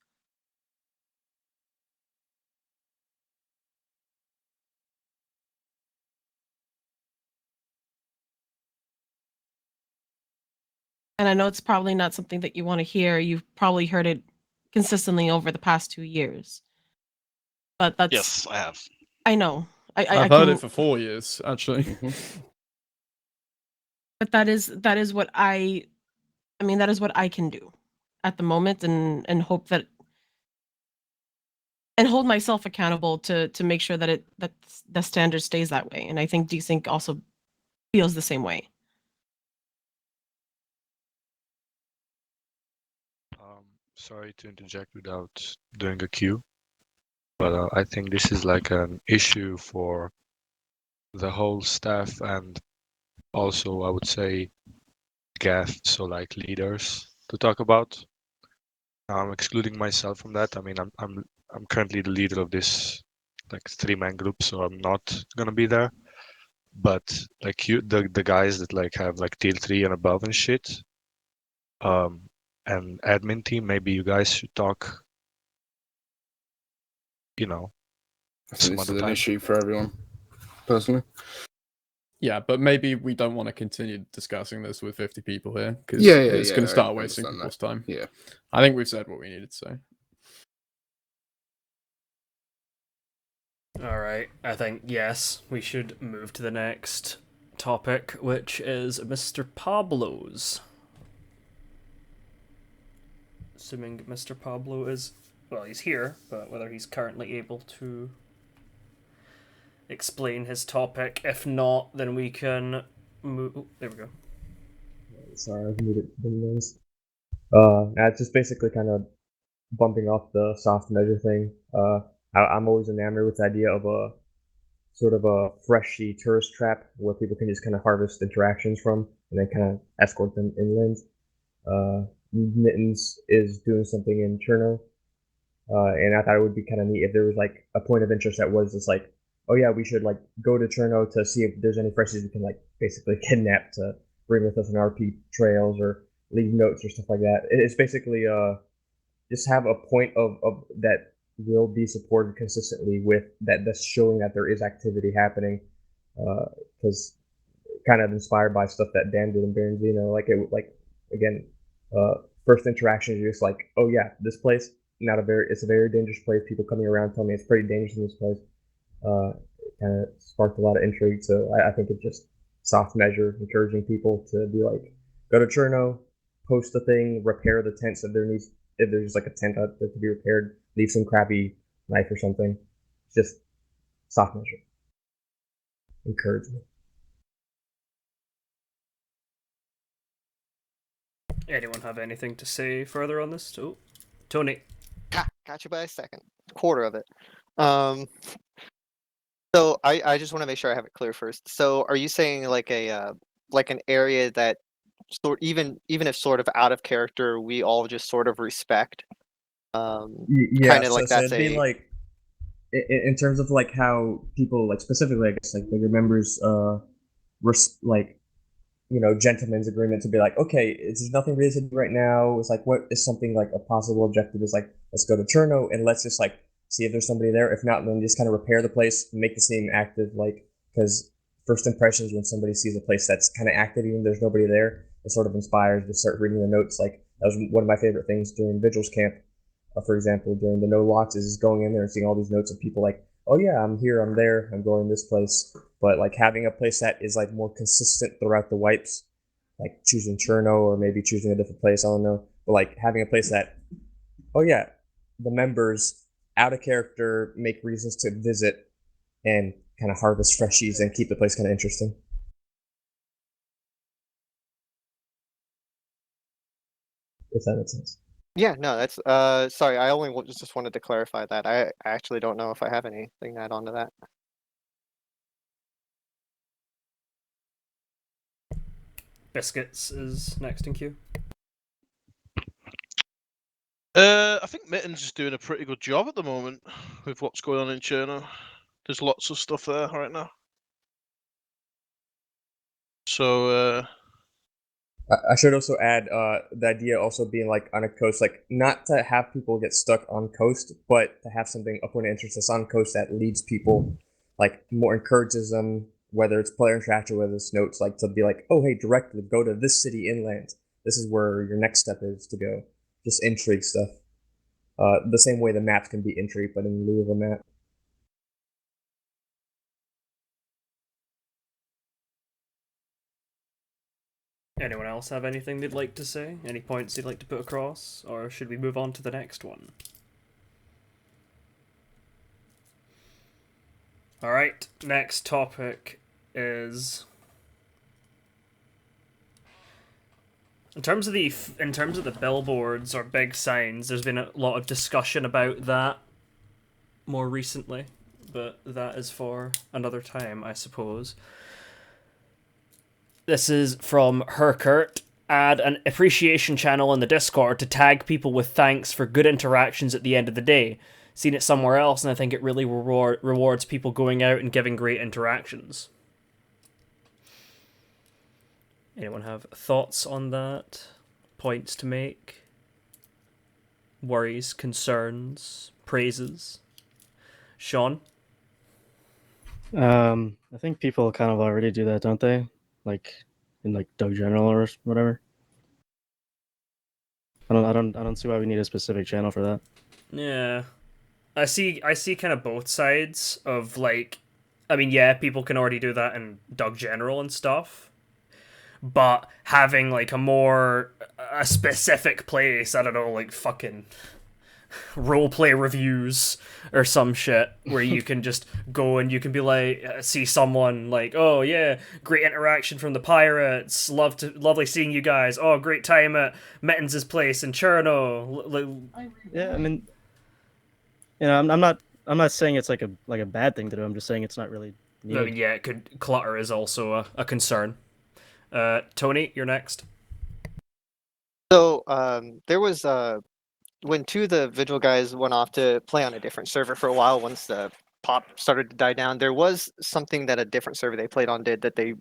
And I know it's probably not something that you want to hear. You've probably heard it consistently over the past 2 years. But that's Yes, I have. I know. I've heard it for 4 years, actually. But that is what that is what I can do at the moment, and hope that, and hold myself accountable to make sure that that the standard stays that way. And I think Desync also feels the same way. Sorry to interject without doing a queue, but I think this is like an issue for the whole staff and also I would say GAF, so like leaders to talk about. I'm excluding myself from that. I mean, I'm currently the leader of this like 3-man group, so I'm not gonna be there. But like the guys that like have like tier 3 and above and shit, and admin team, maybe you guys should talk. You know, I some think this other is an time. issue for everyone, personally. Yeah, but maybe we don't want to continue discussing this with 50 people here because Yeah, it's going to I start wasting understand people's that. time. Yeah. I think we've said what we needed to say. Alright, I think, yes, we should move to the next topic, which is Mr. Pablo's. Assuming Mr. Pablo is, well, he's here, but whether he's currently able to explain his topic. If not, then we can move. Oh, there we go. Sorry, I was muted. It's just basically kind of bumping off the soft measure thing. I'm always enamored with the idea of a sort of a freshy tourist trap where people can just kind of harvest interactions from and then kind of escort them inland. Mittens is doing something in Cherno, and I thought it would be kind of neat if there was like a point of interest that was just like, oh yeah, we should like go to Cherno to see if there's any freshies we can like basically kidnap to bring with us on RP trails or leave notes or stuff like that. It's basically just have a point of that will be supported consistently with that's showing that there is activity happening, because kind of inspired by stuff that Dan did in Baronzino. Again, first interaction is just like, oh yeah, this place it's a very dangerous place. People coming around tell me it's pretty dangerous in this place. It kind of sparked a lot of intrigue. So I think it's just soft measure, encouraging people to be like, go to Cherno, post the thing, repair the tents if there's just like a tent out there to be repaired, leave some crappy knife or something. Just soft measure. Encouragement. Anyone have anything to say further on this? Oh, Tony. Got you by a second. Quarter of it. So I just want to make sure I have it clear first. So are you saying like like an area that even if sort of out of character, we all just sort of respect? Yeah, Kind of like so that's it'd be like in terms of like how people like specifically, I guess, like your members like, you know, gentlemen's agreement to be like, okay, there's nothing really to do right now. It's like, what is something like a possible objective is like, let's go to Cherno and let's just like see if there's somebody there. If not, then just kind of repair the place, make the scene active, like, because first impressions when somebody sees a place that's kind of active, even there's nobody there, it sort of inspires to start reading the notes. Like that was one of my favorite things during Vigils Camp, for example, during the no locks, is going in there and seeing all these notes of people like, oh yeah, I'm here, I'm there, I'm going this place. But like having a place that is like more consistent throughout the wipes, like choosing Cherno or maybe choosing a different place, I don't know. But like having a place that, oh yeah, the members out of character make reasons to visit and kind of harvest freshies and keep the place kind of interesting. If that makes sense. Yeah, no, that's sorry, I only just wanted to clarify that. I actually don't know if I have anything to add on to that. Biscuits is next in queue. I think Mittens is doing a pretty good job at the moment with what's going on in Cherno. There's lots of stuff there right now. So I should also add the idea also being like on a coast, like not to have people get stuck on coast, but to have something a point of interest that's on coast that leads people, like more encourages them, whether it's player interaction, whether it's notes, like to be like, oh hey, directly go to this city inland. This is where your next step is to go. Just intrigue stuff. The same way the maps can be intrigue, but in lieu of a map. Anyone else have anything they'd like to say? Any points they'd like to put across? Or should we move on to the next one? Alright, next topic is In terms of the billboards or big signs, there's been a lot of discussion about that more recently, but that is for another time, I suppose. This is from Herkert. Add an appreciation channel in the Discord to tag people with thanks for good interactions at the end of the day. Seen it somewhere else, and I think it really rewards people going out and giving great interactions. Anyone have thoughts on that? Points to make? Worries, concerns, praises? Sean? I think people kind of already do that, don't they? Like in like Doug General or whatever. I don't see why we need a specific channel for that. Yeah. I see kind of both sides of like, I mean, yeah, people can already do that in Doug General and stuff, but having like a specific place, I don't know, like fucking roleplay reviews or some shit where you can just go and you can be like, see someone like, oh yeah, great interaction from the pirates, lovely seeing you guys, oh great time at Mittens' place in Cherno. Yeah, I mean, you know, I'm not saying it's like a bad thing to do. I'm just saying it's not really needed. I mean, yeah, clutter is also a concern. Tony, you're next. So there was when two of the Vigil guys went off to play on a different server for a while once the pop started to die down, there was something that a different server they played on did that they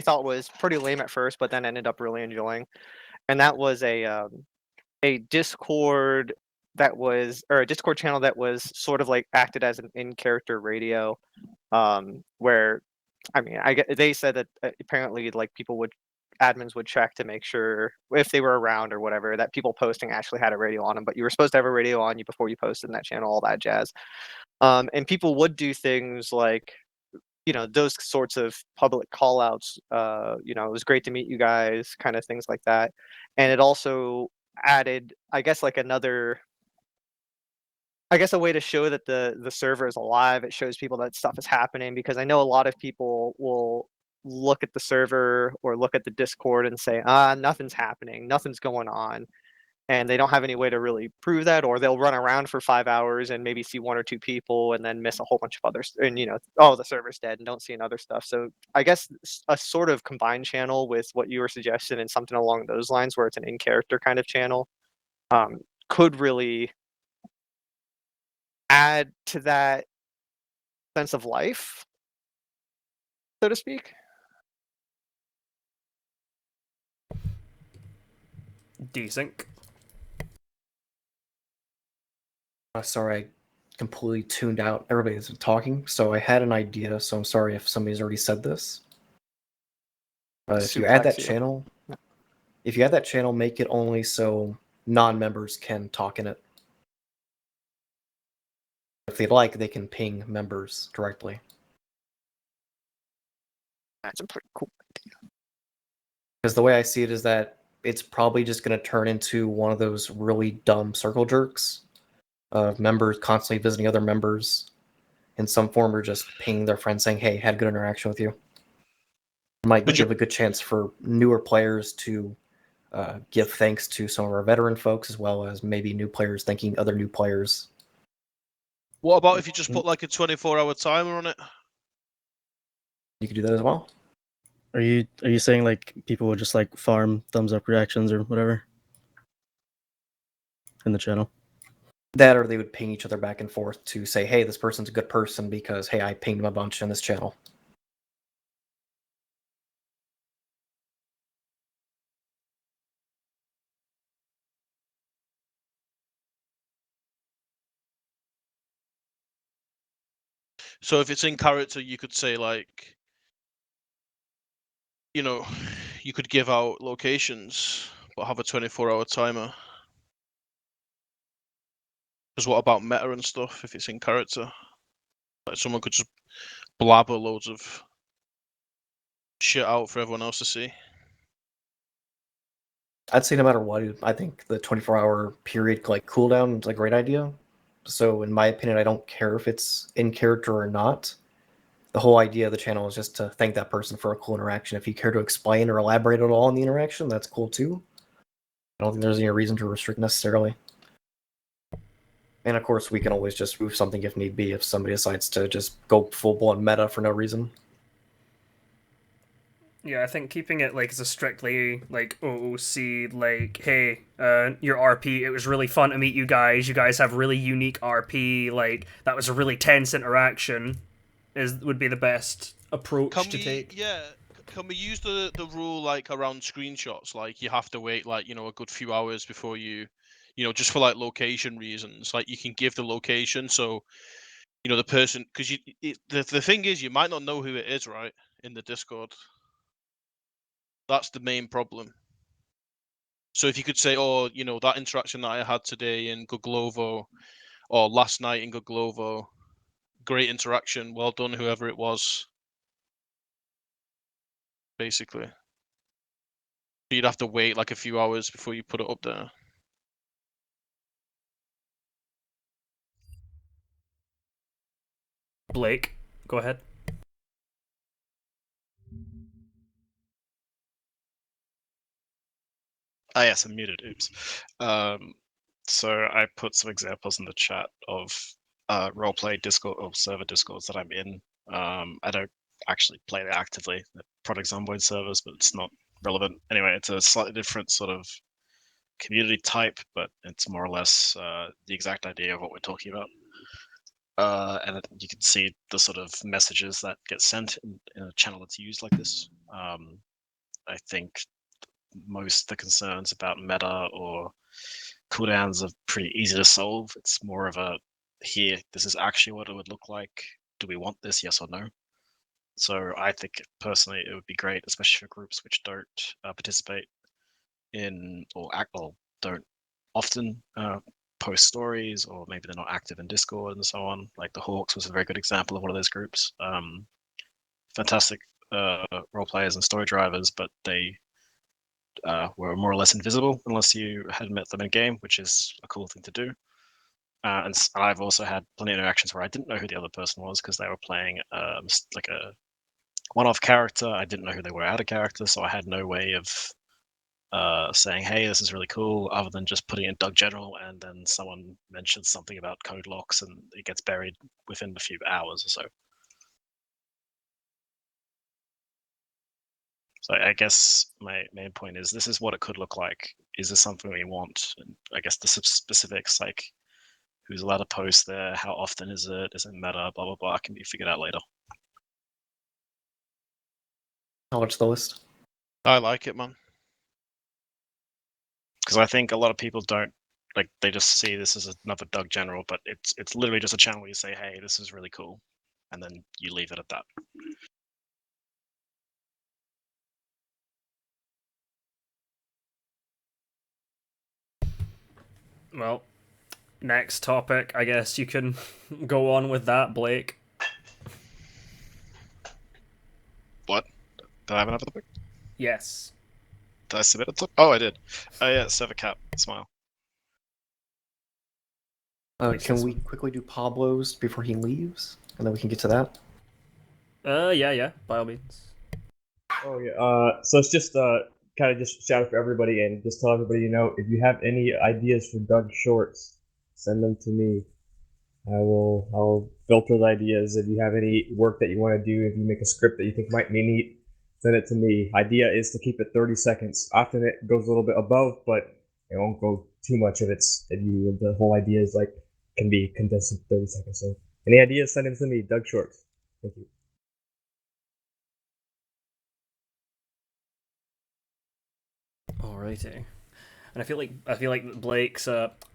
thought was pretty lame at first, but then ended up really enjoying. And that was a Discord or a Discord channel that was sort of like acted as an in-character radio, where I mean, they said that apparently like admins would check to make sure if they were around or whatever that people posting actually had a radio on them, but you were supposed to have a radio on you before you posted in that channel, all that jazz. And people would do things like, you know, those sorts of public call outs, you know, it was great to meet you guys, kind of things like that. And it also added, I guess, like a way to show that the server is alive. It shows people that stuff is happening, because I know a lot of people will look at the server or look at the Discord and say, nothing's happening, nothing's going on. And they don't have any way to really prove that, or they'll run around for 5 hours and maybe see one or two people and then miss a whole bunch of others. And, you know, oh, the server's dead, and don't see another stuff. So I guess a sort of combined channel with what you were suggesting and something along those lines where it's an in-character kind of channel could really add to that sense of life, so to speak. Desync. Sorry, I completely tuned out. Everybody's been talking, so I had an idea. So I'm sorry if somebody's already said this. If you add that channel, make it only so non-members can talk in it. If they'd like, they can ping members directly. That's a pretty cool idea. Because the way I see it is that it's probably just going to turn into one of those really dumb circle jerks of members constantly visiting other members in some form, or just pinging their friends saying, hey, had a good interaction with you. It might give a good chance for newer players to give thanks to some of our veteran folks, as well as maybe new players thanking other new players. What about if you just put like a 24-hour timer on it? You could do that as well. Are you saying like people would just like farm thumbs up reactions or whatever in the channel? That, or they would ping each other back and forth to say, hey, this person's a good person because, hey, I pinged them a bunch in this channel. So if it's in character, you could say like, you know, you could give out locations, but have a 24-hour timer. Because what about meta and stuff if it's in character? Like someone could just blabber loads of shit out for everyone else to see. I'd say no matter what, I think the 24-hour period like cooldown is a great idea. So in my opinion, I don't care if it's in character or not. the whole idea of the channel is just to thank that person for a cool interaction. If you care to explain or elaborate at all on the interaction, that's cool too. I don't think there's any reason to restrict necessarily. And of course, we can always just move something if need be, if somebody decides to just go full-blown meta for no reason. Yeah, I think keeping it like as a strictly like OOC, like, hey, your RP, it was really fun to meet you guys. You guys have really unique RP. Like, that was a really tense interaction. Would be the best approach to take. Yeah, can we use the rule like around screenshots? Like, you have to wait like a good few hours before you just for like location reasons. Like, you can give the location, so the person, because the thing is, you might not know who it is, right, in the Discord. That's the main problem. So if you could say, oh, that interaction that I had today in Guglovo, or last night in Guglovo, great interaction, well done, whoever it was. Basically. You'd have to wait like a few hours before you put it up there. Blake, go ahead. Ah, yes, I'm muted. Oops. So I put some examples in the chat of roleplay Discord or server Discords that I'm in. I don't actually play it actively. They're Project Zomboid servers, but it's not relevant. Anyway, it's a slightly different sort of community type, but it's more or less the exact idea of what we're talking about. And you can see the sort of messages that get sent in a channel that's used like this. I think most of the concerns about meta or cooldowns are pretty easy to solve. It's more of a, here, this is actually what it would look like. Do we want this, yes or no? So I think personally it would be great, especially for groups which don't participate in or don't often post stories, or maybe they're not active in Discord and so on. Like the Hawks was a very good example of one of those groups. Fantastic role players and story drivers, but they were more or less invisible unless you had met them in game, which is a cool thing to do. And I've also had plenty of interactions where I didn't know who the other person was because they were playing like a one-off character. I didn't know who they were out of character, so I had no way of saying, hey, this is really cool, other than just putting in Doug General, and then someone mentions something about code locks and it gets buried within a few hours or so. So I guess my main point is this is what it could look like. Is this something we want? And I guess the specifics, like who's allowed to post there, how often is it meta, blah, blah, blah, can be figured out later. I'll watch the list. I like it, man. Because I think a lot of people don't, like, they just see this as another Doug General, but it's literally just a channel where you say, hey, this is really cool, and then you leave it at that. Well, next topic, I guess you can go on with that, Blake. What? Did I have another topic? Yes. Did I submit a topic? Oh, I did. Oh, yeah, server cap. Smile. Can we quickly do Pablo's before he leaves? And then we can get to that? Yeah, by all means. Oh yeah. So it's just kind of just shout out for everybody and just tell everybody, if you have any ideas for Doug shorts, send them to me. I'll filter the ideas. If you have any work that you want to do, if you make a script that you think might be neat, send it to me. Idea is to keep it 30 seconds. Often it goes a little bit above, but it won't go too much if the whole idea is can be condensed in 30 seconds. So any ideas, send them to me, Doug Shorts. Thank you. Alrighty. And I feel like Blake's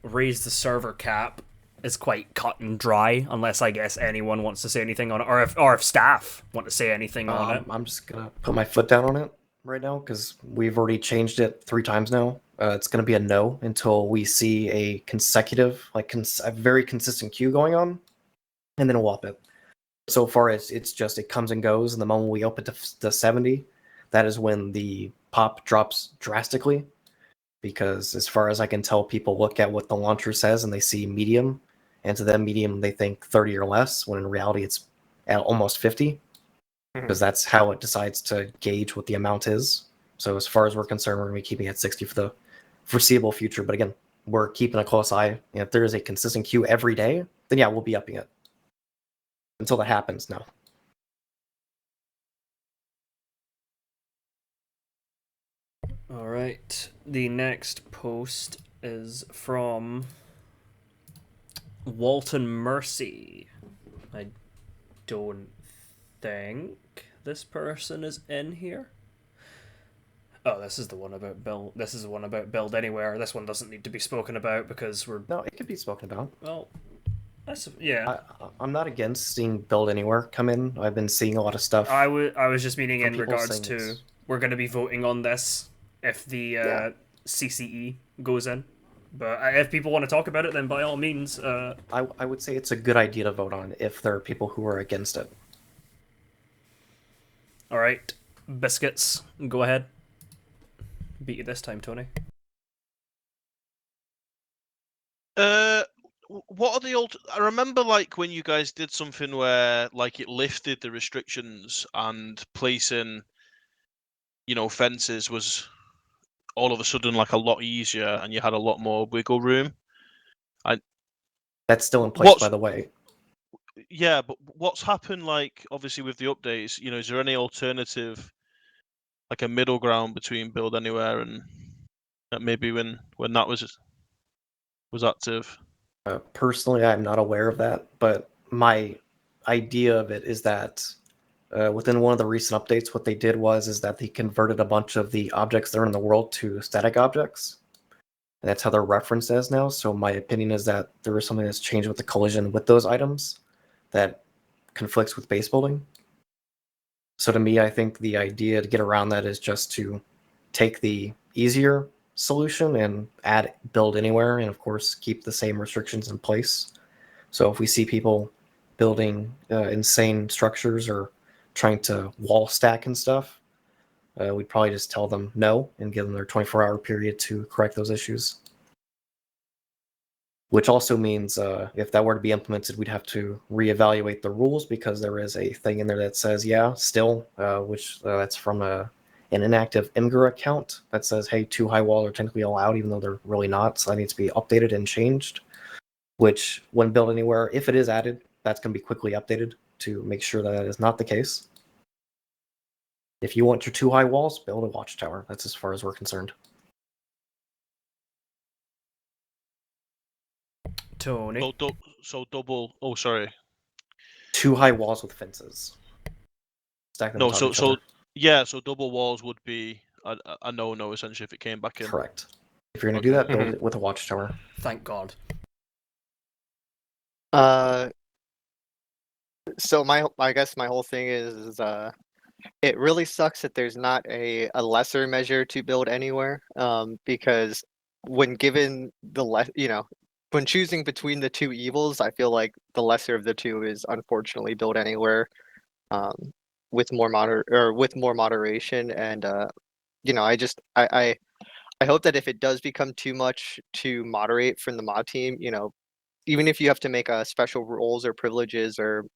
raise the server cap is quite cut and dry, unless I guess anyone wants to say anything on it, or if staff want to say anything on it. I'm just gonna put my foot down on it right now because we've already changed it 3 times now. It's gonna be a no until we see a consecutive, a very consistent queue going on, and then we'll up it. So far, it's just it comes and goes, and the moment we open to 70, that is when the pop drops drastically. Because as far as I can tell, people look at what the launcher says and they see medium, and to them medium they think 30 or less, when in reality it's at almost 50. because that's how it decides to gauge what the amount is. So as far as we're concerned, we're going to be keeping it at 60 for the foreseeable future. But again, we're keeping a close eye. And if there is a consistent queue every day, then yeah, we'll be upping it. Until that happens, no. All right. The next post is from Walton Mercy. I don't think this person is in here. Oh, this is the one about build. This is the one about build anywhere. This one doesn't need to be spoken about because we're. No, it could be spoken about. Well, yeah. I'm not against seeing build anywhere come in. I've been seeing a lot of stuff. I was just meaning from in people regards saying to it's- we're going to be voting on this if the CCE goes in. But if people want to talk about it, then by all means. I would say it's a good idea to vote on if there are people who are against it. All right, biscuits, go ahead. Beat you this time, Tony. What are the old? I remember like when you guys did something where like it lifted the restrictions and placing, fences was all of a sudden like a lot easier and you had a lot more wiggle room. That's still in place, by the way. Yeah, but what's happened? Like obviously with the updates, is there any alternative, like a middle ground between build anywhere and maybe when that was active? Personally, I'm not aware of that, but my idea of it is that within one of the recent updates, what they did is that they converted a bunch of the objects that are in the world to static objects. And that's how they're referenced as now. So my opinion is that there is something that's changed with the collision with those items that conflicts with base building. So to me, I think the idea to get around that is just to take the easier solution and add build anywhere, and of course keep the same restrictions in place. So if we see people building insane structures or trying to wall stack and stuff, we'd probably just tell them no and give them their 24-hour period to correct those issues. Which also means if that were to be implemented, we'd have to reevaluate the rules because there is a thing in there that says, that's from an inactive Imgur account that says, hey, 2 high walls are technically allowed, even though they're really not. So that needs to be updated and changed, which when built anywhere, if it is added, that's going to be quickly updated to make sure that is not the case. If you want your 2 high walls, build a watchtower. That's as far as we're concerned. Tony. So double. Oh, sorry. 2 high walls with fences. Stack them No, on top of each other. so double walls would be a no essentially if it came back in. Correct. If you're gonna do that, build it with a watchtower. Thank God. So I guess my whole thing is it really sucks that there's not a lesser measure to build anywhere. Because when given when choosing between the 2 evils, I feel like the lesser of the 2 is unfortunately build anywhere, with more moderation. And I hope that if it does become too much to moderate from the mod team, even if you have to make special rules or privileges or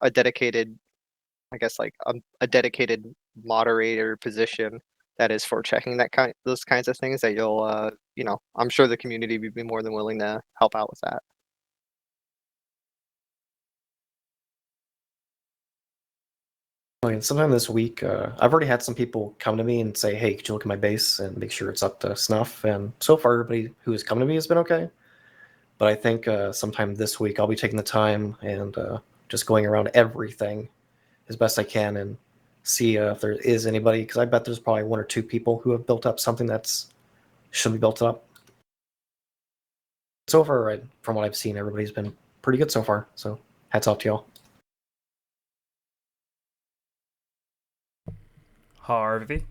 a dedicated, I guess like a dedicated moderator position that is for checking those kinds of things, that you'll I'm sure the community would be more than willing to help out with that. And sometime this week, I've already had some people come to me and say, hey, could you look at my base and make sure it's up to snuff? And so far, everybody who has come to me has been okay. But I think sometime this week, I'll be taking the time and just going around everything as best I can and see if there is anybody, because I bet there's probably 1 or 2 people who have built up something that's should be built up. So far, from what I've seen, everybody's been pretty good so far. So hats off to y'all. Harvey.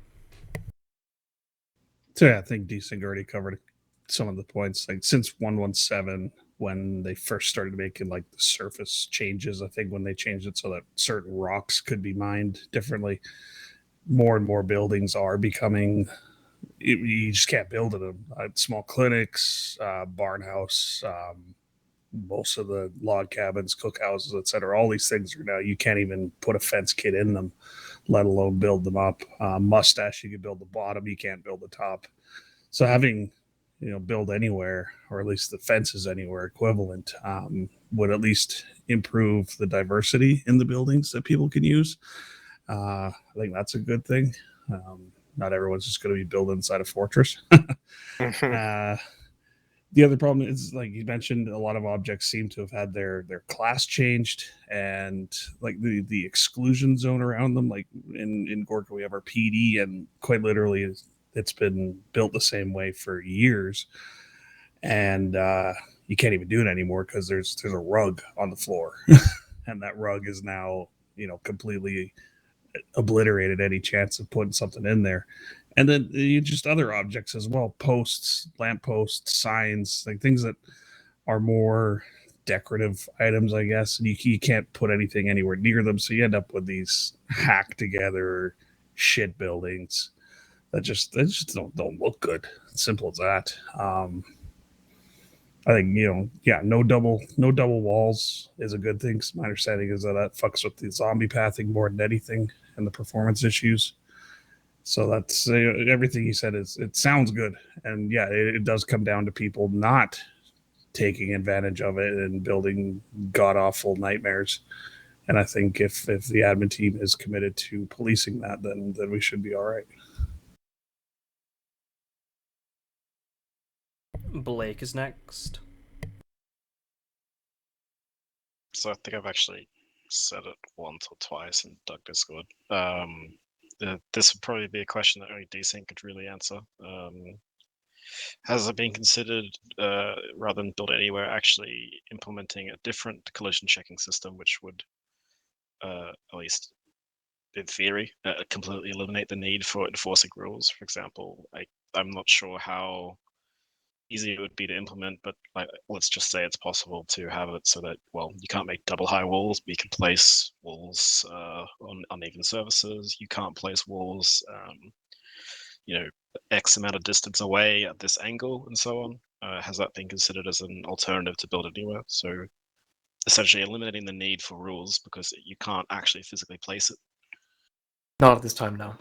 So yeah, I think Decent already covered some of the points. Like since 1.17, when they first started making like the surface changes, I think when they changed it so that certain rocks could be mined differently, more and more buildings are becoming. You just can't build in them. Small clinics, barn house, most of the log cabins, cookhouses, etc. All these things are now you can't even put a fence kit in them, let alone build them up. Mustache, you can build the bottom, you can't build the top. So having build anywhere, or at least the fences anywhere equivalent, would at least improve the diversity in the buildings that people can use. I think that's a good thing. Not everyone's just going to be building inside a fortress. The other problem is, like you mentioned, a lot of objects seem to have had their class changed, and like the exclusion zone around them. Like in Gorka, we have our PD, and quite literally, it's been built the same way for years, and you can't even do it anymore because there's a rug on the floor, and that rug is now completely obliterated any chance of putting something in there. And then just other objects as well, posts, lampposts, signs, like things that are more decorative items, I guess. And you can't put anything anywhere near them, so you end up with these hacked together shit buildings that just don't look good. Simple as that. I think no double walls is a good thing. My understanding is that fucks with the zombie pathing more than anything and the performance issues. So that's everything he said. It sounds good, and yeah, it does come down to people not taking advantage of it and building god awful nightmares. And I think if the admin team is committed to policing that, then we should be all right. Blake is next. So I think I've actually said it once or twice in Doug Discord. This would probably be a question that only Desync could really answer. Has it been considered, rather than Build Anywhere, actually implementing a different collision checking system, which would, at least in theory, completely eliminate the need for enforcing rules? For example, I'm not sure how easy it would be to implement, but let's just say it's possible to have it so that, well, you can't make double high walls, but you can place walls on uneven surfaces. You can't place walls, X amount of distance away at this angle, and so on. Has that been considered as an alternative to Build Anywhere? So essentially eliminating the need for rules because you can't actually physically place it. Not at this time, no.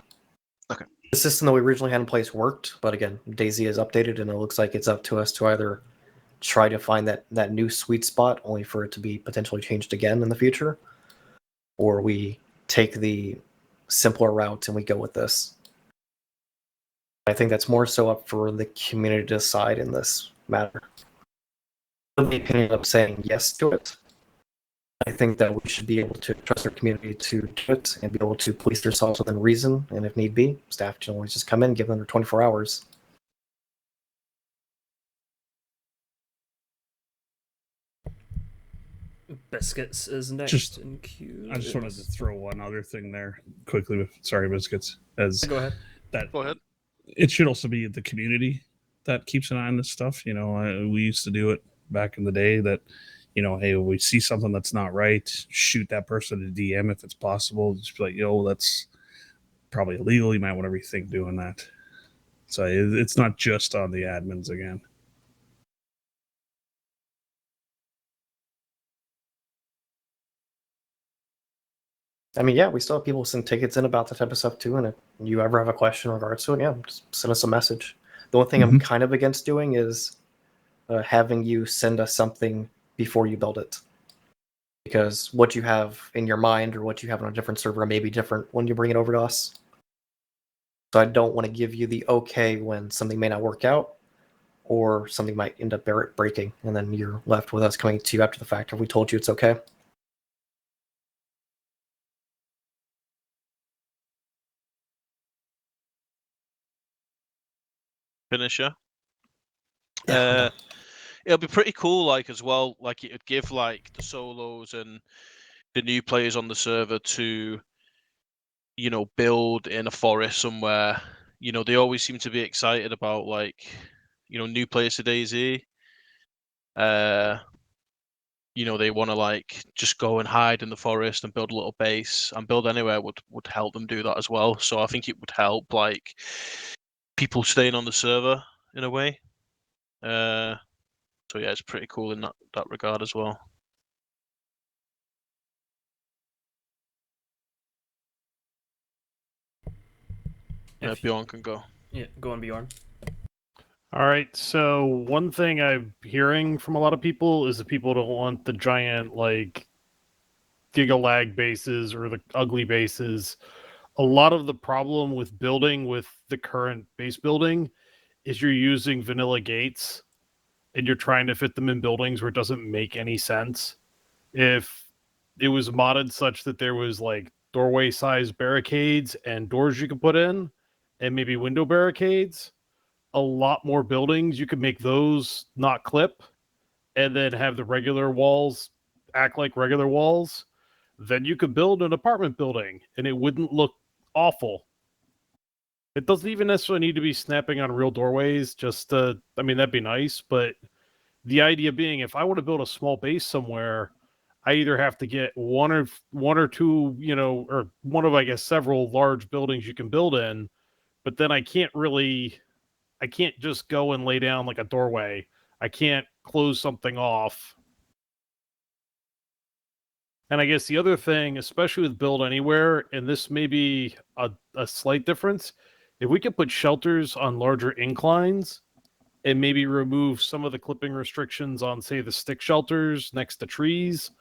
Okay. The system that we originally had in place worked, but again, DayZ is updated, and it looks like it's up to us to either try to find that new sweet spot, only for it to be potentially changed again in the future, or we take the simpler route and we go with this. I think that's more so up for the community to decide in this matter. The opinion of saying yes to it, I think that we should be able to trust our community to do it and be able to police themselves within reason. And if need be, staff can always just come in, give them their 24 hours. Biscuits is next in queue. I just wanted to throw one other thing there quickly. Sorry, Biscuits. Go ahead. Go ahead. It should also be the community that keeps an eye on this stuff. We used to do it back in the day that, hey, when we see something that's not right, shoot that person a DM if it's possible. Just be like, that's probably illegal. You might want to rethink doing that. So it's not just on the admins again. I mean, yeah, we still have people send tickets in about that type of stuff too. And if you ever have a question in regards to it, yeah, just send us a message. The one thing I'm kind of against doing is having you send us something before you build it. Because what you have in your mind or what you have on a different server may be different when you bring it over to us. So I don't want to give you the okay when something may not work out or something might end up breaking. And then you're left with us coming to you after the fact if we told you it's okay. Finisher. It'll be pretty cool, as well. It'd give the solos and the new players on the server to, build in a forest somewhere. They always seem to be excited about new players to DayZ. They want to just go and hide in the forest and build a little base, and Build Anywhere would help them do that as well. So I think it would help people staying on the server in a way. So So yeah, it's pretty cool in that regard as well. Yeah, Bjorn can go. Yeah, go on, Bjorn. All right, so one thing I'm hearing from a lot of people is that people don't want the giant, like, gigalag bases or the ugly bases. A lot of the problem with building with the current base building is you're using vanilla gates and you're trying to fit them in buildings where it doesn't make any sense. If it was modded such that there was, like, doorway size barricades and doors you could put in and maybe window barricades, a lot more buildings, you could make those not clip and then have the regular walls act like regular walls. Then you could build an apartment building and it wouldn't look awful. It doesn't even necessarily need to be snapping on real doorways. I mean, that'd be nice. But the idea being, if I want to build a small base somewhere, I either have to get one or two, or one of, I guess, several large buildings you can build in. But then I can't just go and lay down like a doorway. I can't close something off. And I guess the other thing, especially with Build Anywhere, and this may be a slight difference, if we could put shelters on larger inclines and maybe remove some of the clipping restrictions on, say, the stick shelters next to trees,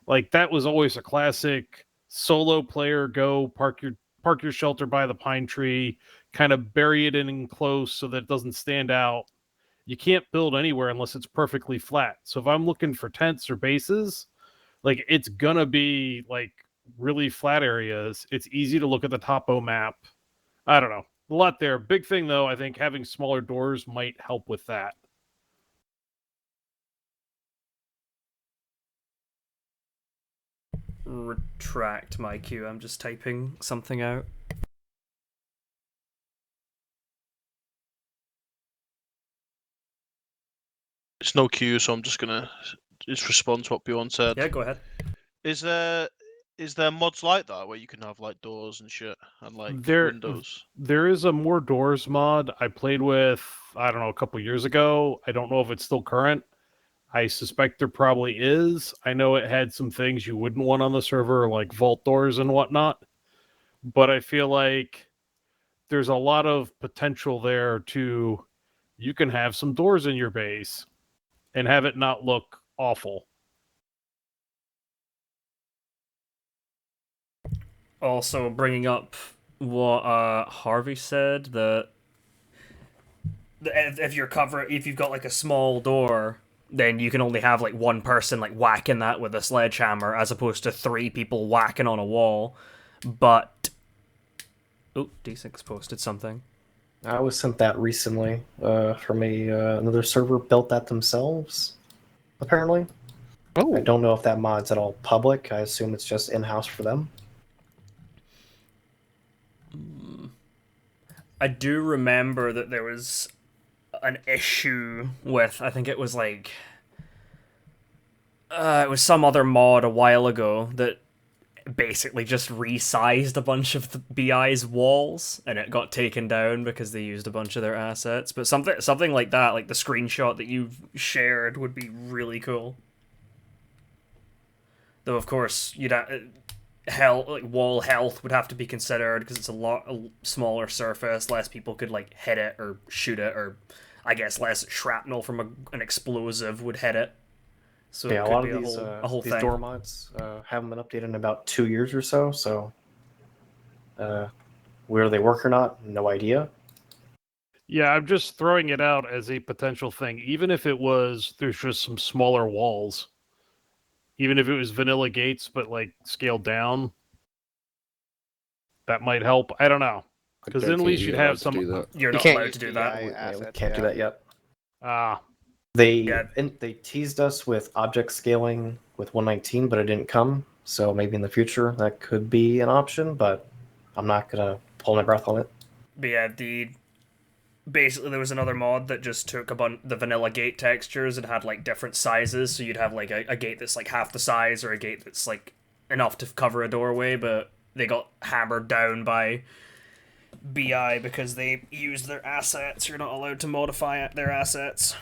like that was always a classic solo player go park your shelter by the pine tree, kind of bury it in close so that it doesn't stand out. You can't build anywhere unless it's perfectly flat. So if I'm looking for tents or bases, like it's gonna be like really flat areas. It's easy to look at the topo map. I don't know. A lot there. Big thing though, I think having smaller doors might help with that. Retract my queue. I'm just typing something out. It's no queue, so I'm just gonna respond to what Bjorn said. Yeah, go ahead. Is there mods like that where you can have like doors and shit and like windows? There is a more doors mod I played with, I don't know, a couple years ago. I don't know if it's still current. I suspect there probably is. I know it had some things you wouldn't want on the server, like vault doors and whatnot. But I feel like there's a lot of potential there to, you can have some doors in your base and have it not look awful. Also, bringing up what Harvey said, that if you've got like a small door, then you can only have like one person like whacking that with a sledgehammer, as opposed to 3 people whacking on a wall. But D6 posted something. I was sent that recently from another server built that themselves, apparently. Oh. I don't know if that mod's at all public. I assume it's just in-house for them. I do remember that there was an issue with, I think it was like, it was some other mod a while ago that basically just resized a bunch of the BI's walls, and it got taken down because they used a bunch of their assets. But something like that, like the screenshot that you've shared, would be really cool. Though of course you'd wall health would have to be considered, because it's a smaller surface, less people could like hit it or shoot it, or I guess less shrapnel from an explosive would hit it. So yeah, it a could lot be of these, a whole these thing. door mods haven't been updated in about 2 years or so. So whether they work or not, no idea. Yeah, I'm just throwing it out as a potential thing. Even if there's just some smaller walls. Even if it was vanilla gates, but like scaled down, that might help. I don't know. Because then at least you'd have some. You're not allowed to do that. We can't do that yet. Ah. They teased us with object scaling with 119, but it didn't come. So maybe in the future that could be an option, but I'm not gonna hold my breath on it. But yeah, basically there was another mod that just took the vanilla gate textures and had like different sizes, so you'd have like a gate that's like half the size, or a gate that's like enough to cover a doorway, but they got hammered down by BI because they used their assets. You're not allowed to modify their assets.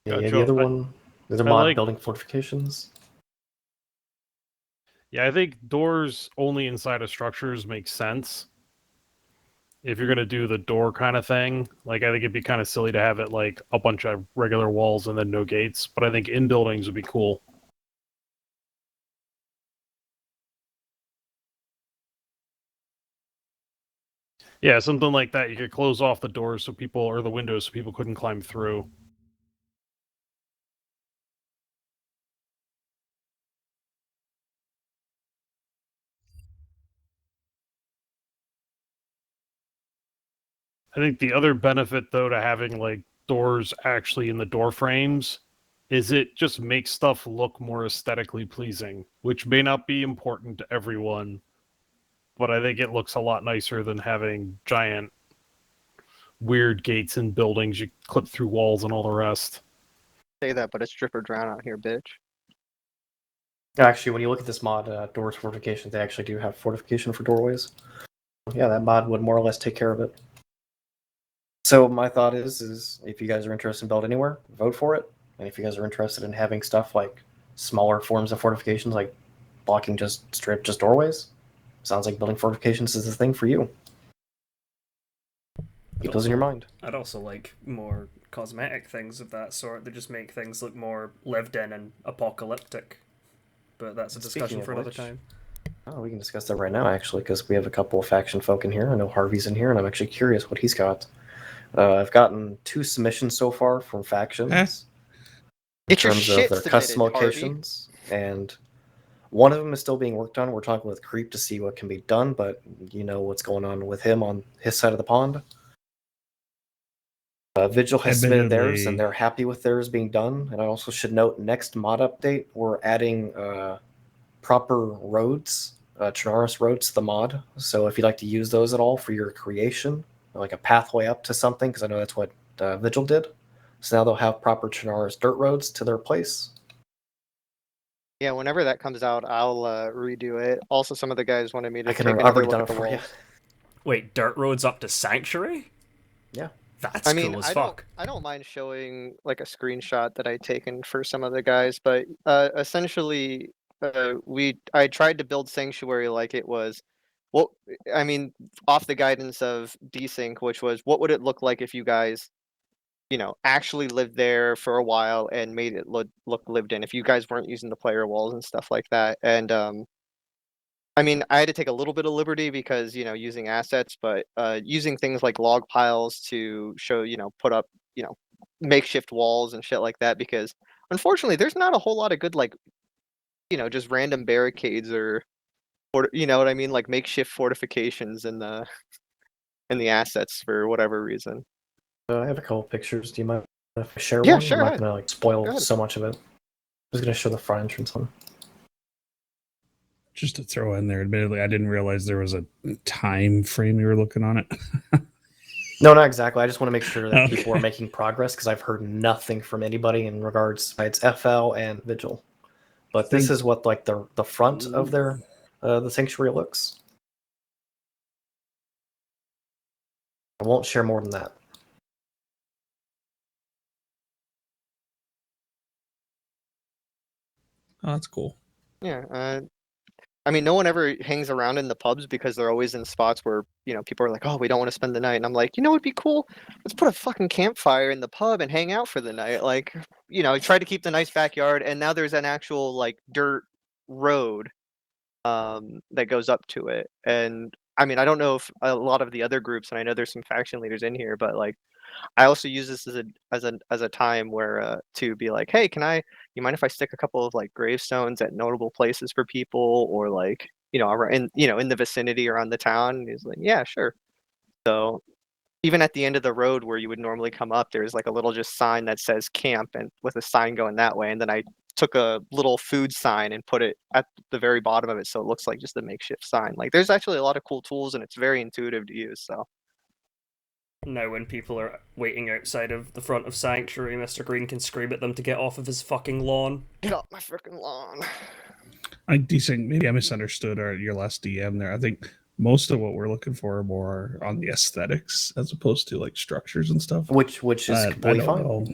Yeah, Gotcha. the other one, the other I mod like- building fortifications. Yeah, I think doors only inside of structures make sense. If you're gonna do the door kind of thing, like I think it'd be kind of silly to have it like a bunch of regular walls and then no gates. But I think in buildings would be cool. Yeah, something like that. You could close off the doors so people or the windows so people couldn't climb through. I think the other benefit, though, to having like doors actually in the door frames is it just makes stuff look more aesthetically pleasing, which may not be important to everyone, but I think it looks a lot nicer than having giant weird gates in buildings you clip through walls and all the rest. Say that, but it's drip or drown out here, bitch. Actually, when you look at this mod, doors fortifications, they actually do have fortification for doorways. Yeah, that mod would more or less take care of it. So my thought is if you guys are interested in Build Anywhere, vote for it. And if you guys are interested in having stuff like smaller forms of fortifications, like blocking just doorways, sounds like building fortifications is the thing for you. Keep those in your mind. I'd also like more cosmetic things of that sort that just make things look more lived in and apocalyptic. But that's a discussion Speaking for of another which- time. Oh, we can discuss that right now, actually, because we have a couple of faction folk in here. I know Harvey's in here, and I'm actually curious what he's got. I've gotten 2 submissions so far from factions. In Get your terms shit of their submitted, custom Harvey. locations, and one of them is still being worked on. We're talking with Creep to see what can be done, but you know what's going on with him on his side of the pond. Vigil has submitted theirs, Admittedly- and they're happy with theirs being done. And I also should note, next mod update, we're adding proper roads, Chernarus roads to the mod. So if you'd like to use those at all for your creation, like a pathway up to something, because I know that's what Vigil did. So now they'll have proper Chernarus dirt roads to their place. Yeah, whenever that comes out, I'll redo it. Also, some of the guys wanted me to I take can- I've another already look done at it the for you. walls. Wait, dirt roads up to Sanctuary? Yeah. That's I mean, cool as I fuck. don't mind showing like a screenshot that I taken for some of the guys, but essentially, I tried to build Sanctuary like it was. Well, I mean, off the guidance of Desync, which was what would it look like if you guys, actually lived there for a while and made it look lived in. If you guys weren't using the player walls and stuff like that, and I mean, I had to take a little bit of liberty because, using assets, but using things like log piles to show, put up, makeshift walls and shit like that, because unfortunately, there's not a whole lot of good, like, just random barricades or you know what I mean? Like makeshift fortifications in the assets for whatever reason. I have a couple pictures. Do you mind if I share Yeah, one? sure, I'm go not ahead. gonna Go spoil ahead. so much of it. I'm just gonna show the front entrance one. Just to throw in there, admittedly, I didn't realize there was a time frame you were looking on it. No, not exactly. I just want to make sure that Okay. people are making progress because I've heard nothing from anybody in regards. It's FL and Vigil, but this Think- is what like the front of their the sanctuary looks. I won't share more than that. Oh, that's cool. Yeah. I mean, no one ever hangs around in the pubs because they're always in spots where, people are like, oh, we don't want to spend the night. And I'm like, what'd be cool? Let's put a fucking campfire in the pub and hang out for the night. Like, try to keep the nice backyard. And now there's an actual like dirt road that goes up to it. And I mean, I don't know if a lot of the other groups, and I know there's some faction leaders in here, but like, I also use this as a time where to be like, hey, you mind if I stick a couple of like gravestones at notable places for people, or like, around in the vicinity around the town? And he's like, yeah, sure. So even at the end of the road where you would normally come up, there's like a little just sign that says camp, and with a sign going that way. And then I took a little food sign and put it at the very bottom of it, so it looks like just a makeshift sign. Like, there's actually a lot of cool tools, and it's very intuitive to use. So. Now when people are waiting outside of the front of Sanctuary, Mr. Green can scream at them to get off of his fucking lawn. Get off my freaking lawn. I decent. Maybe I misunderstood your last DM there. I think most of what we're looking for are more on the aesthetics as opposed to like structures and stuff. Which is completely I don't fine. know.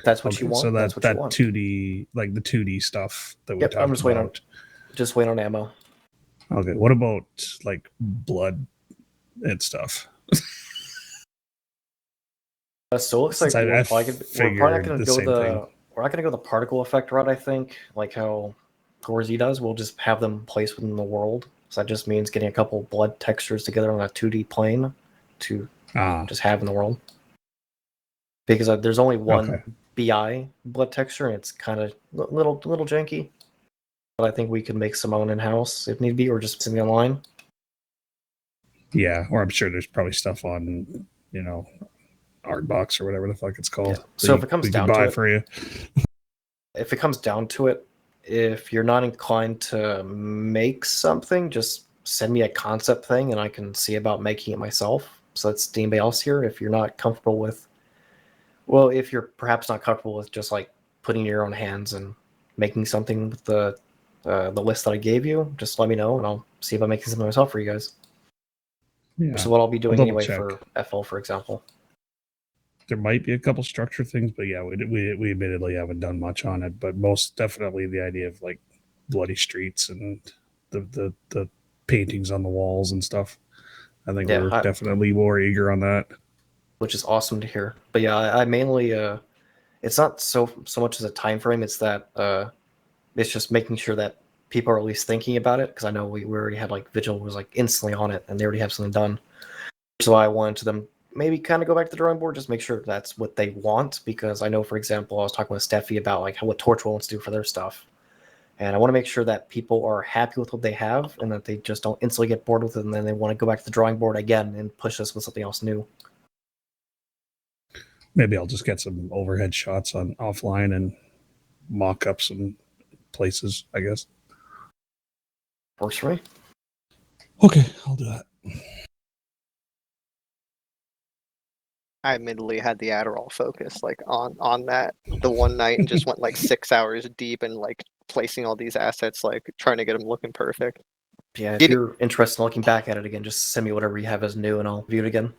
That's what you want. So That's what that you want. 2D, like the 2D stuff that we Yep, talked I'm just waiting on about. just waiting on ammo. Okay, what about like blood and stuff? So it looks like Since I we're probably not figured going the to go same thing. we're not going to go the particle effect route. I think like how Gorzy does. We'll just have them placed within the world. So that just means getting a couple blood textures together on a 2D plane to just have in the world. Because there's only one BI blood texture, and it's kind of little janky. But I think we could make some own in house if need be, or just something online. Yeah, or I'm sure there's probably stuff on, you know, Artbox or whatever the fuck it's called. So if it comes down to it, for you. if it comes down to it, if you're not inclined to make something, just send me a concept thing, and I can see about making it myself. So that's anybody else here. If you're not comfortable with, well, if you're perhaps not comfortable with just like putting your own hands and making something with the list that I gave you, just let me know, and I'll see if I'm making something myself for you guys. Yeah. Which is what I'll be doing I'll anyway double for FL, for example. There might be a couple structure things, but yeah, we admittedly haven't done much on it. But most definitely the idea of like bloody streets and the paintings on the walls and stuff. I think we're definitely more eager on that. Which is awesome to hear. But yeah, I mainly it's not so much as a time frame. It's that it's just making sure that people are at least thinking about it, because I know we already had like Vigil was like instantly on it, and they already have something done. So I wanted to them maybe kind of go back to the drawing board, just make sure that's what they want, because I know, for example, I was talking with Steffi about like what Torchwood wants to do for their stuff, and I want to make sure that people are happy with what they have and that they just don't instantly get bored with it and then they want to go back to the drawing board again and push us with something else new. Maybe I'll just get some overhead shots on offline and mock up some places, I guess. Works for me. Okay, I'll do that. I admittedly had the Adderall focus like on that the one night and just went like 6 hours deep and like placing all these assets, like trying to get them looking perfect. Yeah, if you're interested in looking back at it again, just send me whatever you have as new and I'll view it again.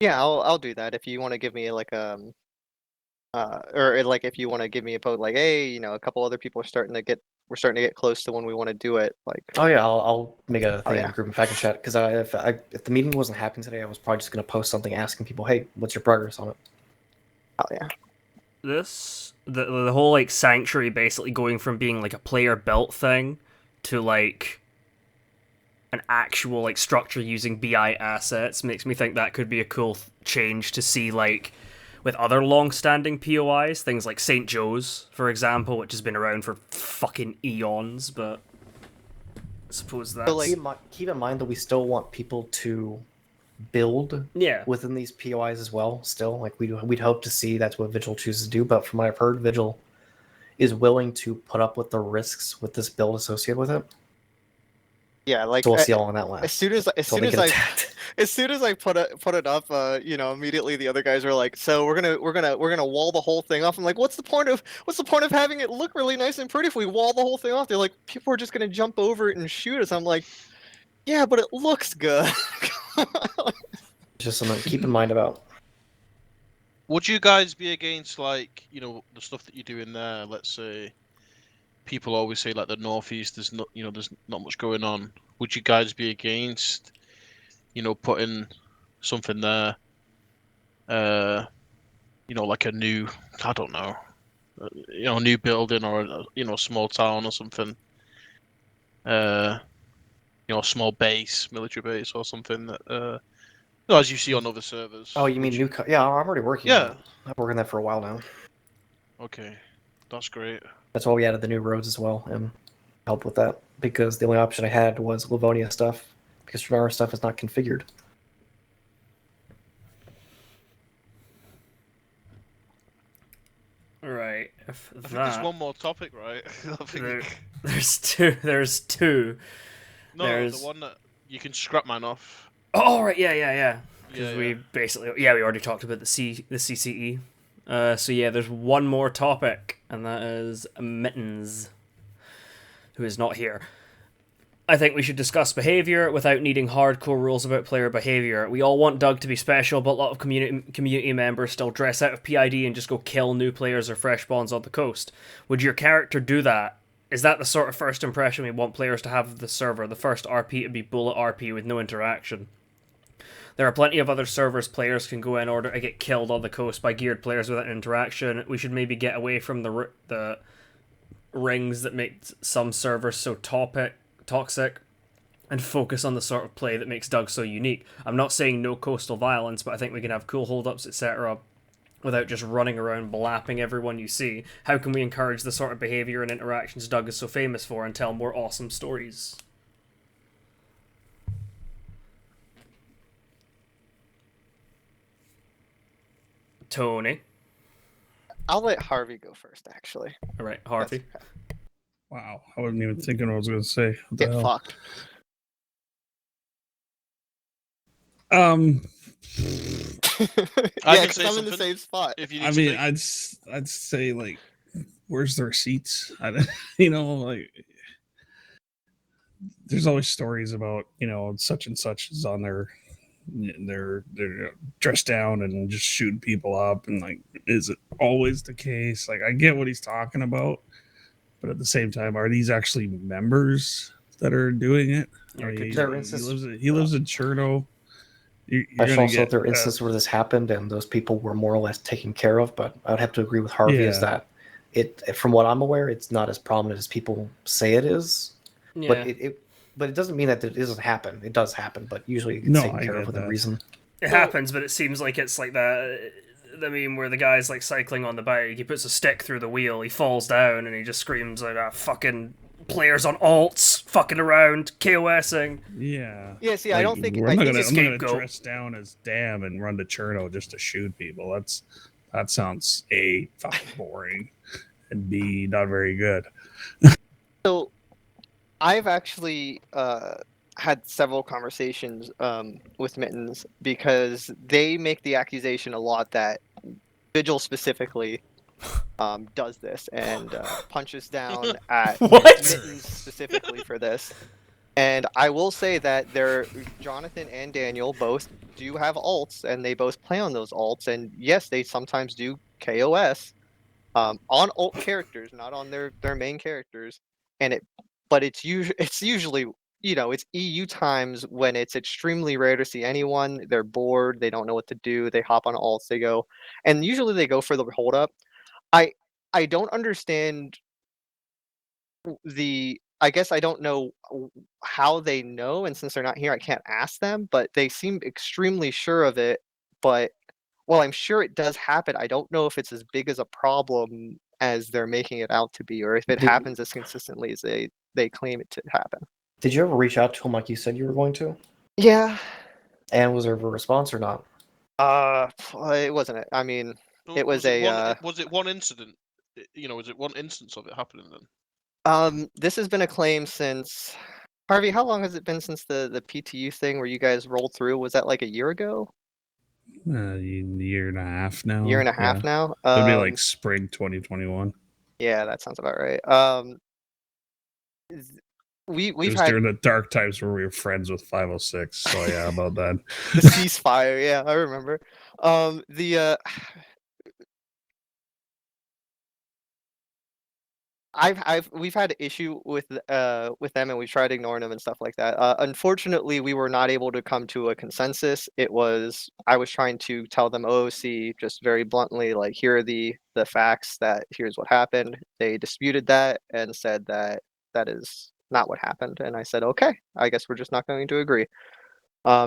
Yeah, I'll do that. If you want to give me like or like if you want to give me a vote, like, hey, you know, a couple other people are starting to get close to when we want to do it. Like, oh yeah, I'll make a thing in the group and fact chat, because if the meeting wasn't happening today, I was probably just gonna post something asking people, hey, what's your progress on it? Oh yeah. The whole like sanctuary basically going from being like a player built thing to like an actual like structure using BI assets makes me think that could be a cool change to see, like with other long-standing POIs, things like St. Joe's, for example, which has been around for fucking eons, but I suppose that's... So, keep in mind that we still want people to build within these POIs as well, still. Like, we'd hope to see that's what Vigil chooses to do, but from what I've heard, Vigil is willing to put up with the risks with this build associated with it. Yeah, like so we'll see how long that lasts. As soon as I put it up, you know, immediately the other guys are like, "So we're gonna wall the whole thing off." I'm like, "What's the point of having it look really nice and pretty if we wall the whole thing off?" They're like, "People are just gonna jump over it and shoot us." I'm like, "Yeah, but it looks good." Just something to keep in mind about. Would you guys be against, like, you know, the stuff that you do in there? Let's say people always say like the Northeast, there's not much going on. Would you guys be against, you know, putting something there? You know, like a new, I don't know, you know, a new building or a small town or something. You know, a small base, military base or something that, as you see on other servers. Oh, you mean new? Yeah, I'm already working. Yeah, on it. I've been working on that for a while now. Okay, that's great. That's why we added the new roads as well and helped with that, because the only option I had was Livonia stuff, because Trinara stuff is not configured. Right. I think there's one more topic, right? I think there's two. No, there's... the one that you can scrap mine off. Oh, right, yeah. Because we basically, we already talked about the CCE. So yeah, there's one more topic, and that is Mittens, who is not here. I think we should discuss behavior without needing hardcore rules about player behavior. We all want Doug to be special, but a lot of community members still dress out of PID and just go kill new players or fresh bonds on the coast. Would your character do that? Is that the sort of first impression we want players to have of the server? The first RP to be bullet RP with no interaction. There are plenty of other servers players can go in order to get killed on the coast by geared players without interaction. We should maybe get away from the rings that make some servers so toxic, and focus on the sort of play that makes Doug so unique. I'm not saying no coastal violence, but I think we can have cool holdups, etc., without just running around blapping everyone you see. How can we encourage the sort of behavior and interactions Doug is so famous for and tell more awesome stories? Tony. I'll let Harvey go first, actually. All right, Harvey. Wow, I wasn't even thinking what I was going to say. What the Get hell? fucked. I Yeah, can 'cause say I'm in the something same spot. if you need I to mean, think. I'd say like, where's the receipts? You know, like there's always stories about such and such is on they're dressed down and just shooting people up, and like, is it always the case? Like, I get what he's talking about, but at the same time, are these actually members that are doing it? Yeah, I mean, There are he instances- lives in Cherno. You're I gonna also get there are instances where this happened and those people were more or less taken care of, but I would have to agree with Harvey is Yeah. that from what I'm aware, it's not as prominent as people say it is. Yeah. But it doesn't mean that it doesn't happen. It does happen, but usually it's No, taken I care of get within that. reason. It happens, but it seems like it's like the meme where the guy's like cycling on the bike, he puts a stick through the wheel, he falls down, and he just screams like, fucking players on alts, fucking around, KOSing. Yeah. Yeah, see, I don't think- I'm I not think gonna it's scapegoat. dress down as Dam and run to Cherno just to shoot people. That sounds A, fucking boring, and B, not very good. So, I've actually had several conversations with Mittens because they make the accusation a lot that Vigil specifically does this and punches down at What? Mittens specifically for this. And I will say that Jonathan and Daniel both do have alts, and they both play on those alts. And yes, they sometimes do KOS on alt characters, not on their main characters. But it's usually it's EU times when it's extremely rare to see anyone. They're bored, they don't know what to do, they hop on alts, they go, and usually they go for the hold up. I don't understand I guess I don't know how they know, and since they're not here, I can't ask them, but they seem extremely sure of it. But while I'm sure it does happen, I don't know if it's as big as a problem as they're making it out to be, or if it happens as consistently as they claim it to happen. Did you ever reach out to him like you said you were going to? Yeah. And was there a response or not? It wasn't it. I mean, it was Was it one incident? Was it one instance of it happening then? This has been a claim since Harvey. How long has it been since the PTU thing where you guys rolled through? Was that like a year ago? A year and a half now. Year and a half now? It'll be like spring 2021. Yeah, that sounds about right. We've It was had during the dark times where we were friends with 506. So yeah, about that. the ceasefire. Yeah, I remember. We've had an issue with them, and we tried ignoring them and stuff like that. Unfortunately, we were not able to come to a consensus. I was trying to tell them OOC just very bluntly, like, here are the facts, that here's what happened. They disputed that and said that is not what happened. And I said, okay, I guess we're just not going to agree.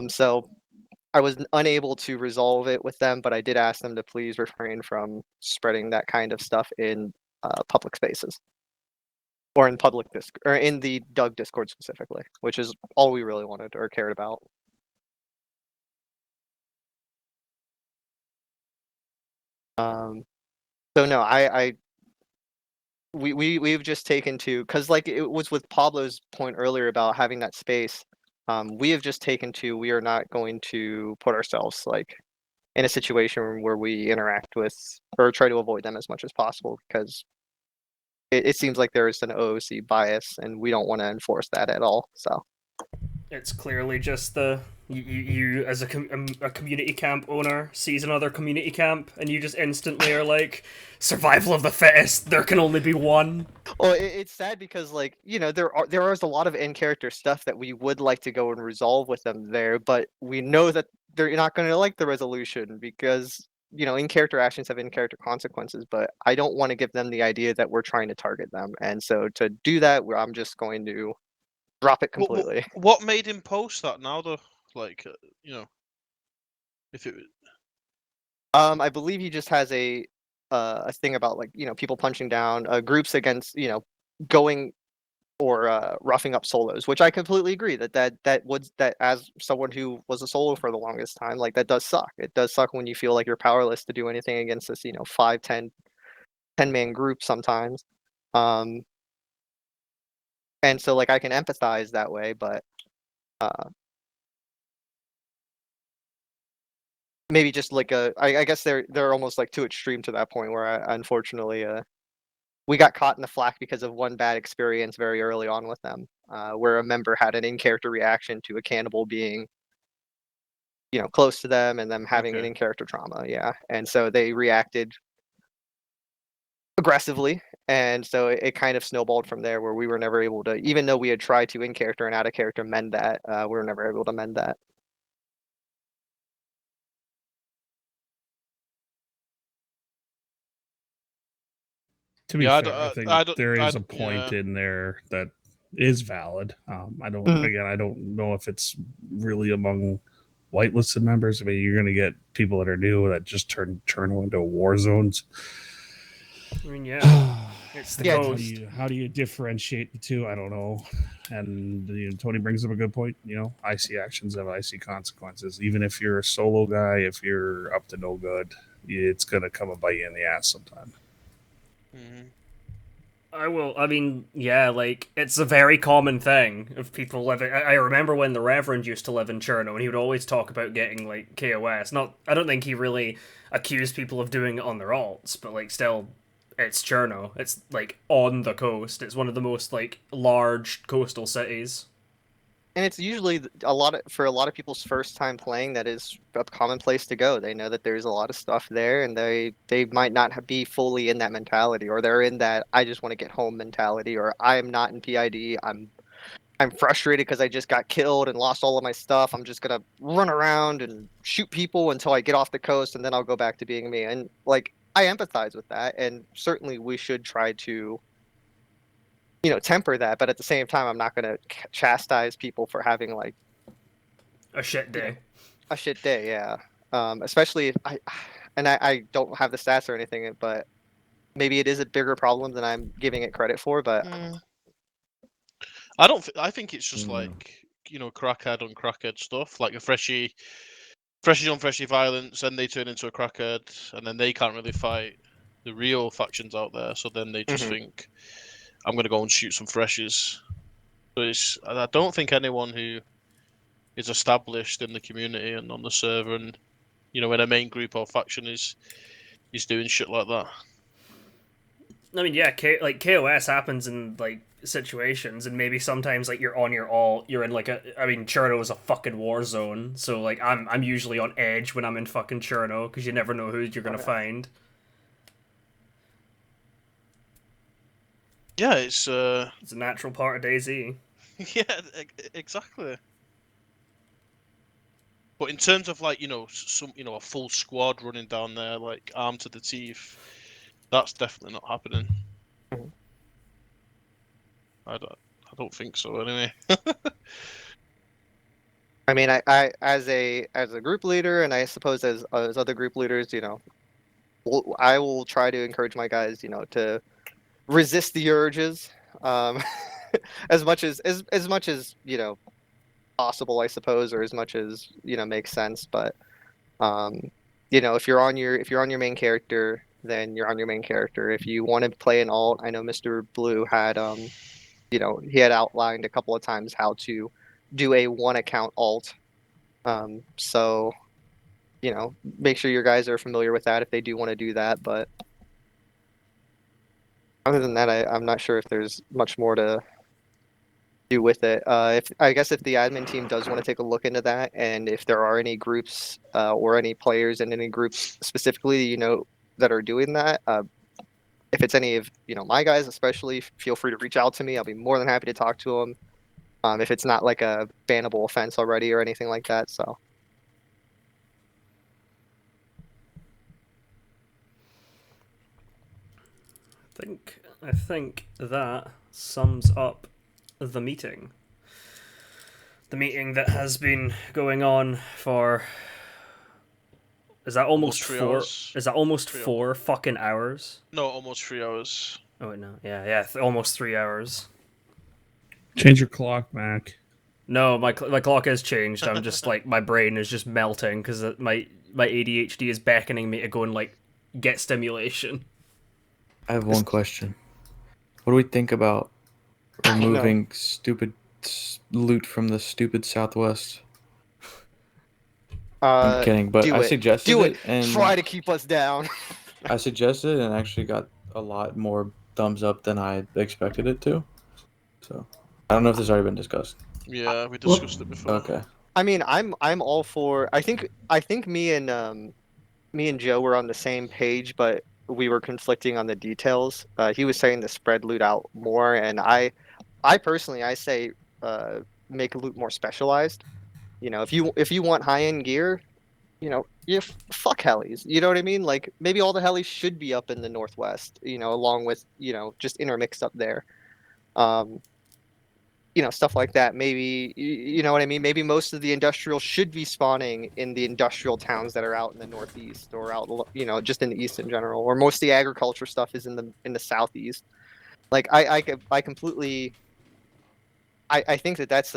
So I was unable to resolve it with them, but I did ask them to please refrain from spreading that kind of stuff in public spaces. Or in public or in the Doug Discord specifically, which is all we really wanted or cared about. So no, we've just taken to, because like it was with Pablo's point earlier about having that space. We have just taken to, we are not going to put ourselves like in a situation where we interact with or try to avoid them as much as possible, because it seems like there is an OOC bias, and we don't want to enforce that at all. So It's clearly just the you as a community camp owner sees another community camp, and you just instantly are like, survival of the fittest. There can only be one. well, it's sad because like there is a lot of in character stuff that we would like to go and resolve with them there, but we know that they're not going to like the resolution because in character actions have in character consequences. But I don't want to give them the idea that we're trying to target them, and so to do that, I'm just going to drop it completely. What made him post that now, though? Like, if it. I believe he just has a thing about like people punching down groups against going or roughing up solos, which I completely agree that as someone who was a solo for the longest time, like that does suck. It does suck when you feel like you're powerless to do anything against this 5, 10 man group sometimes. And so like I can empathize that way, but maybe just like I guess they're almost like too extreme to that point where unfortunately we got caught in the flack because of one bad experience very early on with them, where a member had an in-character reaction to a cannibal being close to them and them having an in-character trauma. Yeah, and so they reacted aggressively, and so it kind of snowballed from there where we were never able to, even though we had tried to in-character and out-of-character mend that, we were never able to mend that. To be Yeah, fair, I think I don't- there I is a don't- point yeah. in there that is valid. I don't Mhm. again, I don't know if it's really among whitelisted members. I mean, you're going to get people that are new that just turn into war zones. I mean, yeah, it's the How coast. do you differentiate the two? I don't know. And Tony brings up a good point. IC actions have IC consequences. Even if you're a solo guy, if you're up to no good, it's going to come and bite you in the ass sometime. I mean, yeah, like, it's a very common thing of people living. I remember when the Reverend used to live in Cherno, and he would always talk about getting, like, KOS. I don't think he really accused people of doing it on their alts, but, like, still, it's Cherno. It's, like, on the coast. It's one of the most, like, large coastal cities. And it's usually for a lot of people's first time playing, that is a common place to go. They know that there's a lot of stuff there, and they might not be fully in that mentality, or they're in that I just want to get home mentality, or I am not in PID. I'm frustrated because I just got killed and lost all of my stuff. I'm just gonna run around and shoot people until I get off the coast, and then I'll go back to being me. And like I empathize with that, and certainly we should try to temper that, but at the same time, I'm not going to chastise people for having like a shit day. A shit day, yeah. Especially if I don't have the stats or anything, but maybe it is a bigger problem than I'm giving it credit for. But I think it's just like crackhead on crackhead stuff, like a freshie on freshie violence, and they turn into a crackhead, and then they can't really fight the real factions out there, so then they just think, I'm going to go and shoot some freshies. But I don't think anyone who is established in the community and on the server and in a main group or faction is doing shit like that. I mean, yeah, KOS happens in like situations, and maybe sometimes like you're on your alt, you're in like Cherno is a fucking war zone, so like I'm usually on edge when I'm in fucking Cherno because you never know who you're gonna find. Yeah, it's a natural part of DayZ. Yeah, exactly. But in terms of like a full squad running down there like armed to the teeth, that's definitely not happening. I don't think so anyway. I mean, I as a group leader, and I suppose as other group leaders, I will try to encourage my guys, to resist the urges, as much as possible, I suppose, or as much as makes sense. But if you're on your main character, then you're on your main character. If you want to play an alt, I know Mr. Blue had he had outlined a couple of times how to do a one account alt. So make sure your guys are familiar with that if they do want to do that. But Other than that, I'm not sure if there's much more to do with it. If I guess if the admin team does want to take a look into that, and if there are any groups or any players in any groups specifically, that are doing that, if it's any of my guys, especially, feel free to reach out to me. I'll be more than happy to talk to them. If it's not like a bannable offense already or anything like that, so. I think that sums up the meeting. The meeting that has been going on for. Is that almost 3 4? hours. Is that almost 4 fucking hours? No, almost 3 hours. Oh wait, no. Yeah, almost 3 hours. Change your clock, Mac. No, my clock has changed. I'm just like my brain is just melting because my ADHD is beckoning me to go and like get stimulation. I have one question. What do we think about removing stupid loot from the stupid Southwest? I'm kidding, but I suggested it and try to keep us down. I suggested it and actually got a lot more thumbs up than I expected it to. So I don't know if this has already been discussed. Yeah, we discussed it before. Okay. I mean, I'm all for. I think me and Joe were on the same page, but we were conflicting on the details. He was saying to spread loot out more, and I personally say make loot more specialized. If you want high end gear, fuck helis. You know what I mean? Like maybe all the helis should be up in the Northwest. Along with just intermixed up there. Stuff like that. Maybe, you know what I mean? Maybe most of the industrial should be spawning in the industrial towns that are out in the Northeast or out, just in the East in general. Or most of the agriculture stuff is in the Southeast. Like, I completely, I think that's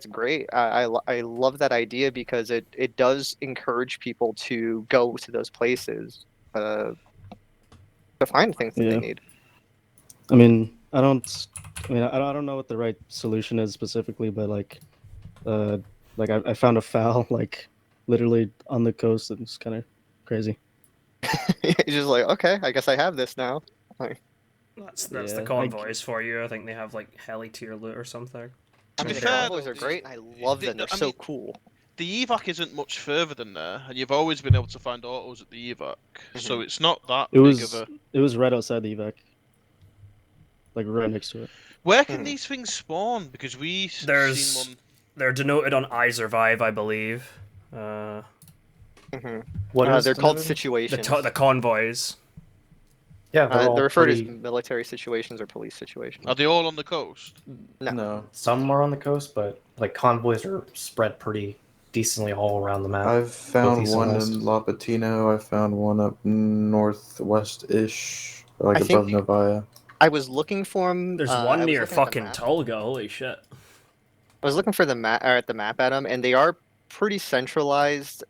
great. I love that idea because it does encourage people to go to those places to find things that they need. I mean, I don't know what the right solution is specifically, but I found a foul like literally on the coast, and it's kind of crazy. You're just like, okay, I guess I have this now. Like, That's the convoys for you. I think they have like heli tier loot or something. I mean, the convoys are great, and I love them. They're so cool. The evac isn't much further than there, and you've always been able to find autos at the evac, so it's not that It big of a. was right outside the evac, like right next to it. Where can these things spawn? Because seen one. They're denoted on iSurvive, I believe. What they're called situations. The convoys. Yeah, they're referred as military situations or police situations. Are they all on the coast? No. Some are on the coast, but like convoys are spread pretty decently all around the map. I've found east and one west. in Lapatino. I found one up northwest-ish, like I above think- Novaya. I was looking for them. There's one near fucking Tulga. Holy shit. I was looking for the map at the map at them, and they are pretty centralized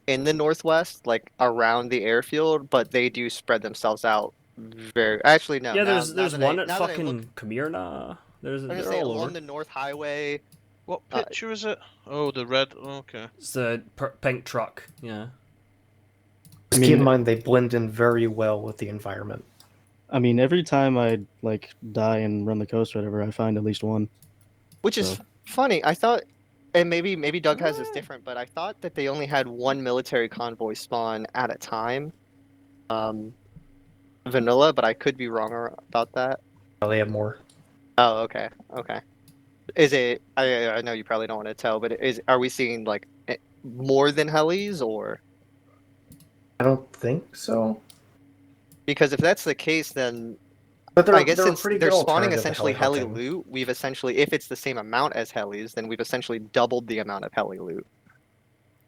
in the Northwest, like around the airfield, but they do spread themselves out very. Actually, no. Yeah, now- there's now that one I- at now that I fucking look- Kamirna. I was gonna They're say all along over. the North Highway. What picture is it? Oh, the red. Okay. It's the pink truck. Yeah. Just keep in mind they blend in very well with the environment. I mean, every time I like die and run the coast or whatever, I find at least one. Which is funny. I thought, and maybe Doug has this different, but I thought that they only had one military convoy spawn at a time. Vanilla, but I could be wrong about that. Oh, they have more. Oh, okay. Is it? I know you probably don't want to tell, but are we seeing like more than helis or? I don't think so. Because if that's the case, then But I guess they're a since pretty they're good spawning alternative to essentially heli heli hunting. loot, we've essentially, if it's the same amount as helis, then we've essentially doubled the amount of heli loot,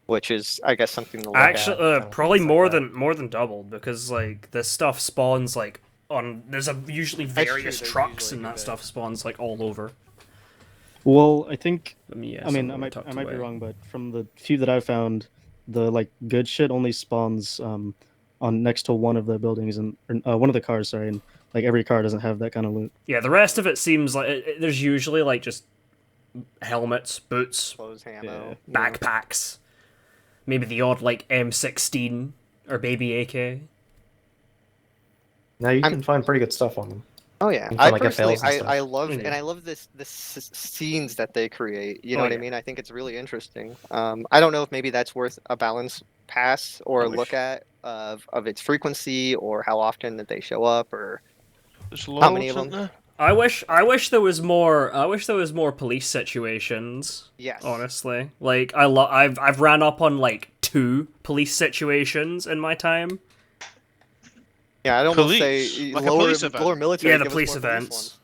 which is, I guess, something to look Actually, at. probably more than doubled because like this stuff spawns like on. There's usually That's true, various there's trucks and that stuff spawns like all over. Well, I think. I mean, I might be wrong, but from the few that I found, the like good shit only spawns on next to one of the buildings and one of the cars. Sorry, and like every car doesn't have that kind of loot. Yeah, the rest of it seems like there's usually like just helmets, boots, clothes, ammo, backpacks, maybe the odd like M16 or baby AK. Now you can find pretty good stuff on them. Oh yeah, You can I find, like, personally, FLs and stuff. I love and Yeah. I love this scenes that they create. You know Oh, what I yeah. mean? I think it's really interesting. I don't know if maybe that's worth a balance pass or a look at of its frequency or how often that they show up or There's how many loads, of isn't them. there? I wish there was more. I wish there was more police situations. Yes. Honestly, like I've ran up on like 2 police situations in my time. Yeah, I'd almost say Police? Like a lower, police event? lower military. Yeah, the give us police more events. ones.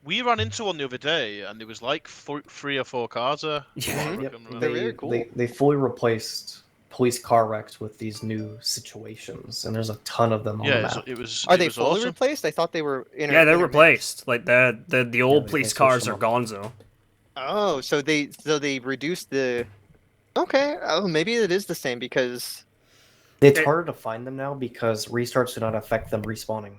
We ran into one the other day, and there was like 3 or 4 cars there. Yeah. I Yep. can remember. They fully replaced police car wrecks with these new situations, and there's a ton of them on the Yeah, map. it was. Are it they was fully awesome. replaced? I thought they were. Yeah, they're replaced. Like the old they police switched cars them are up. gonzo. Oh, so they reduced the. Okay, oh, maybe it is the same because. It's harder to find them now because restarts do not affect them respawning.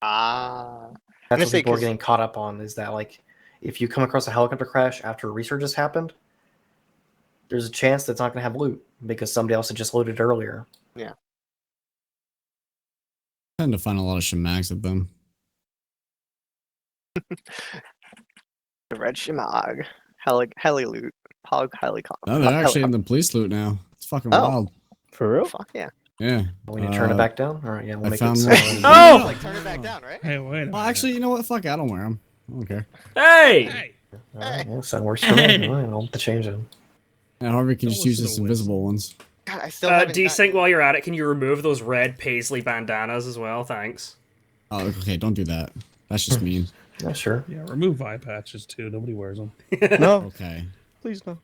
Ah. That's what people are getting caught up on, is that, like, if you come across a helicopter crash after a restart just happened, there's a chance that's not going to have loot because somebody else had just loaded earlier. Yeah. I tend to find a lot of shemags at them. The red shemag, heli loot, hog helicopter. No, they're actually in the police loot now. It's fucking Oh. wild. For real? Fuck yeah. Yeah. We need to turn it back down? All right, yeah, we'll I make found it. one. Oh! Like turn it back down, right? Hey, wait. Well, actually, you know what? Fuck it. I don't wear them. I don't care. Hey! All right, yeah, so that works for me. All right, I'll have to change them. Yeah, Harvey can just use listen this to invisible ones. God, I still haven't. Desync, while you're at it, can you remove those red paisley bandanas as well? Thanks. Oh, okay. Don't do that. That's just mean. Yeah, sure. Yeah, remove eye patches too. Nobody wears them. No, Okay. please no.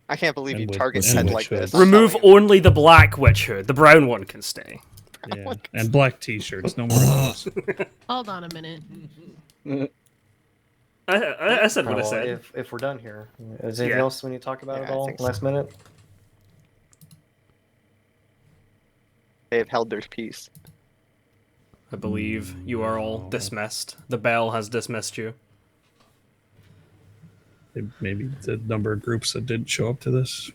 I can't believe you And with- target and said with like should. this. Remove only the black witch hood. The brown one can stay. Yeah, and black t-shirts. No more of those. Hold on a minute. I said what I Well, said. If we're done here, is anything Yeah. else we need to talk about Yeah, at I all think so. last minute? They have held their peace. I believe you are all dismissed. The bell has dismissed you. Maybe the number of groups that didn't show up to this.